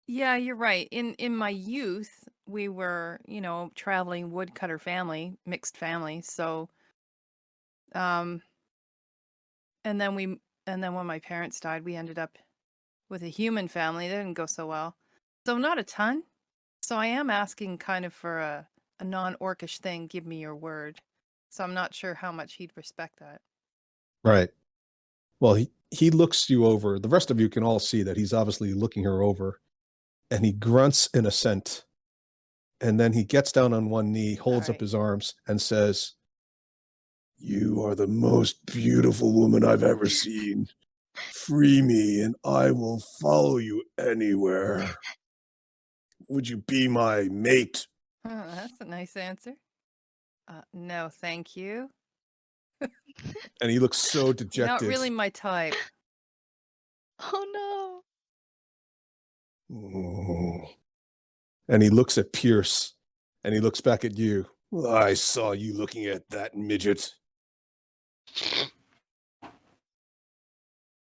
Yeah, you're right. In my youth, we were, traveling woodcutter family, mixed family. So, and then when my parents died, we ended up with a human family. That didn't go so well. So not a ton. So I am asking kind of for a non-orcish thing. Give me your word. So I'm not sure how much he'd respect that. Right. Well, he looks you over. The rest of you can all see that he's obviously looking her over, and he grunts in assent. And then he gets down on one knee, holds up Alright. his arms, and says, You are the most beautiful woman I've ever seen. Free me, and I will follow you anywhere. Would you be my mate? That's a nice answer. No, thank you. and he looks so dejected. Not really my type. Oh no. Oh, And he looks at Pierce, and he looks back at you. I saw you looking at that midget.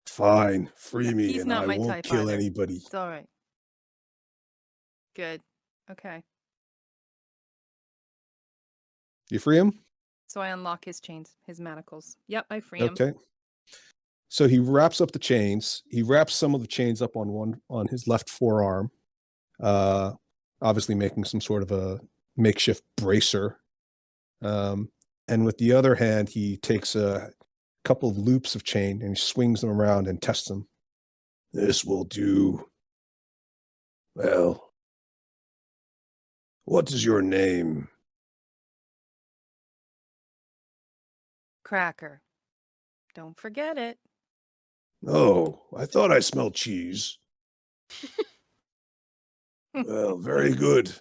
Fine, free me, He's and not I my won't type kill either. anybody. It's all right. Good. Okay. You free him? So I unlock his chains, his manacles. Yep, I free him. Okay. So he wraps up the chains. He wraps some of the chains up on his left forearm, obviously making some sort of a makeshift bracer. And with the other hand, he takes a couple of loops of chain and he swings them around and tests them. This will do. Well, what is your name? Cracker. Don't forget it. Oh, I thought I smelled cheese. Well, very good.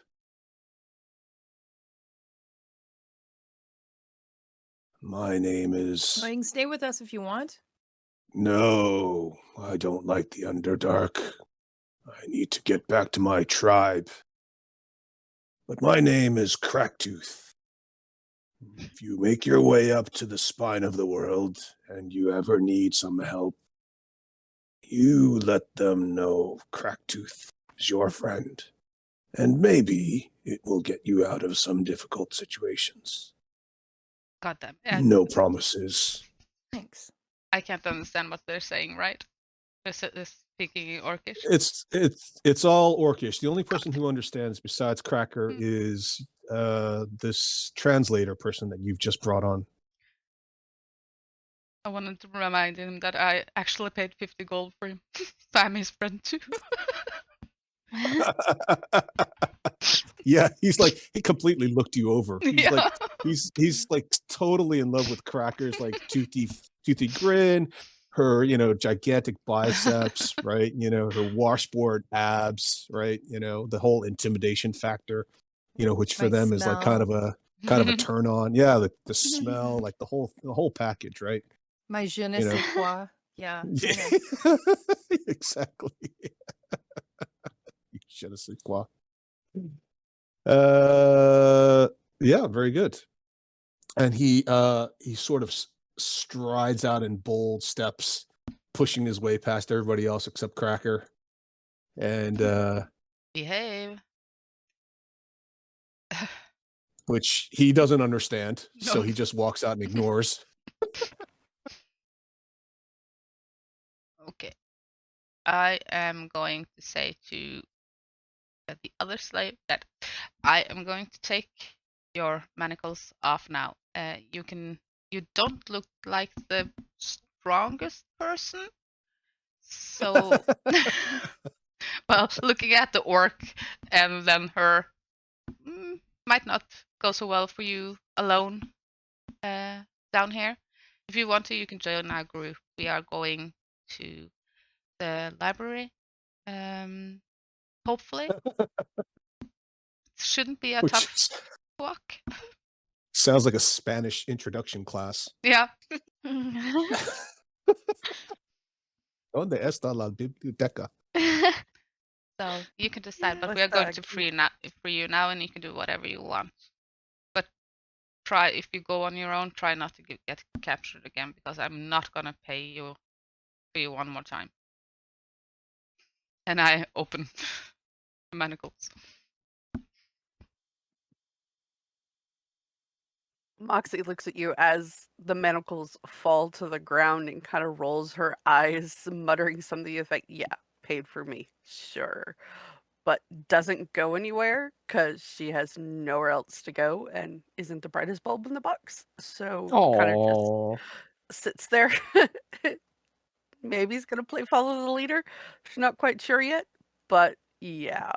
My name is... Well, you can stay with us if you want. No, I don't like the Underdark. I need to get back to my tribe. But my name is Cracktooth. If you make your way up to the spine of the world and you ever need some help, you let them know Cracktooth is your friend. And maybe it will get you out of some difficult situations. God damn. No promises. Thanks. I can't understand what they're saying, right? They're speaking Orcish. It's all Orcish. The only person who understands besides Cracker is this translator person that you've just brought on. I wanted to remind him that I actually paid 50 gold for him. So I'm his friend too. Yeah, he completely looked you over. Yeah. He's like totally in love with Cracker's like toothy grin, her, gigantic biceps, right? Her washboard abs, right? The whole intimidation factor, which for My them is like kind of smell. a turn on. Yeah, the smell, like the whole package, right? My je ne sais quoi. Yeah. Yeah. Exactly. Je ne sais quoi. Yeah, very good. And he sort of strides out in bold steps, pushing his way past everybody else except Cracker. And Behave. which he doesn't understand, so No. he just walks out and ignores. Okay. I am going to say to the other slave that I am going to take your manacles off now. You don't look like the strongest person. So, well, looking at the orc and then her might not go so well for you alone down here. If you want to, you can join our group. We are going to the library. Hopefully. Shouldn't be a Which tough walk. sounds like a Spanish introduction class. Yeah. ¿Dónde está la biblioteca? So you can decide, but What's we are going that? to free you now, and you can do whatever you want. But try, if you go on your own, try not to get captured again, because I'm not gonna pay you for you one more time. And I open the manacles. Moxie looks at you as the manacles fall to the ground and kind of rolls her eyes, muttering something to the effect, yeah, paid for me, sure. But doesn't go anywhere because she has nowhere else to go and isn't the brightest bulb in the box. So kind of Oh, just sits there. Maybe he's going to play follow the leader. She's not quite sure yet, but yeah.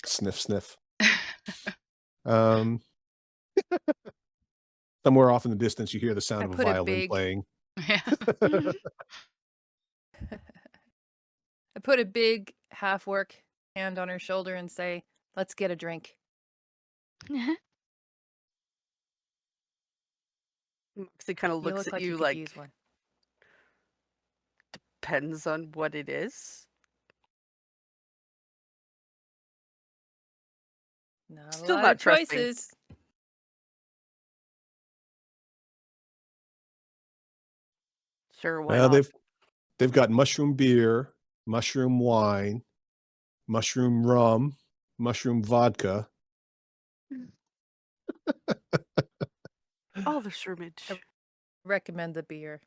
sniff, sniff. Somewhere off in the distance, you hear the sound I of a put a violin big- playing. Yeah. I put a big half orc hand on her shoulder and say, "Let's get a drink." Moxie kind of You looks look at you you could like, use one. depends on what it is. Not Still a lot not of trusting. choices. Sure, why Well, not? they've got mushroom beer, mushroom wine, mushroom rum, mushroom vodka. All the shroomage. Recommend the beer.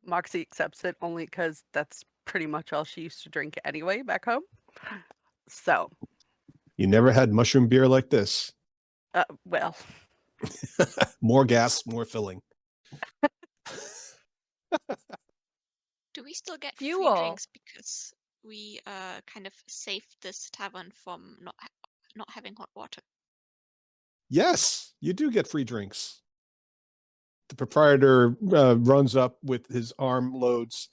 Moxie accepts it only because that's pretty much all she used to drink anyway back home. So, You never had mushroom beer like this. well, More gas, more filling. Do we still get free Fuel. drinks because we kind of saved this tavern from not having hot water? Yes, you do get free drinks. The proprietor runs up with his armloads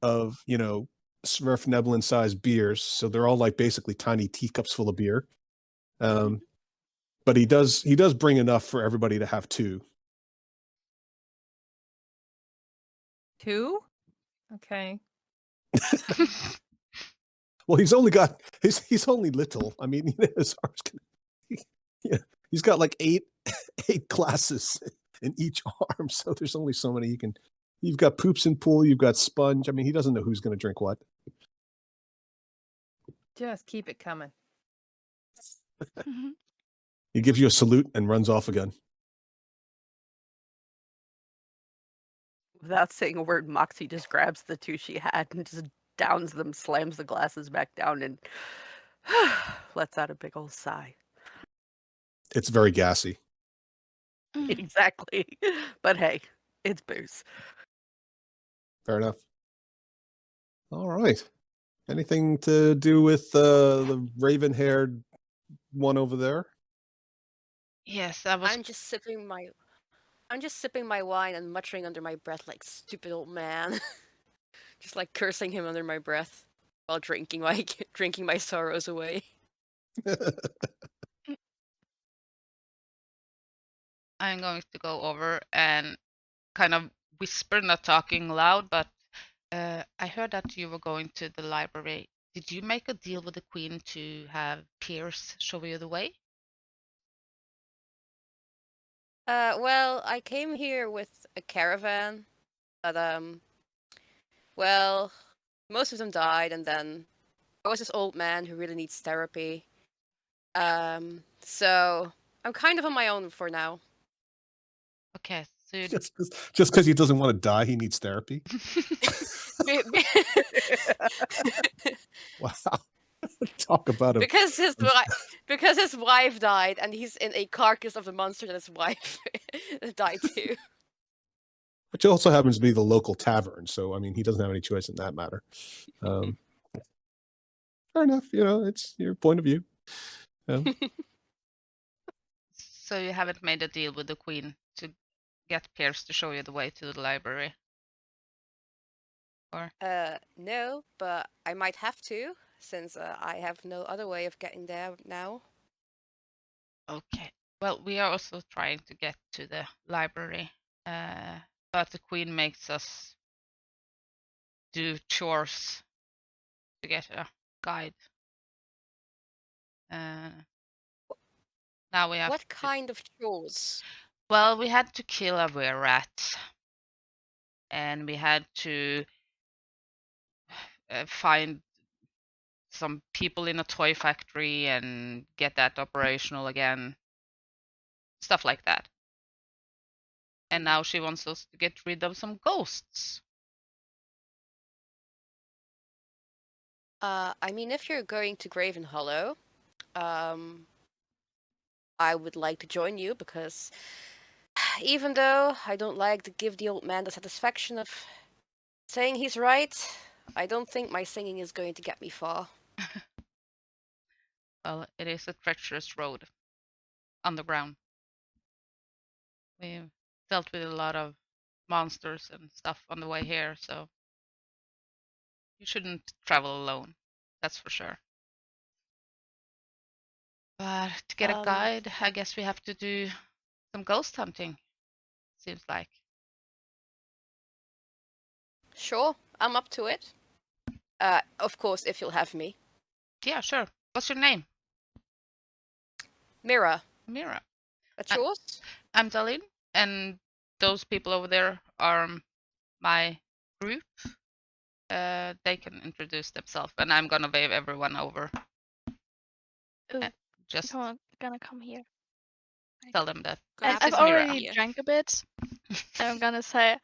of, Smurf Neblin sized beers. So they're all like basically tiny teacups full of beer. But he does bring enough for everybody to have two. 2? Okay. Well, he's only little. I mean, his arm's he's got like eight glasses in each arm, so there's only so many you can. You've got Poops and Pool, you've got Sponge. I mean, he doesn't know who's going to drink what. Just keep it coming. He gives you a salute and runs off again. without saying a word, Moxie just grabs the two she had and just downs them, slams the glasses back down, and lets out a big old sigh. It's very gassy. Exactly. But hey, it's booze. Fair enough. All right. Anything to do with the raven-haired one over there? Yes, that was. I'm just sipping my wine and muttering under my breath like stupid old man. Just like cursing him under my breath while drinking my sorrows away. I'm going to go over and kind of whisper, not talking loud, but I heard that you were going to the library. Did you make a deal with the queen to have Pierce show you the way? Well, I came here with a caravan, but well, most of them died, and then there was this old man who really needs therapy. So I'm kind of on my own for now. Okay, so you Just because he doesn't want to die, he needs therapy. Wow. Talk about it. because his wife died, and he's in a carcass of the monster that his wife died too. Which also happens to be the local tavern. So, I mean, he doesn't have any choice in that matter. Fair enough. It's your point of view. So you haven't made a deal with the queen to get Pierce to show you the way to the library? Or No, but I might have to, since I have no other way of getting there now. okay. Well, we are also trying to get to the library, but the queen makes us do chores to get a guide. Now we have What kind of chores? Well, we had to kill a were-rat, and we had to find some people in a toy factory and get that operational again. Stuff like that. And now she wants us to get rid of some ghosts. I mean, if you're going to Graven Hollow, I would like to join you, because even though I don't like to give the old man the satisfaction of saying he's right, I don't think my singing is going to get me far. Well, it is a treacherous road underground. We've dealt with a lot of monsters and stuff on the way here, so you shouldn't travel alone, that's for sure. But to get a guide, I guess we have to do some ghost hunting, seems like. Sure, I'm up to it. Of course, if you'll have me. Yeah, sure. What's your name? Mira. Mira. That's yours? I'm Darlene, and those people over there are my group. They can introduce themselves, and I'm gonna wave everyone over. Ooh, Just gonna come here. Tell them that. Grab I've This is some Mira. already beer. drank a bit. And I'm gonna say,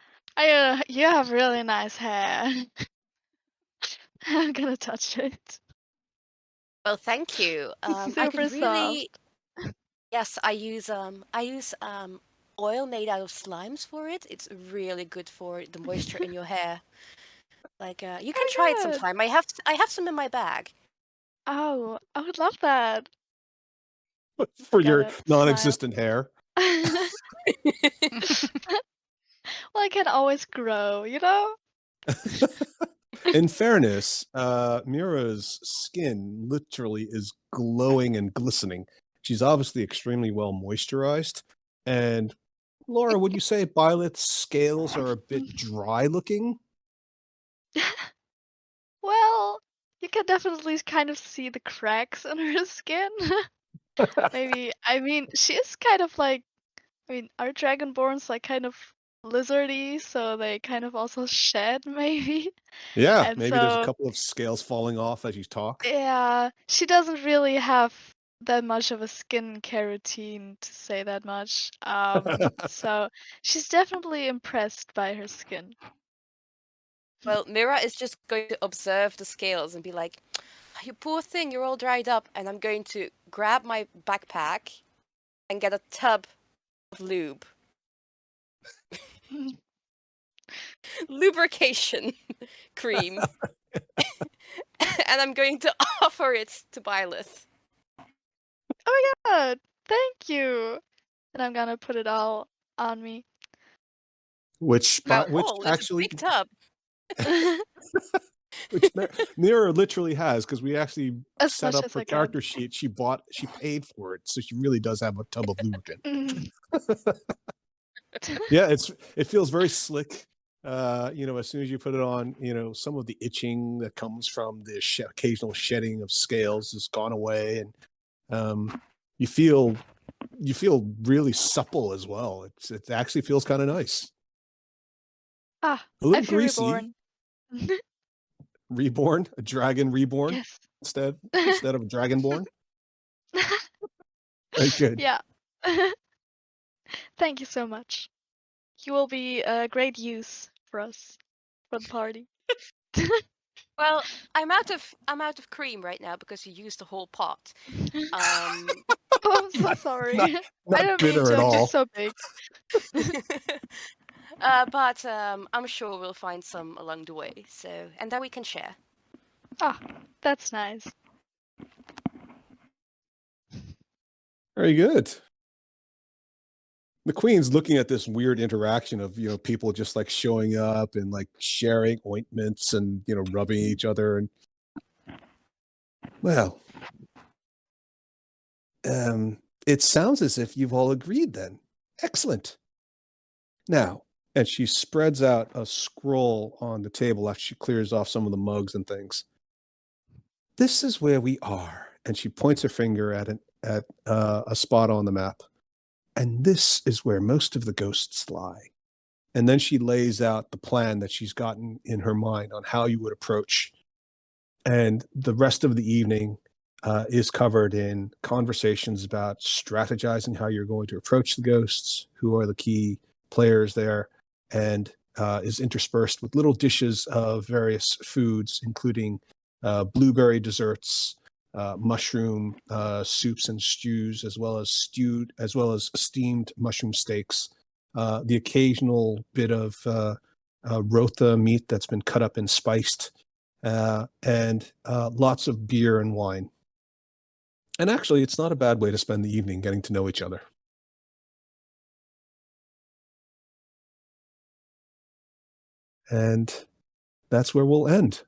you have really nice hair. I'm gonna touch it. Well, thank you. I Super could really, soft. yes, I use oil made out of slimes for it. It's really good for the moisture in your hair. Like, you can try it good. sometime. I have some in my bag. Oh, I would love that. For Get your it. Slime. non-existent hair. Well, I can always grow, you know? In fairness, Mira's skin literally is glowing and glistening. She's obviously extremely well moisturized. And Laura, would you say Violet's scales are a bit dry looking? Well, you can definitely kind of see the cracks in her skin. Maybe, I mean, she is kind of like, I mean, are dragonborns like kind of lizardy, so they kind of also shed, maybe? Yeah, And maybe there's a so, couple of scales falling off as you talk. yeah, she doesn't really have that much of a skincare routine to say that much. So she's definitely impressed by her skin. Well, Mira is just going to observe the scales and be like, "You poor thing, you're all dried up." And I'm going to grab my backpack and get a tub of lube. Lubrication cream. And I'm going to offer it to Byleth. Oh my god, thank you. And I'm gonna put it all on me. Which How which old? It's a actually big tub. which Mira literally has, because we actually As set much up as her I can. character sheet. She paid for it, so she really does have a tub of lubricant. Mm. Yeah, it feels very slick. As soon as you put it on, some of the itching that comes from the occasional shedding of scales has gone away, and you feel really supple as well. It actually feels kind of nice. Ah, A little I feel greasy. reborn. Reborn, a dragon reborn Yes. instead of a dragonborn. Very good. Yeah. Thank you so much. You will be a great use for us for the party. Well, I'm out of cream right now because you used the whole pot. Oh, I'm so sorry. Not I don't mean bitter to. at I'm all. just so big. But I'm sure we'll find some along the way. So, and then we can share. Ah, that's nice. Very good. The Queen's looking at this weird interaction of, people just like showing up and like sharing ointments and, rubbing each other. And well, it sounds as if you've all agreed then. Excellent. Now, and she spreads out a scroll on the table after she clears off some of the mugs and things. This is where we are. And she points her finger at a spot on the map. And this is where most of the ghosts lie. And then she lays out the plan that she's gotten in her mind on how you would approach. And the rest of the evening is covered in conversations about strategizing how you're going to approach the ghosts, who are the key players there, and is interspersed with little dishes of various foods, including blueberry desserts, mushroom soups and stews, as well as steamed mushroom steaks, the occasional bit of rotha meat that's been cut up and spiced, and lots of beer and wine. And actually, it's not a bad way to spend the evening getting to know each other. And that's where we'll end.